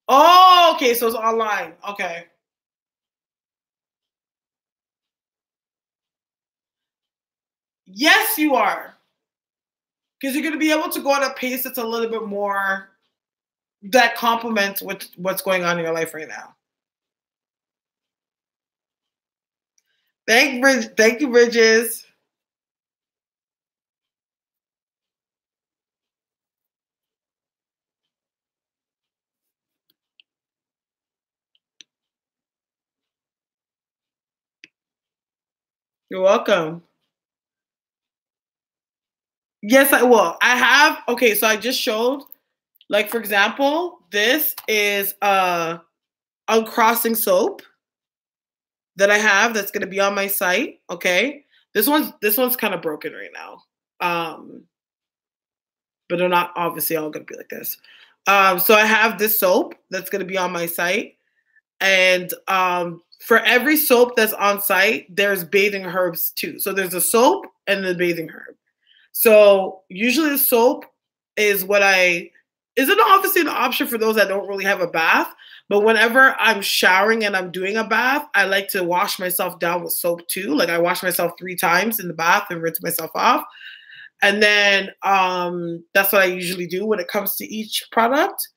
Oh, okay, so it's online. Okay. Yes, you are. Because you're going to be able to go at a pace that's a little bit more that complements what's going on in your life right now. Thank you, Bridges. You're welcome. Yes, I will. I have. Okay, so I just showed. Like for example, this is uncrossing soap that I have that's going to be on my site. Okay, this one's kind of broken right now. But they're not obviously all going to be like this. So I have this soap that's going to be on my site, and for every soap that's on site, there's bathing herbs too. So there's a soap and the bathing herb. So usually the soap is isn't obviously an option for those that don't really have a bath. But whenever I'm showering and I'm doing a bath, I like to wash myself down with soap too. Like I wash myself 3 times in the bath and rinse myself off. And then that's what I usually do when it comes to each product.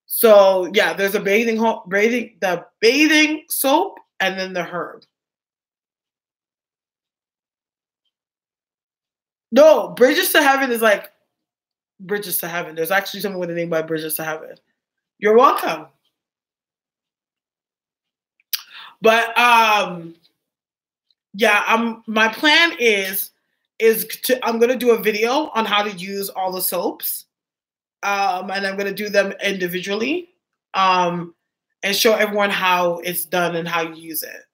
So yeah, there's a bathing soap and then the herb. No, Bridges to Heaven is like Bridges to Heaven. There's actually something with a name by Bridges to Heaven. You're welcome. But yeah, my plan is I'm gonna do a video on how to use all the soaps. And I'm gonna do them individually. And show everyone how it's done and how you use it.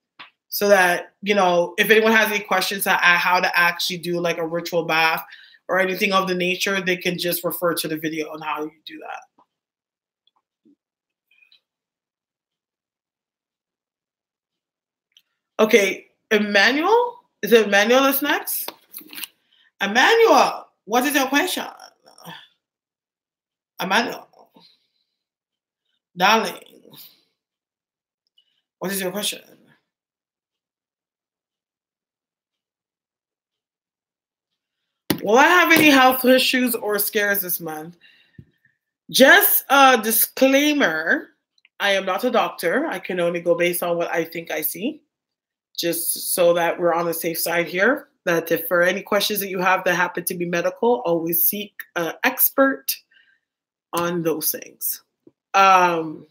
So that, if anyone has any questions on how to actually do like a ritual bath or anything of the nature, they can just refer to the video on how you do that. Okay, Emmanuel? Is it Emmanuel that's next? Emmanuel, what is your question? Emmanuel, darling, what is your question? Will I have any health issues or scares this month? Just a disclaimer, I am not a doctor. I can only go based on what I think I see. Just so that we're on the safe side here. That if for any questions that you have that happen to be medical, always seek an expert on those things. Damn.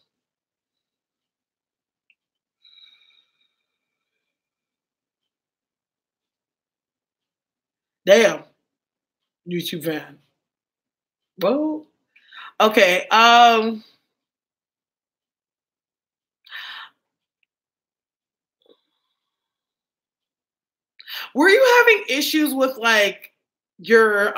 YouTube fan. Whoa. Okay. Were you having issues with like your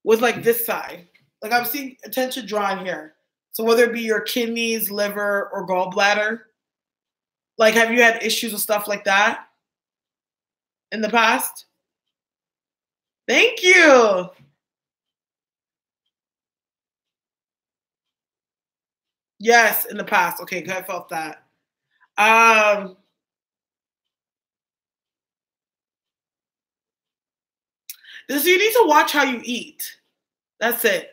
with like this side? Like I'm seeing attention drawn here. So whether it be your kidneys, liver, or gallbladder, Like, have you had issues with stuff like that in the past? Thank you. Yes, in the past. Okay, good. I felt that. Um, so you need to watch how you eat. That's it.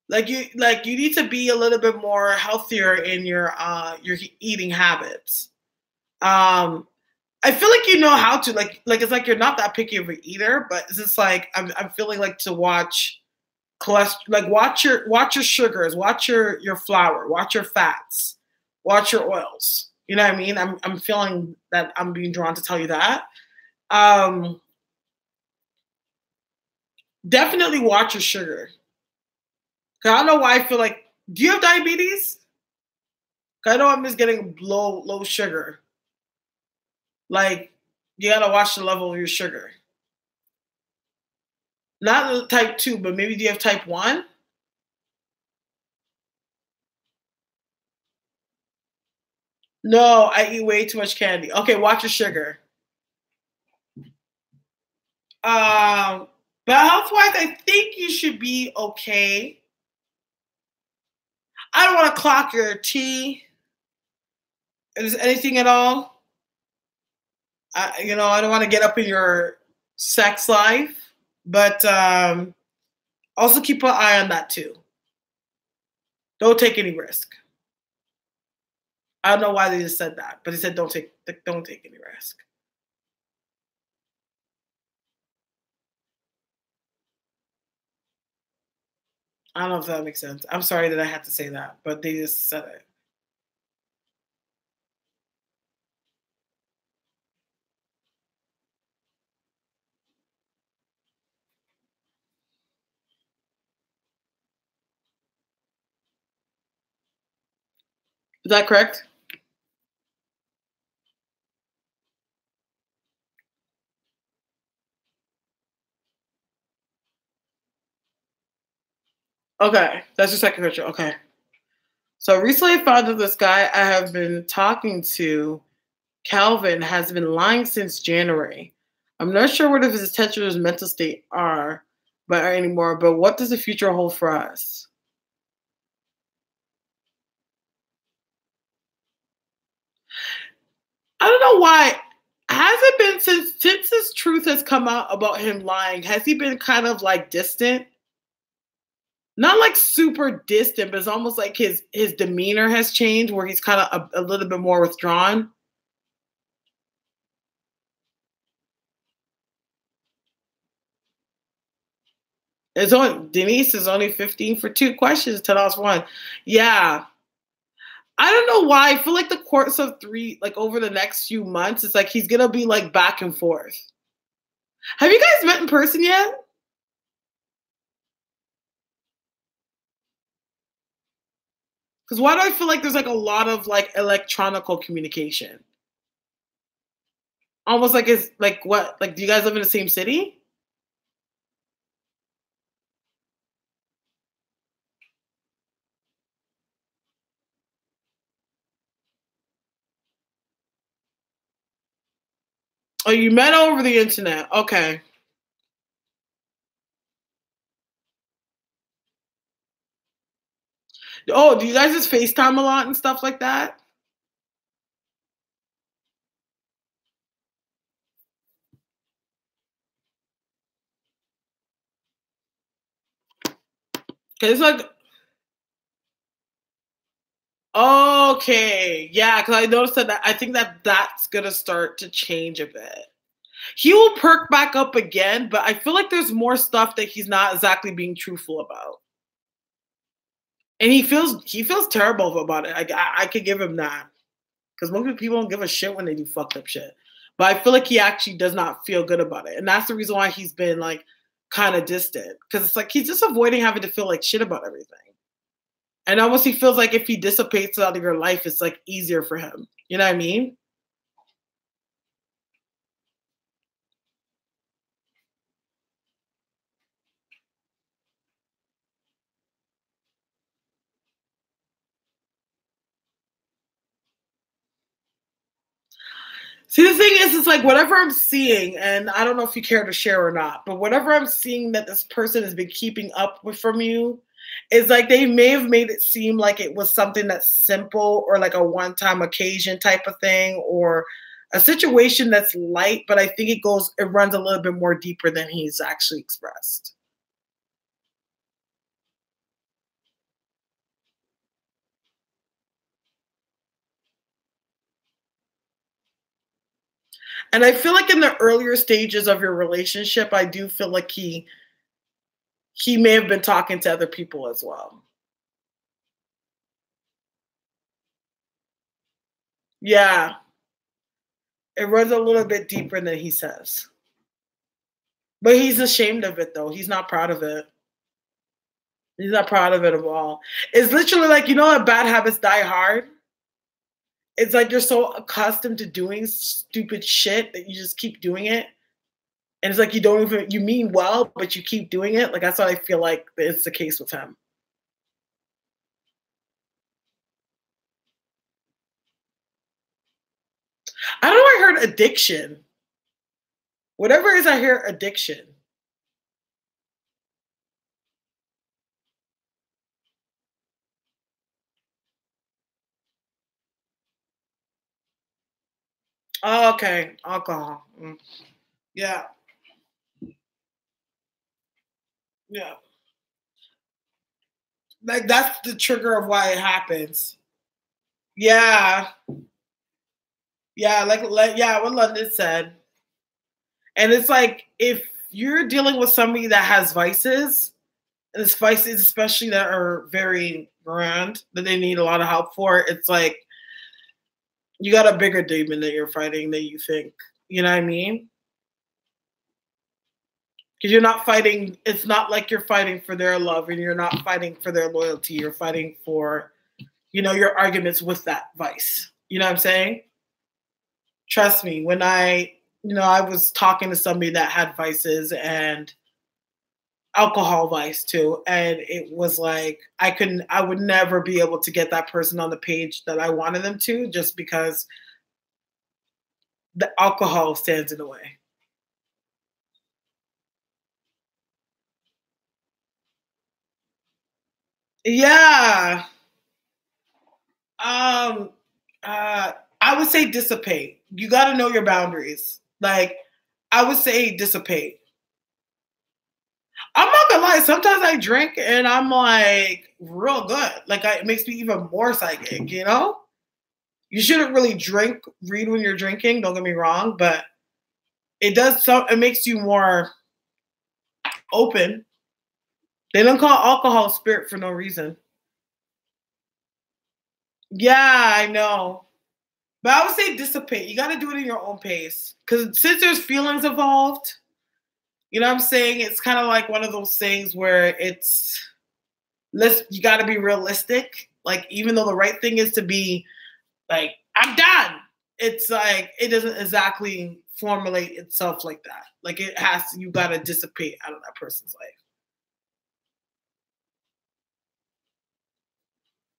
Like you need to be a little bit more healthier in your eating habits. Um, I feel like you know how to like it's like you're not that picky of an eater, but it's just like I'm feeling like to watch cholesterol, like watch your sugars, watch your flour, watch your fats, watch your oils. You know what I mean? I'm feeling that I'm being drawn to tell you that. Um, Definitely watch your sugar. 'Cause I don't know why I feel like. Do you have diabetes? 'Cause I know I'm just getting low sugar. Like you gotta watch the level of your sugar. Not the type 2, but maybe do you have type 1? No, I eat way too much candy. Okay, watch your sugar. Um, but health wise, I think you should be okay. I don't want to clock your tea. Is anything at all? I don't want to get up in your sex life, but also keep an eye on that too. Don't take any risk. I don't know why they just said that, but they said don't take any risk. I don't know if that makes sense. I'm sorry that I had to say that, but they just said it. Is that correct? Okay, that's your second picture. Okay. So recently I found that this guy I have been talking to, Calvin, has been lying since January. I'm not sure what his attention or his mental state are, but anymore. But what does the future hold for us? I don't know why. Has it been since this truth has come out about him lying? Has he been kind of like distant? Not like super distant, but it's almost like his demeanor has changed, where he's kind of a little bit more withdrawn. It's only Denise is only 15 for 2 questions, $10 for one. Yeah. I don't know why. I feel like the course of three, like over the next few months, it's like he's gonna be like back and forth. Have you guys met in person yet? Because why do I feel like there's like a lot of like electronical communication? Almost like it's like what? Like, do you guys live in the same city? Oh, you met over the internet. Okay. Oh, do you guys just FaceTime a lot and stuff like that? Cause it's like, okay, yeah. Because I noticed that I think that's gonna start to change a bit. He will perk back up again, but I feel like there's more stuff that he's not exactly being truthful about, and he feels terrible about it. I could give him that because most people don't give a shit when they do fucked up shit, but I feel like he actually does not feel good about it, and that's the reason why he's been like kind of distant because it's like he's just avoiding having to feel like shit about everything, and almost he feels like if he dissipates out of your life, it's like easier for him. You know what I mean? See, the thing is, it's like whatever I'm seeing, and I don't know if you care to share or not, but whatever I'm seeing that this person has been keeping up with from you, is like they may have made it seem like it was something that's simple or like a one-time occasion type of thing or a situation that's light, but I think it runs a little bit more deeper than he's actually expressed. And I feel like in the earlier stages of your relationship, I do feel like he may have been talking to other people as well. Yeah. It runs a little bit deeper than he says. But he's ashamed of it though. He's not proud of it. He's not proud of it at all. It's literally like, you know what bad habits die hard? It's like you're so accustomed to doing stupid shit that you just keep doing it. And it's like you mean well, but you keep doing it. Like that's what I feel like it's the case with him. I don't know, I heard addiction. Whatever it is, I hear addiction. Oh, okay. Alcohol. Yeah. Yeah. Like that's the trigger of why it happens. Yeah. Yeah, yeah, what London said. And it's like if you're dealing with somebody that has vices, and it's vices especially that are very grand, that they need a lot of help for, it's like you got a bigger demon that you're fighting than you think. You know what I mean? Because you're not fighting, it's not like you're fighting for their love and you're not fighting for their loyalty. You're fighting for, your arguments with that vice. You know what I'm saying? Trust me, when I was talking to somebody that had vices and alcohol vice too, and it was like I would never be able to get that person on the page that I wanted them to, just because the alcohol stands in the way. Yeah. Um I would say dissipate. You got to know your boundaries. Like I would say dissipate. I'm not gonna lie. Sometimes I drink and I'm like real good. Like it makes me even more psychic. You shouldn't really read when you're drinking. Don't get me wrong, but it does. It makes you more open. They don't call alcohol spirit for no reason. Yeah, I know. But I would say dissipate. You got to do it in your own pace. Because since there's feelings involved, you know what I'm saying? It's kind of like one of those things where you got to be realistic. Like, even though the right thing is to be like, I'm done. It's like, it doesn't exactly formulate itself like that. Like, you got to dissipate out of that person's life.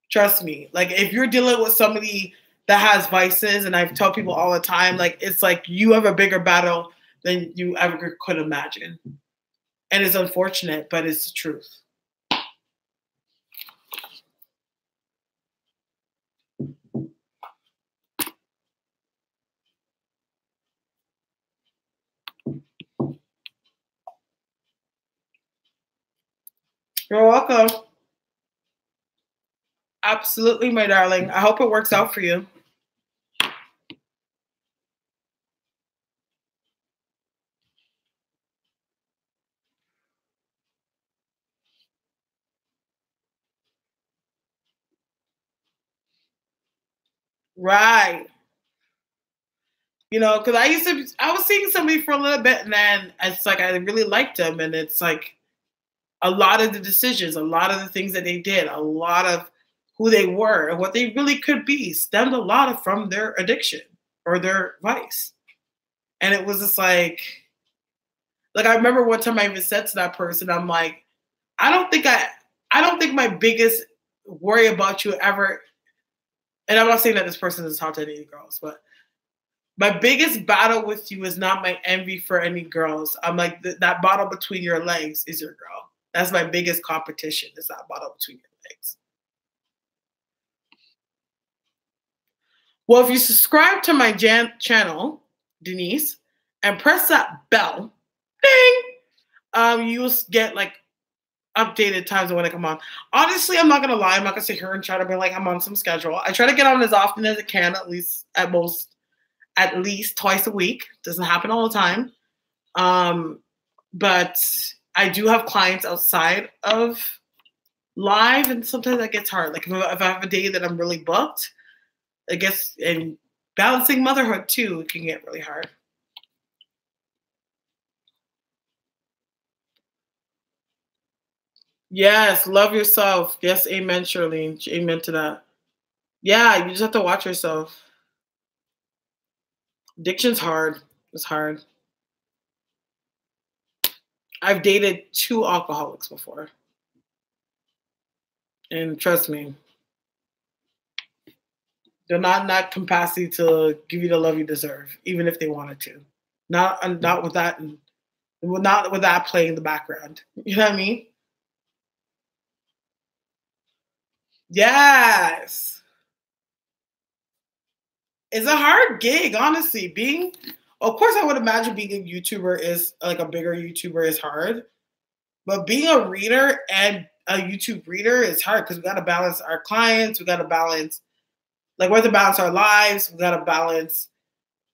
Trust me. Like, if you're dealing with somebody that has vices, and I tell people all the time, like, it's like you have a bigger battle than you ever could imagine. And it's unfortunate, but it's the truth. You're welcome. Absolutely, my darling. I hope it works out for you. Right. Because I was seeing somebody for a little bit, and then it's like I really liked them, and it's like a lot of the decisions, a lot of the things that they did, a lot of who they were and what they really could be stemmed a lot from their addiction or their vice. And it was just like I remember one time I even said to that person, I'm like, I don't think my biggest worry about you ever, and I'm not saying that this person is talking to any girls, but My biggest battle with you is not my envy for any girls. I'm like, that bottle between your legs is your girl. That's my biggest competition, is that bottle between your legs. Well, if you subscribe to my channel, Denise, and press that bell, ding, you'll get like updated times of when I come on. Honestly, I'm not gonna lie. I'm not gonna sit here and try to be like I'm on some schedule. I try to get on as often as I can, at least twice a week. Doesn't happen all the time. But I do have clients outside of live, and sometimes that gets hard. Like if I have a day that I'm really booked, I guess, and balancing motherhood too, it can get really hard. Yes, love yourself. Yes, amen, Shirlene. Amen to that. Yeah, you just have to watch yourself. Addiction's hard. It's hard. I've dated 2 alcoholics before. And trust me, they're not in that capacity to give you the love you deserve, even if they wanted to. Not with that, not with that playing in the background. You know what I mean? Yes. It's a hard gig, honestly. Of course, I would imagine being a YouTuber is like a bigger YouTuber is hard, but being a reader and a YouTube reader is hard because we got to balance our clients. We got to balance, like, we have to balance our lives. We got to balance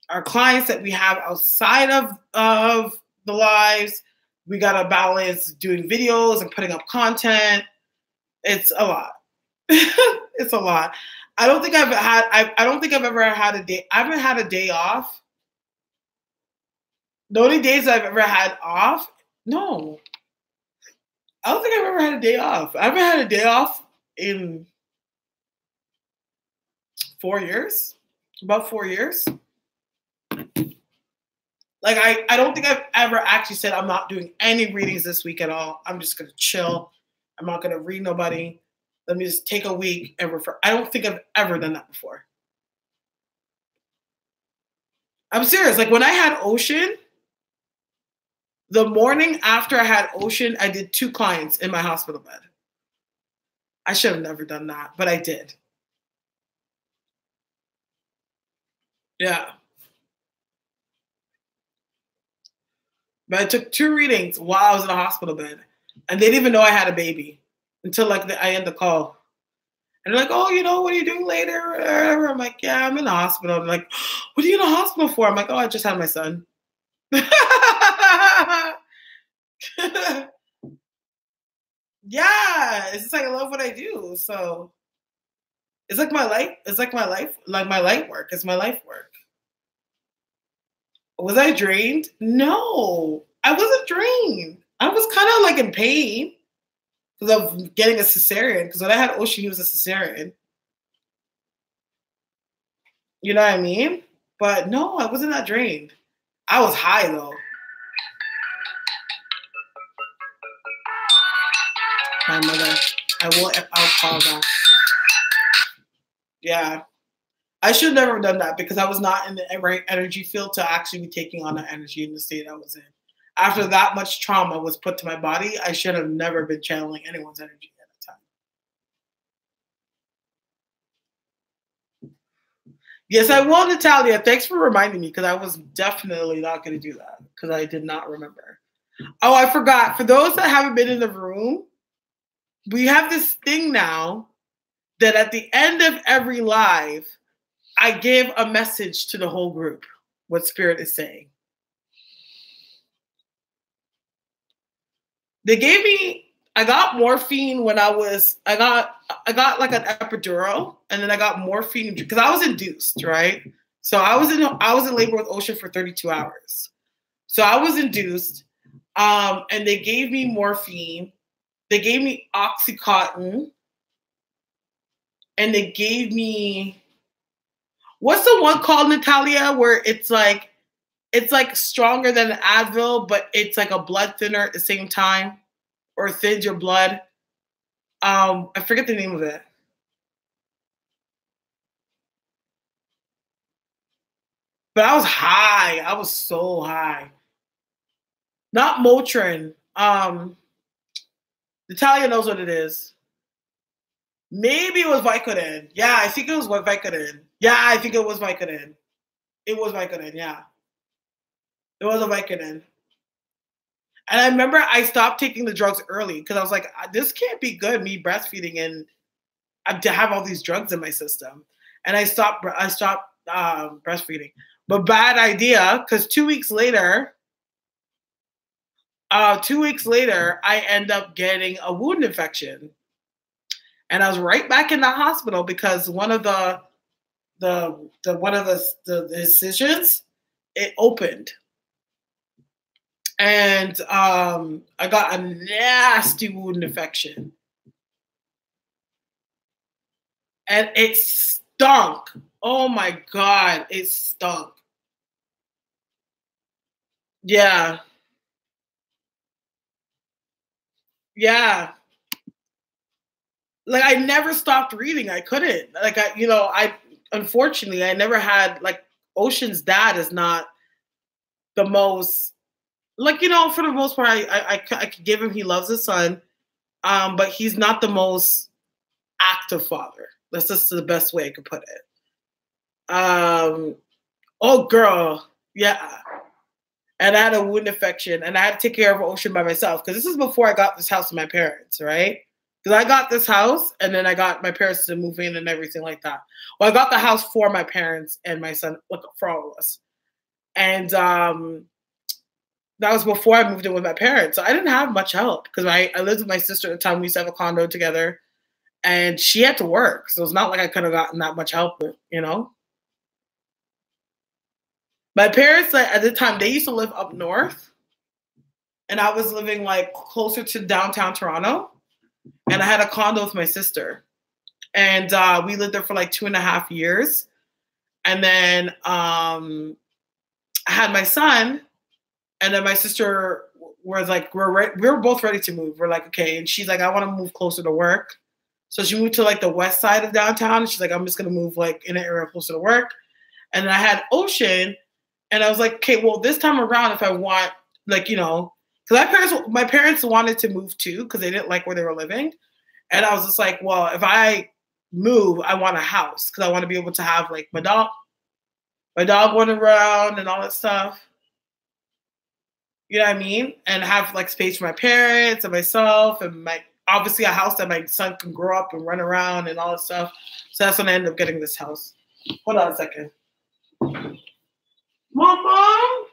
our clients that we have outside of the lives. We got to balance doing videos and putting up content. It's a lot. It's a lot. I don't think I've ever had a day. I haven't had a day off. The only days I've ever had off, no. I don't think I've ever had a day off. I haven't had a day off in 4 years. About 4 years. Like I don't think I've ever actually said I'm not doing any readings this week at all. I'm just gonna chill. I'm not gonna read nobody. Let me just take a week and refer. I don't think I've ever done that before. I'm serious. Like when I had Ocean, the morning after I had Ocean, I did 2 clients in my hospital bed. I should have never done that, but I did. Yeah. But I took 2 readings while I was in the hospital bed. And they didn't even know I had a baby until like I end the call. And they're like, oh, what are you doing later? I'm like, yeah, I'm in the hospital. They're like, what are you in the hospital for? I'm like, oh, I just had my son. Yeah, it's just like I love what I do. So it's like my life. It's like my life, like my light work. It's my life work. Was I drained? No, I wasn't drained. I was kind of like in pain because of getting a cesarean. Because when I had Ocean, he was a cesarean. You know what I mean? But no, I wasn't that drained. I was high though. My mother. I'll call that. Yeah. I should never have done that because I was not in the right energy field to actually be taking on that energy in the state I was in. After that much trauma was put to my body, I should have never been channeling anyone's energy at the time. Yes, I will, Natalia. Thanks for reminding me because I was definitely not going to do that because I did not remember. Oh, I forgot. For those that haven't been in the room, we have this thing now that at the end of every live, I give a message to the whole group, what Spirit is saying. They gave me, I got morphine when I got like an epidural, and then I got morphine because I was induced, right? So I was in labor with Ocean for 32 hours. So I was induced, and they gave me morphine. They gave me Oxycontin, and they gave me, what's the one called, Natalia, where it's like stronger than an Advil, but it's like a blood thinner at the same time, or thins your blood. I forget the name of it. But I was high. I was so high. Not Motrin. Natalia knows what it is. Maybe it was Vicodin. Yeah, I think it was Vicodin. Yeah, I think it was Vicodin. It was Vicodin, yeah. It was a Vicodin. And I remember I stopped taking the drugs early because I was like, this can't be good, me breastfeeding and to have all these drugs in my system. And I stopped breastfeeding. But bad idea, because 2 weeks later, I end up getting a wound infection. And I was right back in the hospital because one of the incisions, it opened. And I got a nasty wound infection. And it stunk. Oh my God, it stunk. Yeah. Yeah. Like I never stopped reading. I couldn't. Like unfortunately I never had like Ocean's dad is not the most like, for the most part I could give him, he loves his son. But he's not the most active father. That's just the best way I could put it. Oh girl, yeah. And I had a wound infection, and I had to take care of Ocean by myself because this is before I got this house with my parents, right? Because I got this house, and then I got my parents to move in and everything like that. Well, I got the house for my parents and my son, like for all of us, and that was before I moved in with my parents. So I didn't have much help because I lived with my sister at the time. We used to have a condo together, and she had to work, so it's not like I could have gotten that much help with. My parents, like, at the time, they used to live up north, and I was living like closer to downtown Toronto, and I had a condo with my sister, and we lived there for like 2.5 years, and then I had my son, and then my sister was like, we were both ready to move. We're like, okay, and she's like, I want to move closer to work, so she moved to like the west side of downtown. And she's like, I'm just gonna move like in an area closer to work, and then I had Ocean. And I was like, okay, well, this time around, if I want, like, because my parents wanted to move too because they didn't like where they were living. And I was just like, well, if I move, I want a house because I want to be able to have like my dog running around and all that stuff. You know what I mean? And have like space for my parents and myself and obviously a house that my son can grow up and run around and all that stuff. So that's when I ended up getting this house. Hold on a second. Mama?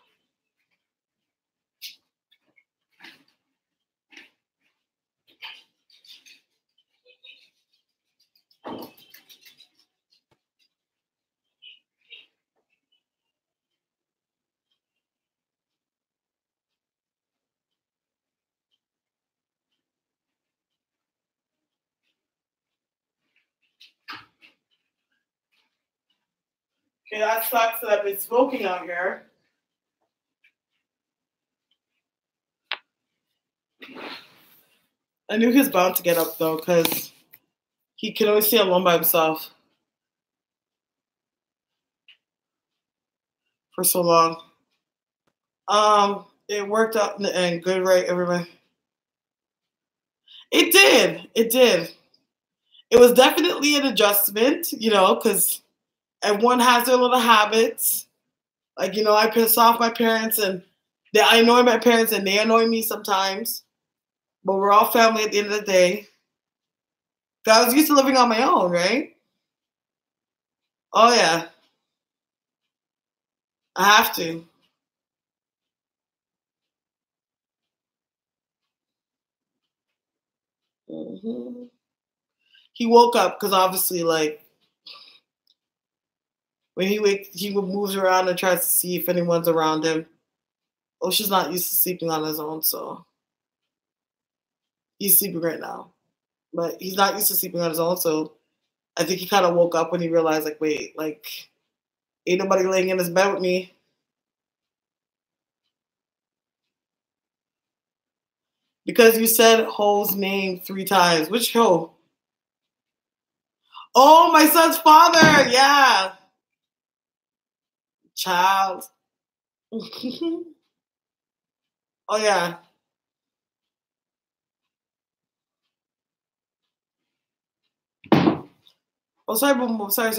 Okay, that sucks that I've been smoking out here. I knew he was bound to get up though, because he can only stay alone by himself for so long. It worked out in the end. Good, right, everybody? It did. It did. It was definitely an adjustment, because everyone has their little habits. Like, I piss off my parents and I annoy my parents and they annoy me sometimes. But we're all family at the end of the day. I was used to living on my own, right? Oh, yeah. I have to. Mm-hmm. He woke up because obviously, like, when he moves around and tries to see if anyone's around him. Oh, she's not used to sleeping on his own, so he's sleeping right now. But he's not used to sleeping on his own, so I think he kind of woke up when he realized, like, wait, like, ain't nobody laying in his bed with me. Because you said Ho's name 3 times. Which Ho? Oh, my son's father. Yeah. Child. Oh yeah. Oh sorry, boom boom. Sorry.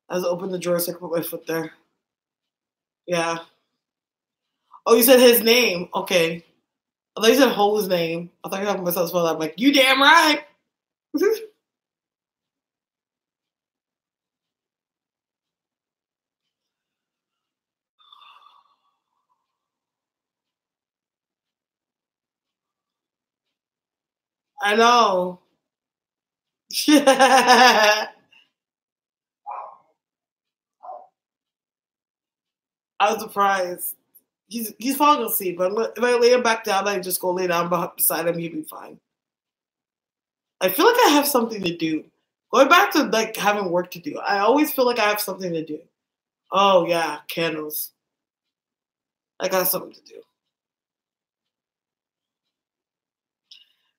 I was open the drawer so I could put my foot there. Yeah. Oh, you said his name. Okay. I thought you said Ho's name. I thought you were talking about myself as well. I'm like, you damn right. I know. I was surprised. He's falling asleep, but if I lay him back down, I just go lay down beside him, he'd be fine. I feel like I have something to do. Going back to like having work to do, I always feel like I have something to do. Oh yeah, candles. I got something to do.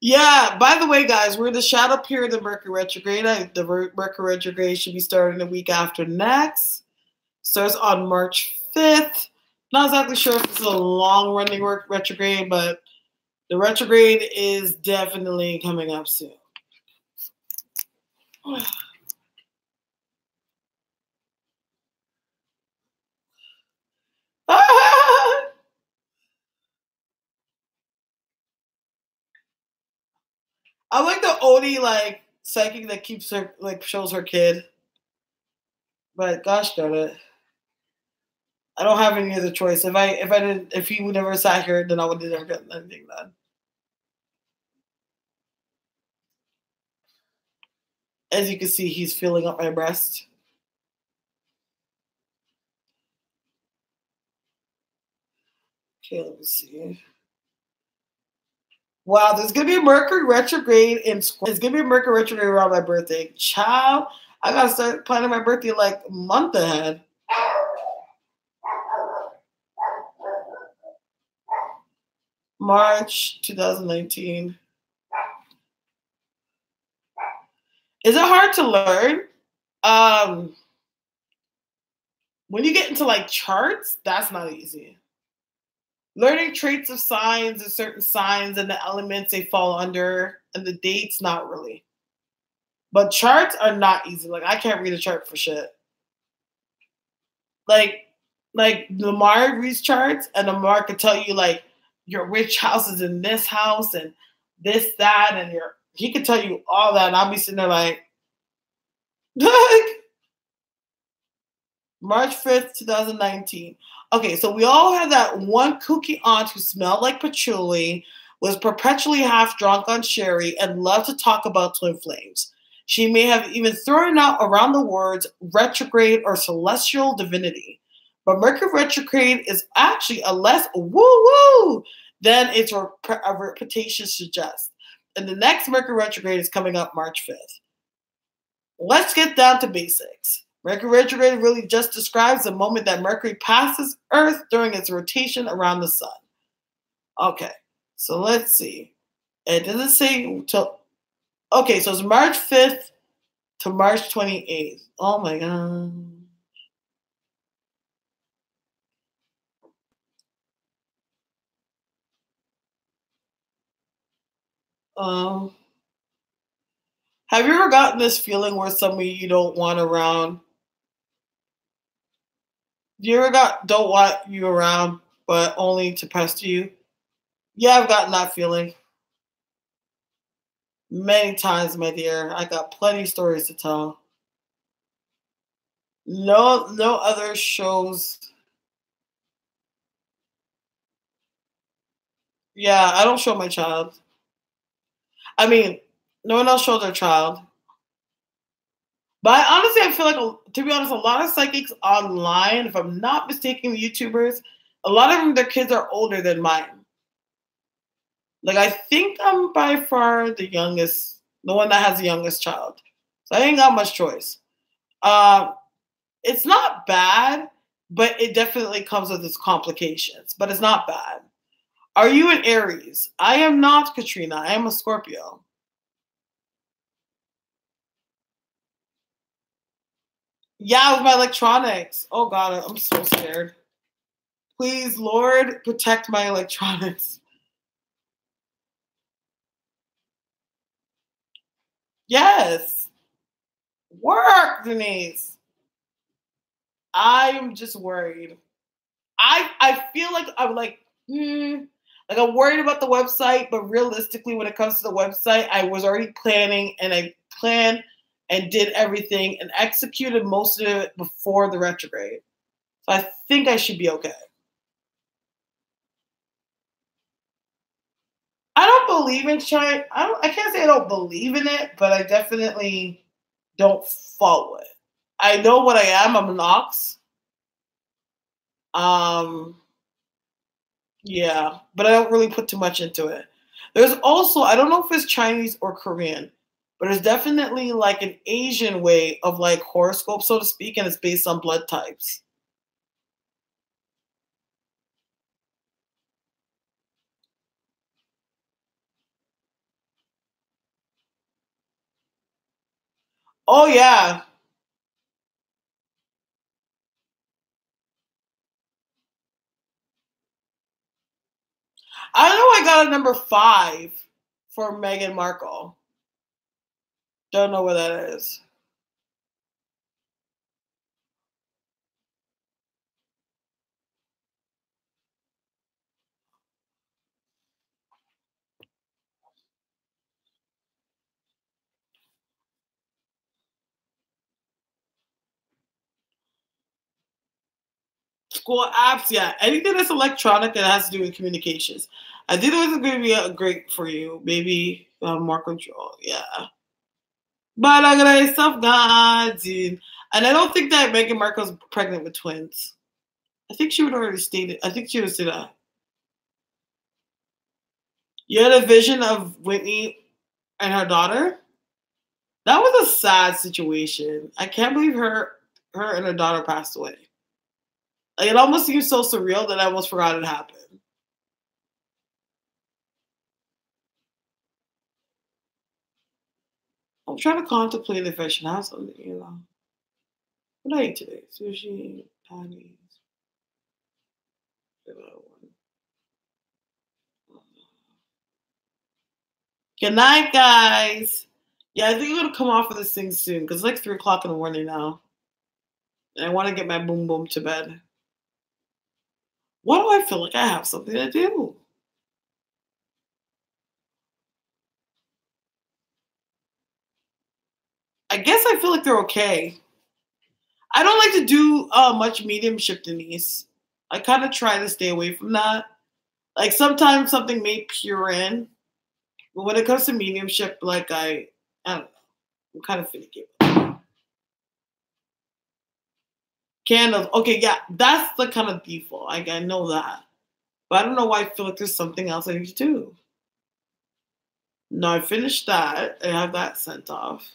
Yeah. By the way, guys, we're in the shadow period of Mercury retrograde. The Mercury retrograde should be starting the week after next. Starts on March 5th. Not exactly sure if it's a long running retrograde, but the retrograde is definitely coming up soon. I'm like the only like psychic that keeps her like shows her kid. But gosh darn it. I don't have any other choice. If he would never sat here, then I would have never gotten anything done. As you can see, he's filling up my breast. Okay, let me see. Wow, there's gonna be a Mercury retrograde in Scorpio. It's gonna be a Mercury retrograde around my birthday. Child, I gotta start planning my birthday like a month ahead. March 2019. Is it hard to learn? When you get into like charts, that's not easy. Learning traits of signs and certain signs and the elements they fall under and the dates, not really. But charts are not easy. Like I can't read a chart for shit. Like Lamar reads charts and Lamar can tell you like your rich house is in this house and this, that, and he could tell you all that. And I'll be sitting there like March 5th, 2019. Okay, so we all had that one kooky aunt who smelled like patchouli, was perpetually half drunk on sherry, and loved to talk about twin flames. She may have even thrown out around the words retrograde or celestial divinity. But Mercury retrograde is actually a less woo-woo than its reputation suggests. And the next Mercury retrograde is coming up March 5th. Let's get down to basics. Mercury retrograde really just describes the moment that Mercury passes Earth during its rotation around the sun. Okay, so let's see. It doesn't say till. Okay, so it's March 5th to March 28th. Oh my god. Have you ever gotten this feeling where somebody you don't want around? Do you ever don't want you around, but only to pester you? Yeah, I've gotten that feeling. Many times, my dear. I got plenty of stories to tell. No other shows. Yeah, I don't show my child. I mean, no one else shows their child. But honestly, I feel like, to be honest, a lot of psychics online, if I'm not mistaken, the YouTubers, a lot of them, their kids are older than mine. Like, I think I'm by far the youngest, the one that has the youngest child. So I ain't got much choice. It's not bad, but it definitely comes with its complications. But it's not bad. Are you an Aries? I am not, Katrina. I am a Scorpio. Yeah, with my electronics. Oh God, I'm so scared. Please, Lord, protect my electronics. Yes. Work, Denise. I'm just worried. I feel like I'm like, like I'm worried about the website, but realistically, when it comes to the website, I was already planning and I planned and did everything and executed most of it before the retrograde. So I think I should be okay. I don't believe in China. I can't say I don't believe in it, but I definitely don't follow it. I know what I am. I'm an ox. Um, yeah, but I don't really put too much into it. There's also, I don't know if it's Chinese or Korean, but it's definitely like an Asian way of like horoscope, so to speak, and it's based on blood types. Oh yeah, I know I got a number 5 for Meghan Markle. Don't know what that is. School apps, yeah. Anything that's electronic that has to do with communications. I think it was going to be great for you. Maybe more control, yeah. But I got stuff God, dude. And I don't think that Meghan Markle's pregnant with twins. I think she would already stated. I think she would say that. You had a vision of Whitney and her daughter. That was a sad situation. I can't believe her and her daughter passed away. Like, it almost seems so surreal that I almost forgot it happened. I'm trying to contemplate if I should have something, you know. What did I eat today? Sushi, patties. Good night, guys. Yeah, I think I'm gonna come off of this thing soon because it's like 3 o'clock in the morning now, and I want to get my boom boom to bed. Why do I feel like I have something to do? I guess I feel like they're okay. I don't like to do much mediumship, Denise. I kind of try to stay away from that. Like sometimes something may peer in, but when it comes to mediumship, like I don't know, I'm kind of finicky. Candles, okay, yeah, that's the kind of default. I know that, but I don't know why I feel like there's something else I need to do. No, I finished that. I have that sent off.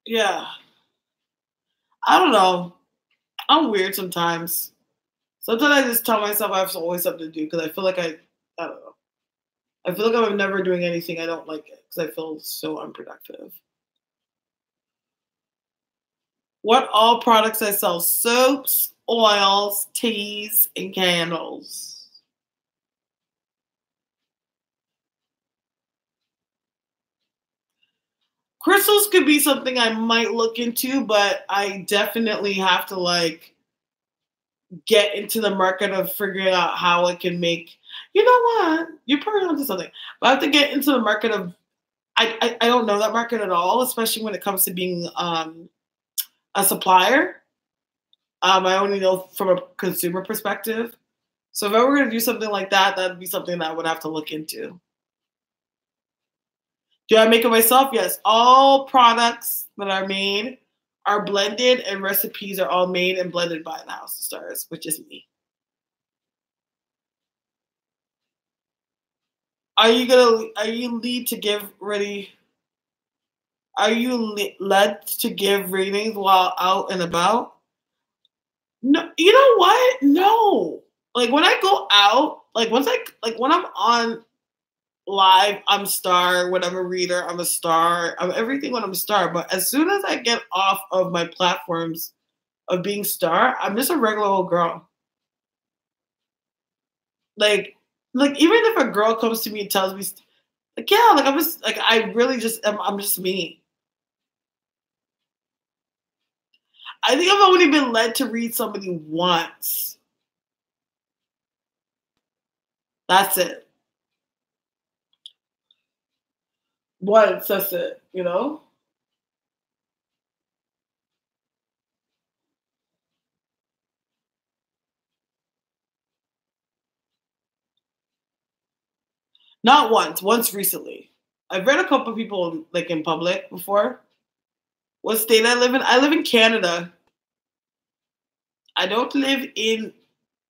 Yeah, I don't know. I'm weird sometimes. Sometimes I just tell myself I have always something to do because I feel like I don't know. I feel like I'm never doing anything. I don't like it because I feel so unproductive. What all products I sell? Soaps, oils, teas, and candles. Crystals could be something I might look into, but I definitely have to like get into the market of figuring out how I can make. You know what? You're probably onto something. But I have to get into the market of. I don't know that market at all, especially when it comes to being a supplier. I only know from a consumer perspective. So if I were going to do something like that, that'd be something that I would have to look into. Do I make it myself? Yes. All products that are made are blended, and recipes are all made and blended by the House of Starres, which is me. Are you gonna? Are you lead to give ready? Are you led to give readings while out and about? No, you know what? No. Like when I go out, like once I like when I'm on. live, I'm Starre. When I'm a reader, I'm a Starre. I'm everything when I'm a Starre. But as soon as I get off of my platforms of being Starre, I'm just a regular old girl. Like, even if a girl comes to me and tells me, like, yeah, like I'm just like I really just I'm just me. I think I've only been led to read somebody once. That's it. Once, that's it, you know? Not once recently. I've read a couple of people like in public before. What state I live in? I live in Canada. I don't live in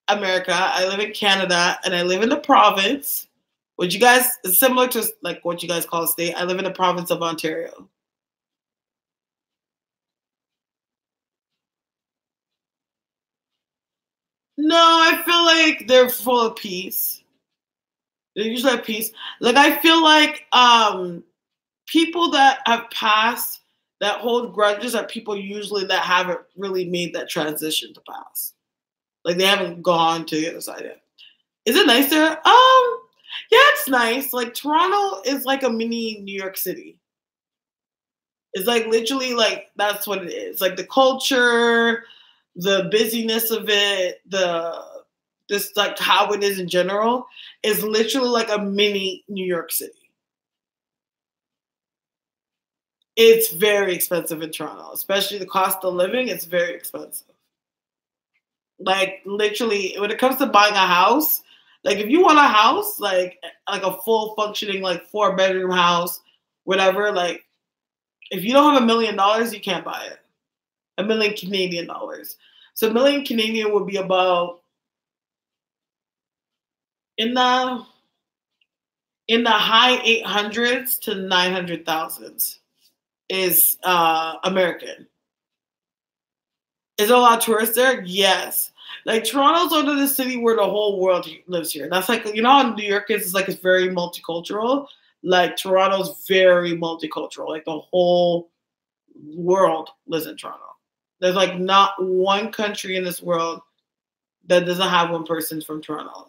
America. I live in Canada and I live in the province, which you guys is similar to like what you guys call a state. I live in the province of Ontario. No, I feel like they're full of peace. They're usually at peace. Like I feel like people that have passed that hold grudges are people usually that haven't really made that transition to pass. Like they haven't gone to the other side yet. Is it nice there? Yeah, it's nice. Like Toronto is like a mini New York City. It's like literally like that's what it is. Like the culture, the busyness of it, the just like how it is in general is literally like a mini New York City. It's very expensive in Toronto, especially the cost of living. It's very expensive. Like literally, when it comes to buying a house, like if you want a house, like a full functioning like 4-bedroom house, whatever, like if you don't have $1 million, you can't buy it. $1 million Canadian. So $1 million Canadian would be about in the high 800s to 900,000s is American. Is there a lot of tourists there? Yes. Like Toronto's one of the city where the whole world lives here. That's like you know how New York is like it's very multicultural. Like Toronto's very multicultural. Like the whole world lives in Toronto. There's like not one country in this world that doesn't have one person from Toronto.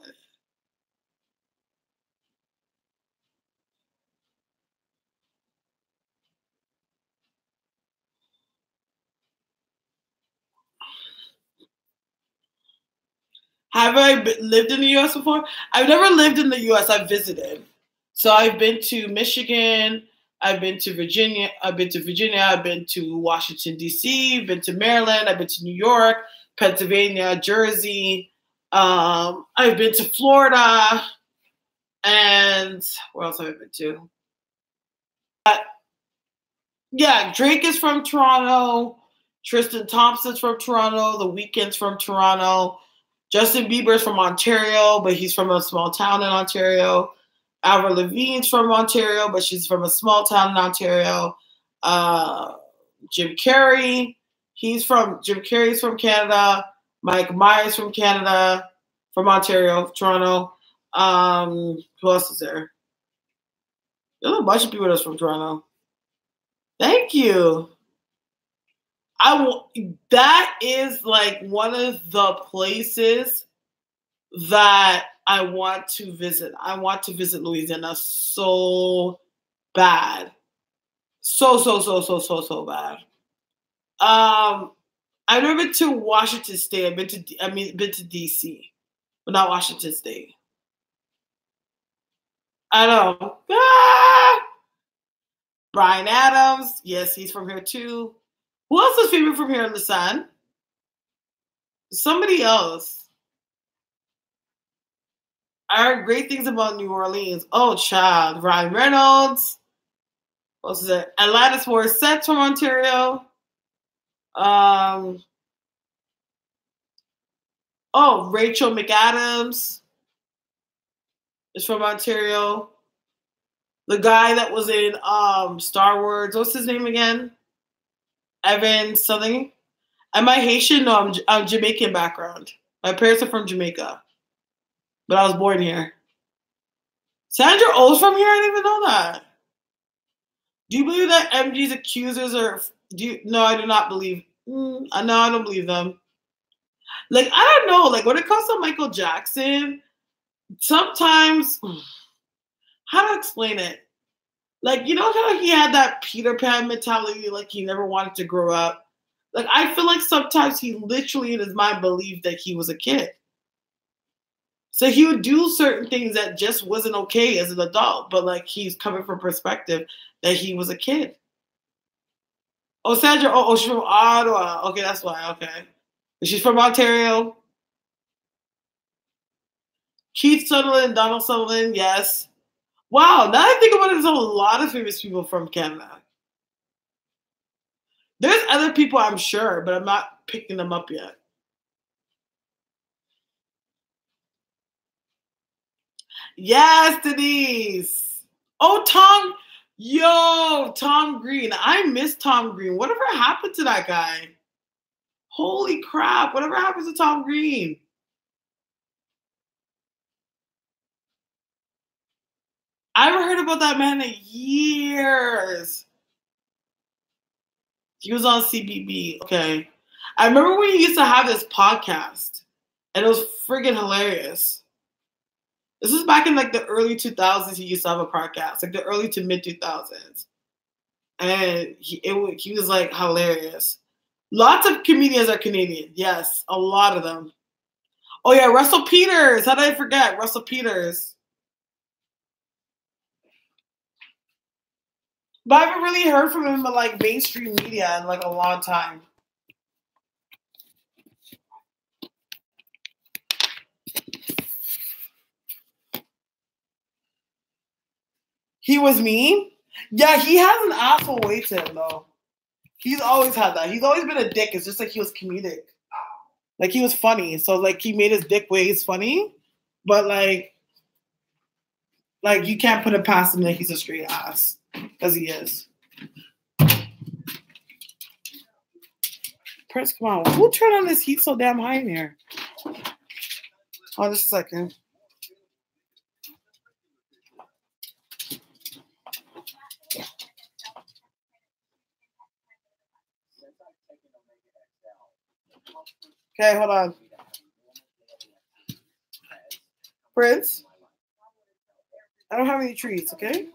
Have I lived in the U.S. before? I've never lived in the U.S. I've visited. So I've been to Michigan. I've been to Virginia. I've been to Virginia. I've been to Washington, D.C. I've been to Maryland. I've been to New York, Pennsylvania, Jersey. I've been to Florida. And where else have I been to? Yeah, Drake is from Toronto. Tristan Thompson's from Toronto. The Weeknd's from Toronto. Justin Bieber's from Ontario, but he's from a small town in Ontario. Avril Lavigne's from Ontario, but she's from a small town in Ontario. Jim Carrey, Jim Carrey's from Canada. Mike Myers from Canada, from Ontario, Toronto. Who else is there? There's a bunch of people that's from Toronto. Thank you. That is like one of the places that I want to visit. I want to visit Louisiana so bad. So bad. I've never been to Washington State. Been to DC, but not Washington State. I know. Ah! Brian Adams. Yes, he's from here too. Who else is famous from here in the Sun? Somebody else. I heard great things about New Orleans. Oh, child. Ryan Reynolds. What else is it? Alanis Morissette from Ontario. Rachel McAdams is from Ontario. The guy that was in Star Wars. What's his name again? Evan something. Am I Haitian? No, I'm Jamaican background. My parents are from Jamaica, but I was born here. Sandra O's from here? I didn't even know that. Do you believe that MG's accusers are... No, I do not believe... No, I don't believe them. Like, I don't know. Like, when it comes to Michael Jackson, sometimes... How to explain it? Like, you know how he had that Peter Pan mentality, like he never wanted to grow up? Like, I feel like sometimes he literally in his mind believed that he was a kid. So he would do certain things that just wasn't okay as an adult, but like he's coming from perspective that he was a kid. Oh, Sandra, oh, she's from Ottawa. Okay, that's why, okay. She's from Ontario. Keith Sutherland, Donald Sutherland, yes. Wow, now I think about it, there's a lot of famous people from Canada. There's other people, I'm sure, but I'm not picking them up yet. Yes, Denise. Oh, Tom. Yo, Tom Green. I miss Tom Green. Whatever happened to that guy? Holy crap. Whatever happened to Tom Green? I haven't heard about that man in years. He was on CBB. Okay. I remember when he used to have this podcast, and it was friggin' hilarious. This was back in like the early 2000s. He used to have a podcast, like the early to mid 2000s. And he was like hilarious. Lots of comedians are Canadian. Yes, a lot of them. Oh yeah, Russell Peters. How did I forget? Russell Peters. But I haven't really heard from him in like mainstream media in like a long time. He was mean? Yeah, he has an asshole way to him though. He's always had that. He's always been a dick. It's just like he was comedic. Like he was funny. So like he made his dick ways funny. But like you can't put it past him that he's a straight ass. Because he is. Prince, come on. Who turned on this heat so damn high in here? Oh, just a second. Okay, hold on. Prince, I don't have any treats, okay?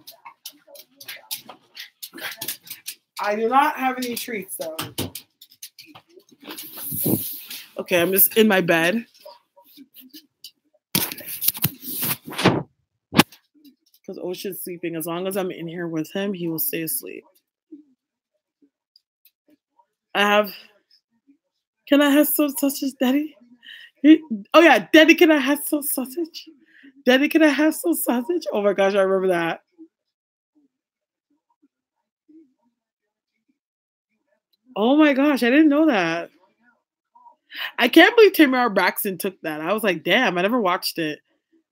I do not have any treats, though. Okay, I'm just in my bed. Because Ocean's sleeping. As long as I'm in here with him, he will stay asleep. Can I have some sausage, Daddy? Oh, yeah, Daddy, can I have some sausage? Daddy, can I have some sausage? Oh, my gosh, I remember that. Oh, my gosh, I didn't know that. I can't believe Tamar Braxton took that. I was like, damn, I never watched it.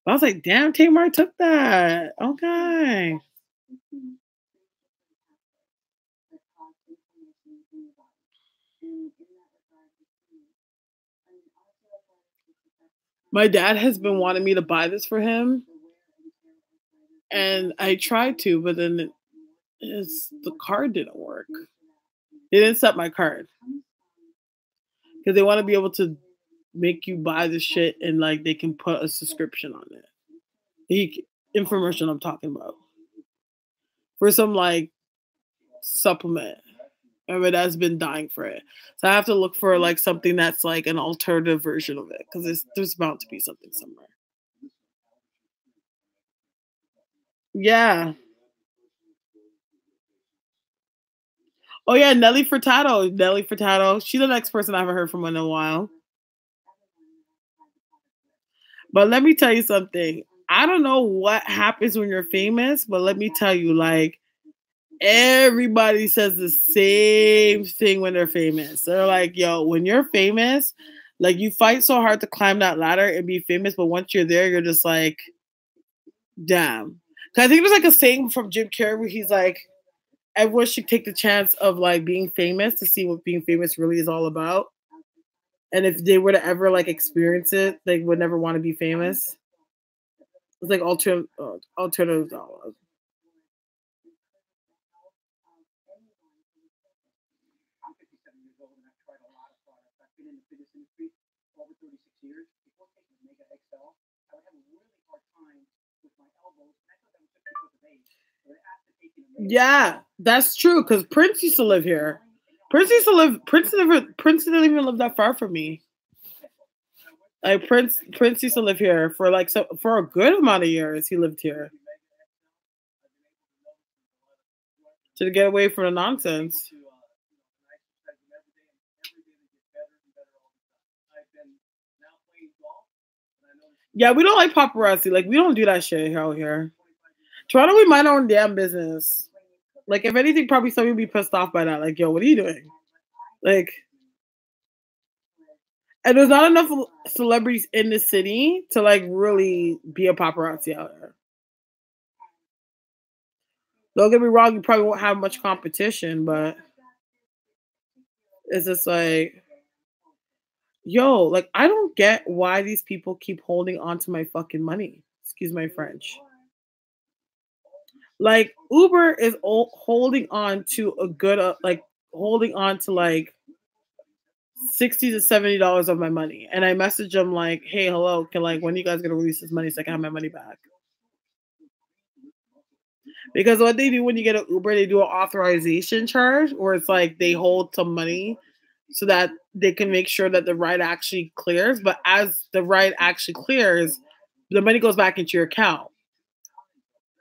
But I was like, damn, Tamar took that. Okay. My dad has been wanting me to buy this for him. And I tried to, but then the card didn't work. They didn't set my card. Because they want to be able to make you buy the shit and like they can put a subscription on it. The infomercial I'm talking about. For some like supplement. And my dad's been dying for it. So I have to look for like something that's like an alternative version of it. Because there's bound to be something somewhere. Yeah. Oh yeah, Nelly Furtado. Nelly Furtado. She's the next person I haven't heard from in a while. But let me tell you something. I don't know what happens when you're famous, but let me tell you, like, everybody says the same thing when they're famous. They're like, yo, when you're famous, like you fight so hard to climb that ladder and be famous, but once you're there, you're just like, damn. Cause I think there's like a saying from Jim Carrey where he's like, everyone should take the chance of like being famous to see what being famous really is all about. And if they were to ever like experience it, they would never want to be famous. It's like alternative dollars. Yeah, that's true. Because Prince used to live here. Prince used to live. Prince didn't even live that far from me. Like Prince used to live here for like for a good amount of years. He lived here to get away from the nonsense. Yeah, we don't like paparazzi. Like we don't do that shit out here. Toronto, we mind our own damn business. Like if anything, probably somebody would be pissed off by that. Like, yo, what are you doing? Like, and there's not enough celebrities in the city to like really be a paparazzi out here. Don't get me wrong, you probably won't have much competition, but it's just like, yo, like I don't get why these people keep holding on to my fucking money. Excuse my French. Like Uber is holding on to a good, like holding on to like $60 to $70 of my money, and I message them like, "Hey, hello, can like when are you guys gonna release this money so I can have my money back?" Because what they do when you get an Uber, they do an authorization charge, where it's like they hold some money so that they can make sure that the ride actually clears. But as the ride actually clears, the money goes back into your account.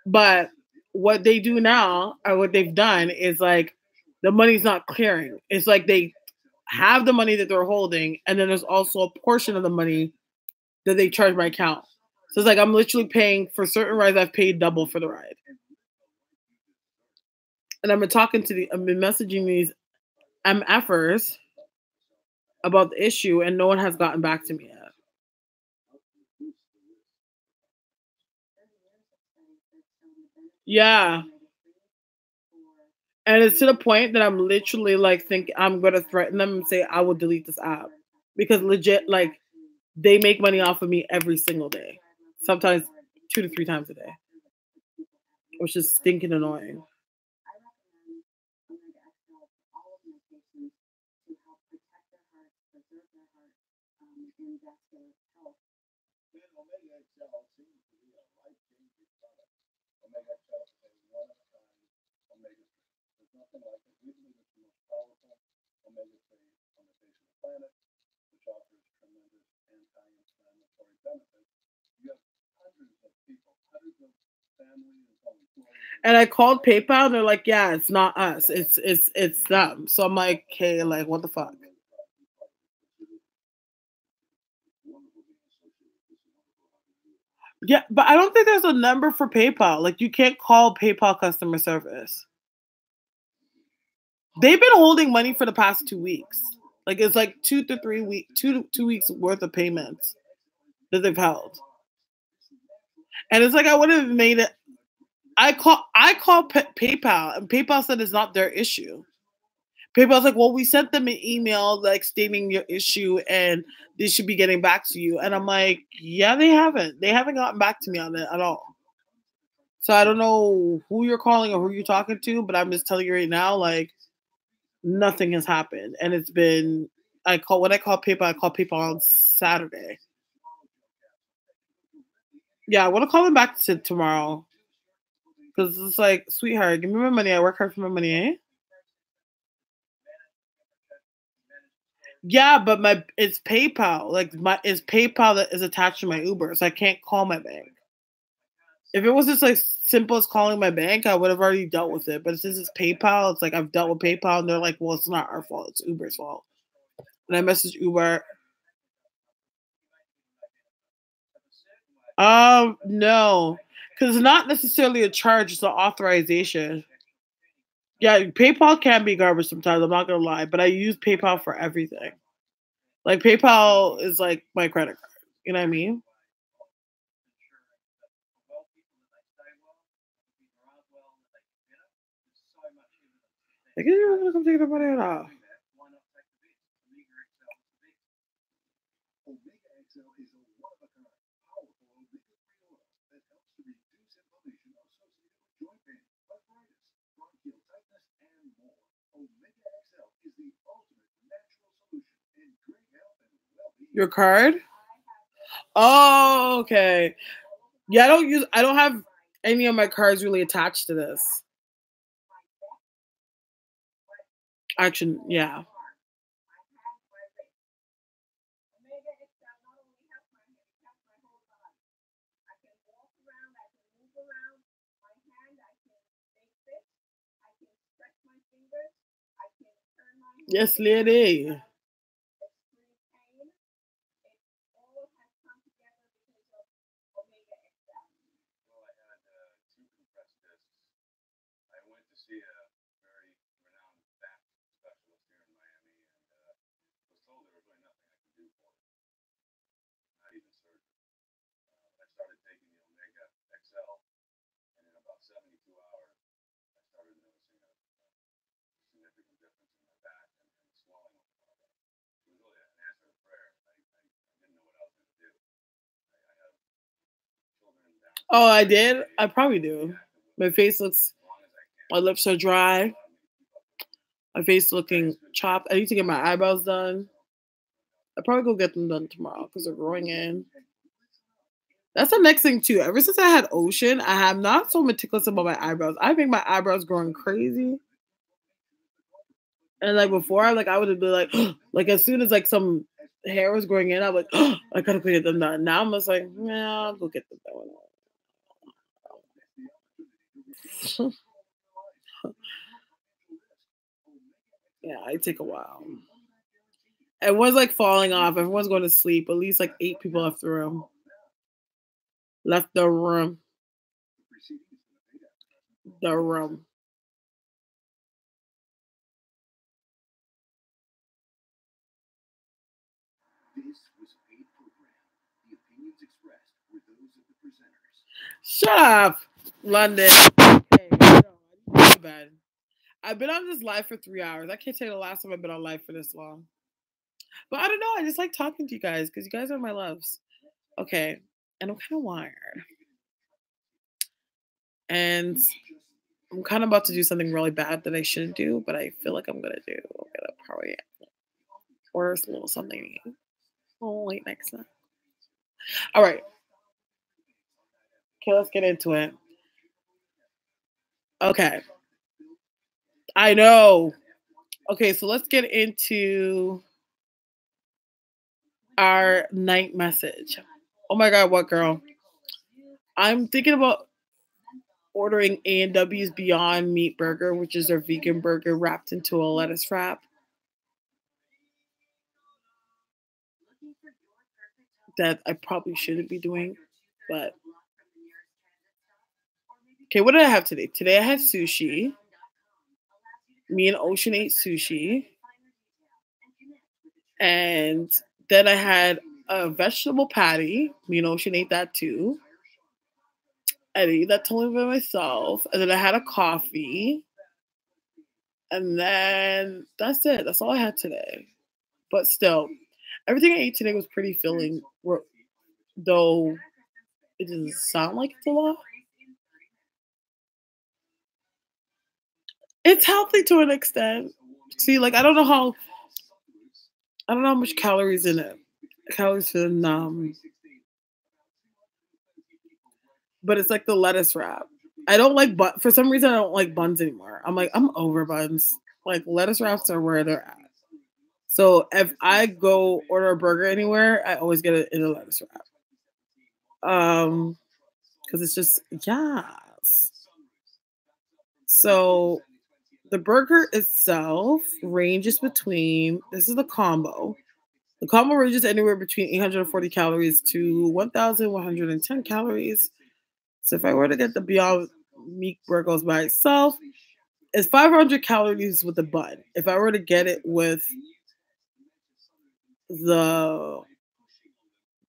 But what they do now, or what they've done, is like the money's not clearing. It's like they have the money that they're holding, and then there's also a portion of the money that they charge my account. So it's like I'm literally paying for certain rides. I've paid double for the ride, and I've been messaging these MFers about the issue, and no one has gotten back to me yet. Yeah. And it's to the point that I'm literally like think I'm gonna threaten them and say I will delete this app. Because legit, like they make money off of me every single day. Sometimes 2 to 3 times a day. Which is stinking annoying. And I called PayPal and they're like, yeah, it's not us. It's them. So I'm like, hey, like what the fuck? Yeah, but I don't think there's a number for PayPal. Like you can't call PayPal customer service. They've been holding money for the past 2 weeks. Like it's like 2 to 3 weeks, 2 weeks worth of payments that they've held. And it's like I would have made it. I called PayPal, and PayPal said it's not their issue. PayPal's like, well, we sent them an email like stating your issue, and they should be getting back to you. And I'm like, yeah, they haven't. They haven't gotten back to me on it at all. So I don't know who you're calling or who you're talking to, but I'm just telling you right now, like nothing has happened, and it's been. I call PayPal. I call PayPal on Saturday. Yeah, I want to call them back to tomorrow because it's like, sweetheart, give me my money. I work hard for my money, eh? Yeah, but it's PayPal. Like it's PayPal that is attached to my Uber, so I can't call my bank. If it was just like simple as calling my bank, I would have already dealt with it. But since it's PayPal, it's like I've dealt with PayPal, and they're like, "Well, it's not our fault; it's Uber's fault." And I messaged Uber. No, because it's not necessarily a charge; it's an authorization. Yeah, PayPal can be garbage sometimes. I'm not gonna lie, but I use PayPal for everything. Like PayPal is like my credit card. You know what I mean? Like, you're gonna come take the money off. Your card? Oh, okay. Yeah, I don't have any of my cards really attached to this. Actually, yeah. Yes, lady. Oh, I did? I probably do. My face looks, my lips are dry. My face looking chopped. I need to get my eyebrows done. I'll probably go get them done tomorrow because they're growing in. That's the next thing too. Ever since I had Ocean, I have not so meticulous about my eyebrows. I think my eyebrows growing crazy. And like before, like I would have been like, like as soon as like some hair was growing in, I was like, I gotta go get them done. Now I'm just like, yeah, I'll go get them done. Yeah, it take a while. Everyone's like falling off. Everyone's going to sleep. At least like 8 people left the room. Left the room. The room. Shut up, London. Okay, bad. I've been on this live for 3 hours. I can't tell you the last time I've been on live for this long. But I don't know. I just like talking to you guys because you guys are my loves. Okay. And I'm kind of wired. And I'm kind of about to do something really bad that I shouldn't do, but I feel like I'm going to do. I'm going to probably order a little something late next night. All right. Okay, let's get into it. Okay. I know. Okay, so let's get into our night message. Oh my God, what girl? I'm thinking about ordering A&W's Beyond Meat Burger, which is their vegan burger wrapped into a lettuce wrap. That I probably shouldn't be doing, but okay, what did I have today? Today I had sushi. Me and Ocean ate sushi. And then I had a vegetable patty. Me and Ocean ate that too. I ate that totally by myself. And then I had a coffee. And then that's it. That's all I had today. But still, everything I ate today was pretty filling, though it doesn't sound like it's a lot. It's healthy to an extent. See, like I don't know how much calories in it. Calories in but it's like the lettuce wrap. I don't like for some reason I don't like buns anymore. I'm over buns. Like lettuce wraps are where they're at. So if I go order a burger anywhere, I always get it in a lettuce wrap. Because it's just yes. So the burger itself ranges between, this is the combo. The combo ranges anywhere between 840 calories to 1,110 calories. So if I were to get the Beyond Meat Burgers by itself, it's 500 calories with the bun. If I were to get it with the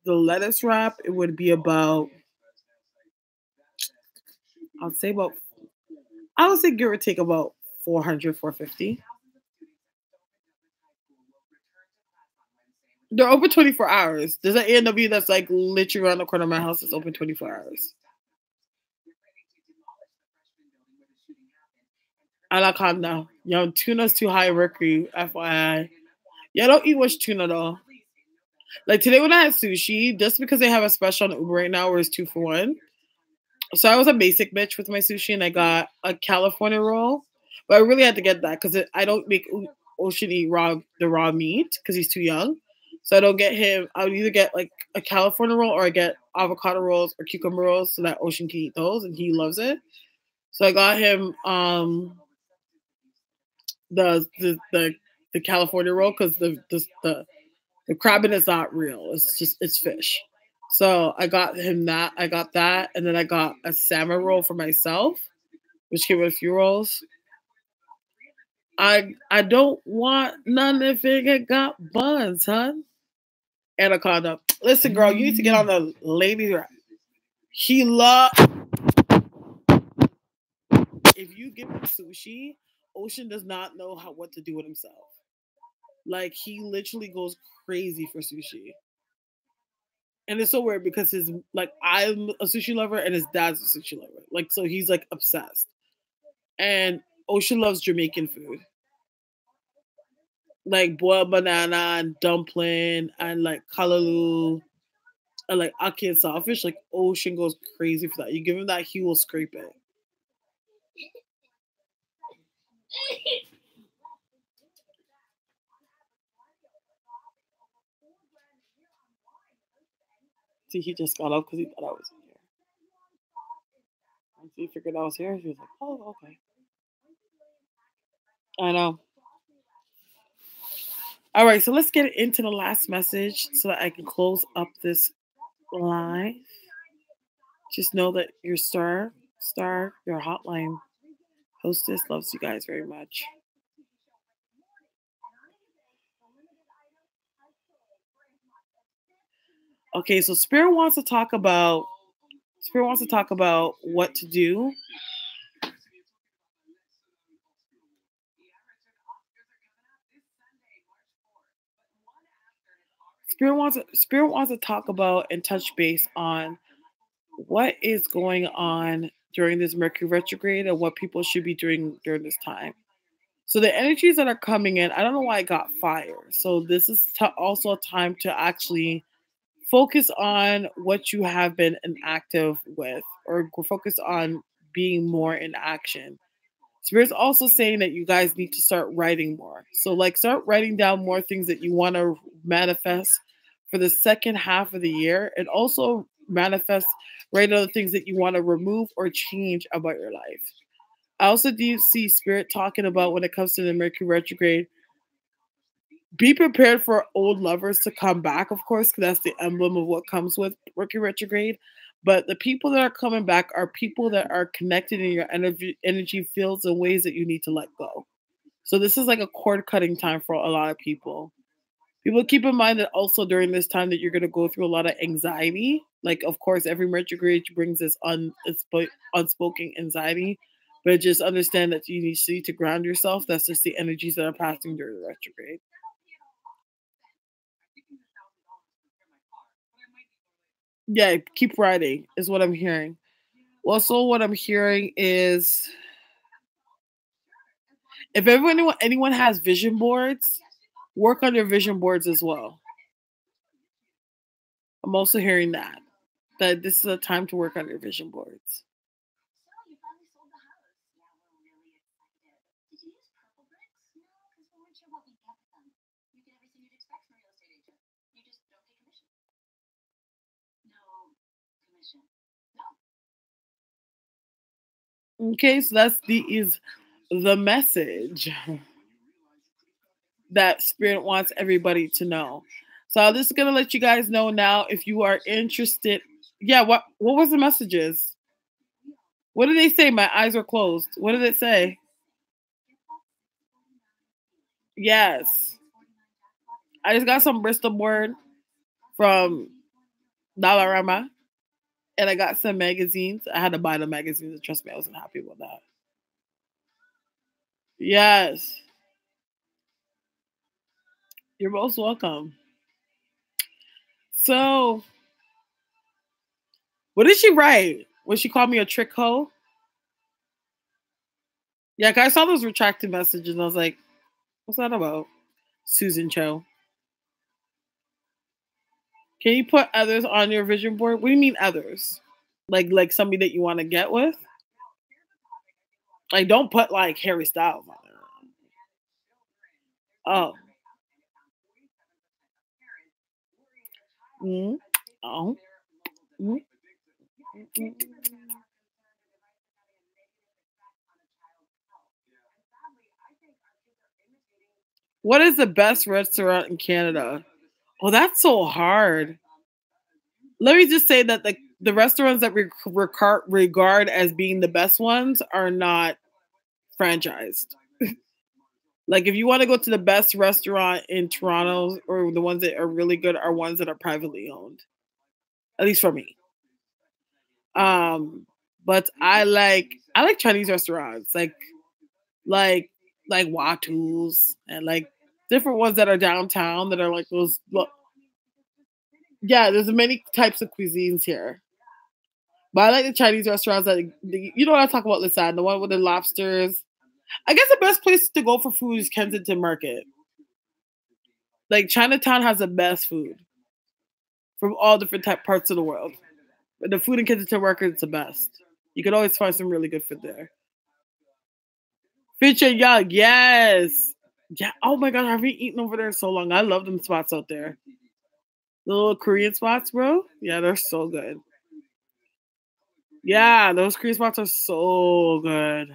lettuce wrap, it would be about, I would say give or take about 400, 450. They're open 24 hours. There's an A&W that's like literally around the corner of my house. It's open 24 hours. Anaconda. Yo, tuna's too high mercury, FYI. Yeah, don't eat much tuna though. Like today when I had sushi, just because they have a special on Uber right now where it's 2 for 1. So I was a basic bitch with my sushi and I got a California roll. But I really had to get that because I don't make Ocean eat the raw meat because he's too young. So I don't get him. I would either get like a California roll or I get avocado rolls or cucumber rolls so that Ocean can eat those and he loves it. So I got him the California roll because the crabbing is not real. It's fish. So I got him that. I got that, and then I got a salmon roll for myself, which came with a few rolls. I don't want none if it got buns, hun. Anaconda. Listen, girl, you need to get on the lady rap. He love if you give him sushi, Ocean does not know what to do with himself. Like he literally goes crazy for sushi. And it's so weird because I'm a sushi lover and his dad's a sushi lover. Like so he's like obsessed. And Ocean loves Jamaican food. Like boiled banana and dumpling and like kalaloo and like ackee and saltfish. Like Ocean goes crazy for that. You give him that, he will scrape it. See, he just got up because he thought I was here. Once he figured I was here, he was like, oh, okay. I know. All right, so let's get into the last message so that I can close up this live. Just know that your Starre, your hotline hostess loves you guys very much. Okay, so Spirit wants to talk about what to do. Spirit wants to talk about and touch base on what is going on during this Mercury retrograde and what people should be doing during this time. So the energies that are coming in, I don't know why I got fire. So this is also a time to actually focus on what you have been inactive with or focus on being more in action. Spirit's also saying that you guys need to start writing more. So like start writing down more things that you want to manifest for the second half of the year and also manifest write other things that you want to remove or change about your life. I also do see Spirit talking about when it comes to the Mercury retrograde, be prepared for old lovers to come back, of course, because that's the emblem of what comes with Mercury retrograde. But the people that are coming back are people that are connected in your energy fields in ways that you need to let go. So this is like a cord cutting time for a lot of people. People keep in mind that also during this time that you're going to go through a lot of anxiety. Like, of course, every retrograde brings this unspoken anxiety. But just understand that you need to ground yourself. That's just the energies that are passing during the retrograde. Yeah, keep writing is what I'm hearing. Also, what I'm hearing is if anyone has vision boards, work on your vision boards as well. I'm also hearing that this is a time to work on your vision boards. Okay, so that's the message that Spirit wants everybody to know. So I'm just gonna let you guys know now if you are interested. Yeah, what was the messages? What did they say? My eyes were closed. What did it say? Yes. I just got some Bristol board from Dollarama. And I got some magazines. I had to buy the magazines. And trust me, I wasn't happy with that. Yes. You're most welcome. So, what did she write? When she called me a trick hoe? Yeah, I saw those retracted messages and I was like, what's that about? Susan Cho. Can you put others on your vision board? What do you mean others? Like somebody that you want to get with? Like don't put like Harry Styles on there. Oh. Mm. Oh. Mm. What is the best restaurant in Canada? Oh, that's so hard. Let me just say that the restaurants that we regard as being the best ones are not franchised. Like if you want to go to the best restaurant in Toronto or the ones that are really good are ones that are privately owned. At least for me. Um but I like Chinese restaurants like like Watu's and like different ones that are downtown that are like those yeah, there's many types of cuisines here. But I like the Chinese restaurants that you know what I talk about, Lisan, the one with the lobsters. I guess the best place to go for food is Kensington Market. Like Chinatown has the best food from all different parts of the world. But the food in Kensington Market is the best. You can always find some really good food there. Fish and Young, yes. Yeah. Oh my god, I haven't eaten over there in so long. I love them spots out there. The little Korean spots, bro. Yeah, they're so good. Yeah, those Korean spots are so good.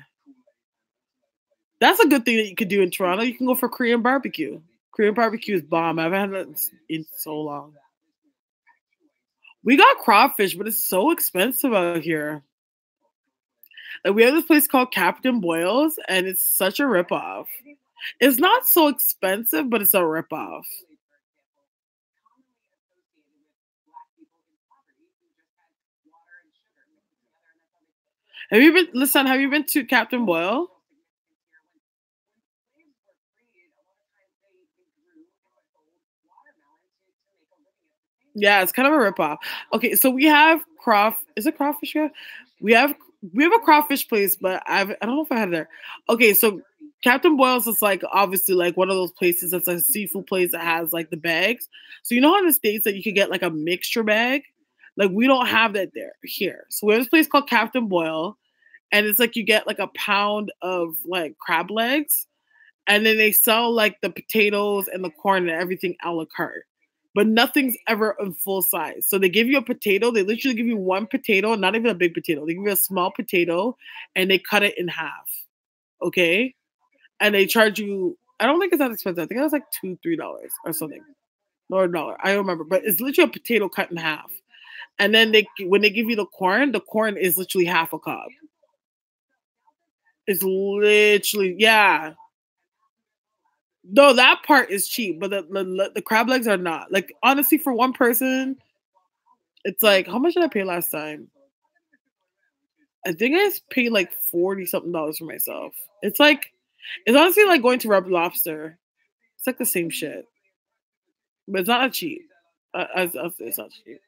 That's a good thing that you could do in Toronto. You can go for Korean barbecue. Korean barbecue is bomb. I haven't had that in so long. We got crawfish, but it's so expensive out here. Like we have this place called Captain Boyle's, and it's such a ripoff. It's not so expensive, but it's a ripoff. Have you been? Listen, have you been to Captain Boyle? Yeah, it's kind of a ripoff. Okay, so we have Is it crawfish here? We have we have a crawfish place, but I don't know if I had it there. Okay, so Captain Boyle's is like obviously like one of those places that's a seafood place that has like the bags. So you know how in the States that you could get like a mixture bag? Like we don't have that there here. So we have this place called Captain Boyle, and it's like you get like a pound of like crab legs, and then they sell like the potatoes and the corn and everything a la carte. But nothing's ever in full size. So they give you a potato. They literally give you one potato, not even a big potato. They give you a small potato and they cut it in half. Okay. And they charge you, I don't think it's that expensive. I think it was like $2, $3 or something. Or a dollar. I don't remember. But it's literally a potato cut in half. And then when they give you the corn is literally half a cob. It's literally, yeah. No, that part is cheap, but the crab legs are not. Like honestly, for one person, it's like how much did I pay last time? I think I just paid like 40 something dollars for myself. It's honestly like going to Red Lobster. It's like the same shit, but it's not that cheap. I'll say it's not cheap.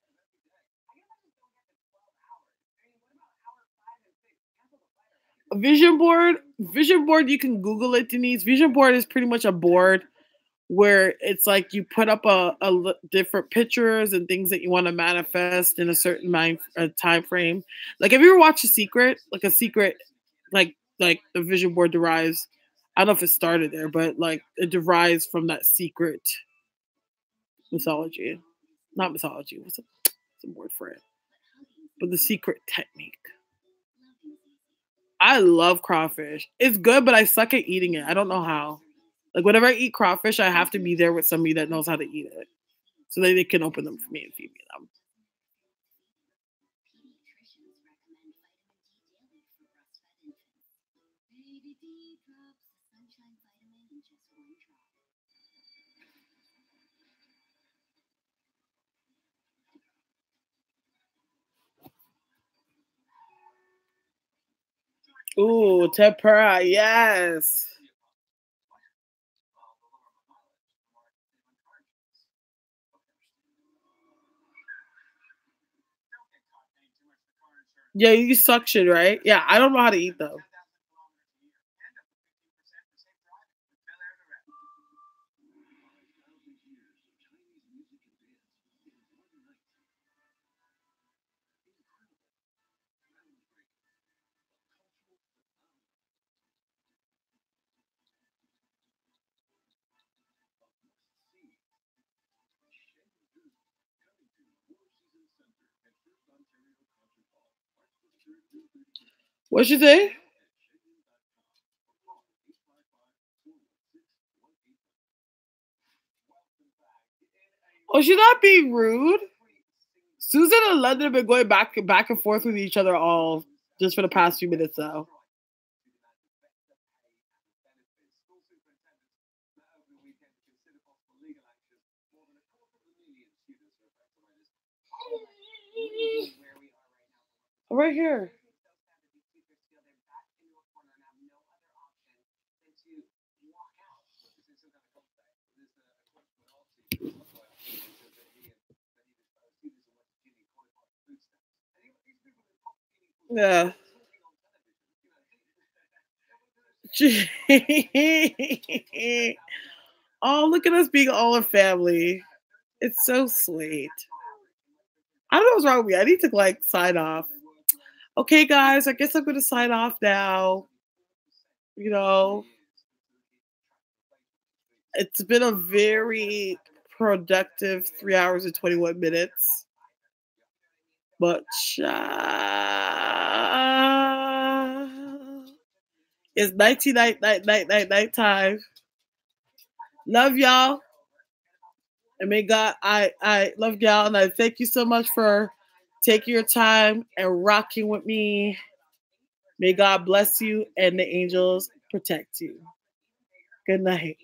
Vision board. You can Google it, Denise. Vision board is pretty much a board where it's like you put up different pictures and things that you want to manifest in a certain time frame. Like, have you ever watched A Secret, like the vision board derives. I don't know if it started there, but like it derives from that secret mythology, not mythology. What's a word for it? But the secret technique. I love crawfish. It's good, but I suck at eating it. I don't know how. Like whenever I eat crawfish, I have to be there with somebody that knows how to eat it, so that they can open them for me and feed me them. Ooh, tempura, yes. Yeah, you suction, right? Yeah, I don't know how to eat them. What'd she say? Oh, she's not being rude. Susan and London have been going back and forth with each other all just for the past few minutes now. Right here. Yeah. Oh, look at us being all a family. It's so sweet. I don't know what's wrong with me. I need to like sign off. Okay, guys, I guess I'm gonna sign off now. You know, it's been a very productive 3 hours and 21 minutes. But it's night time. Love y'all. And may God, I love y'all. And I thank you so much for taking your time and rocking with me. May God bless you and the angels protect you. Good night.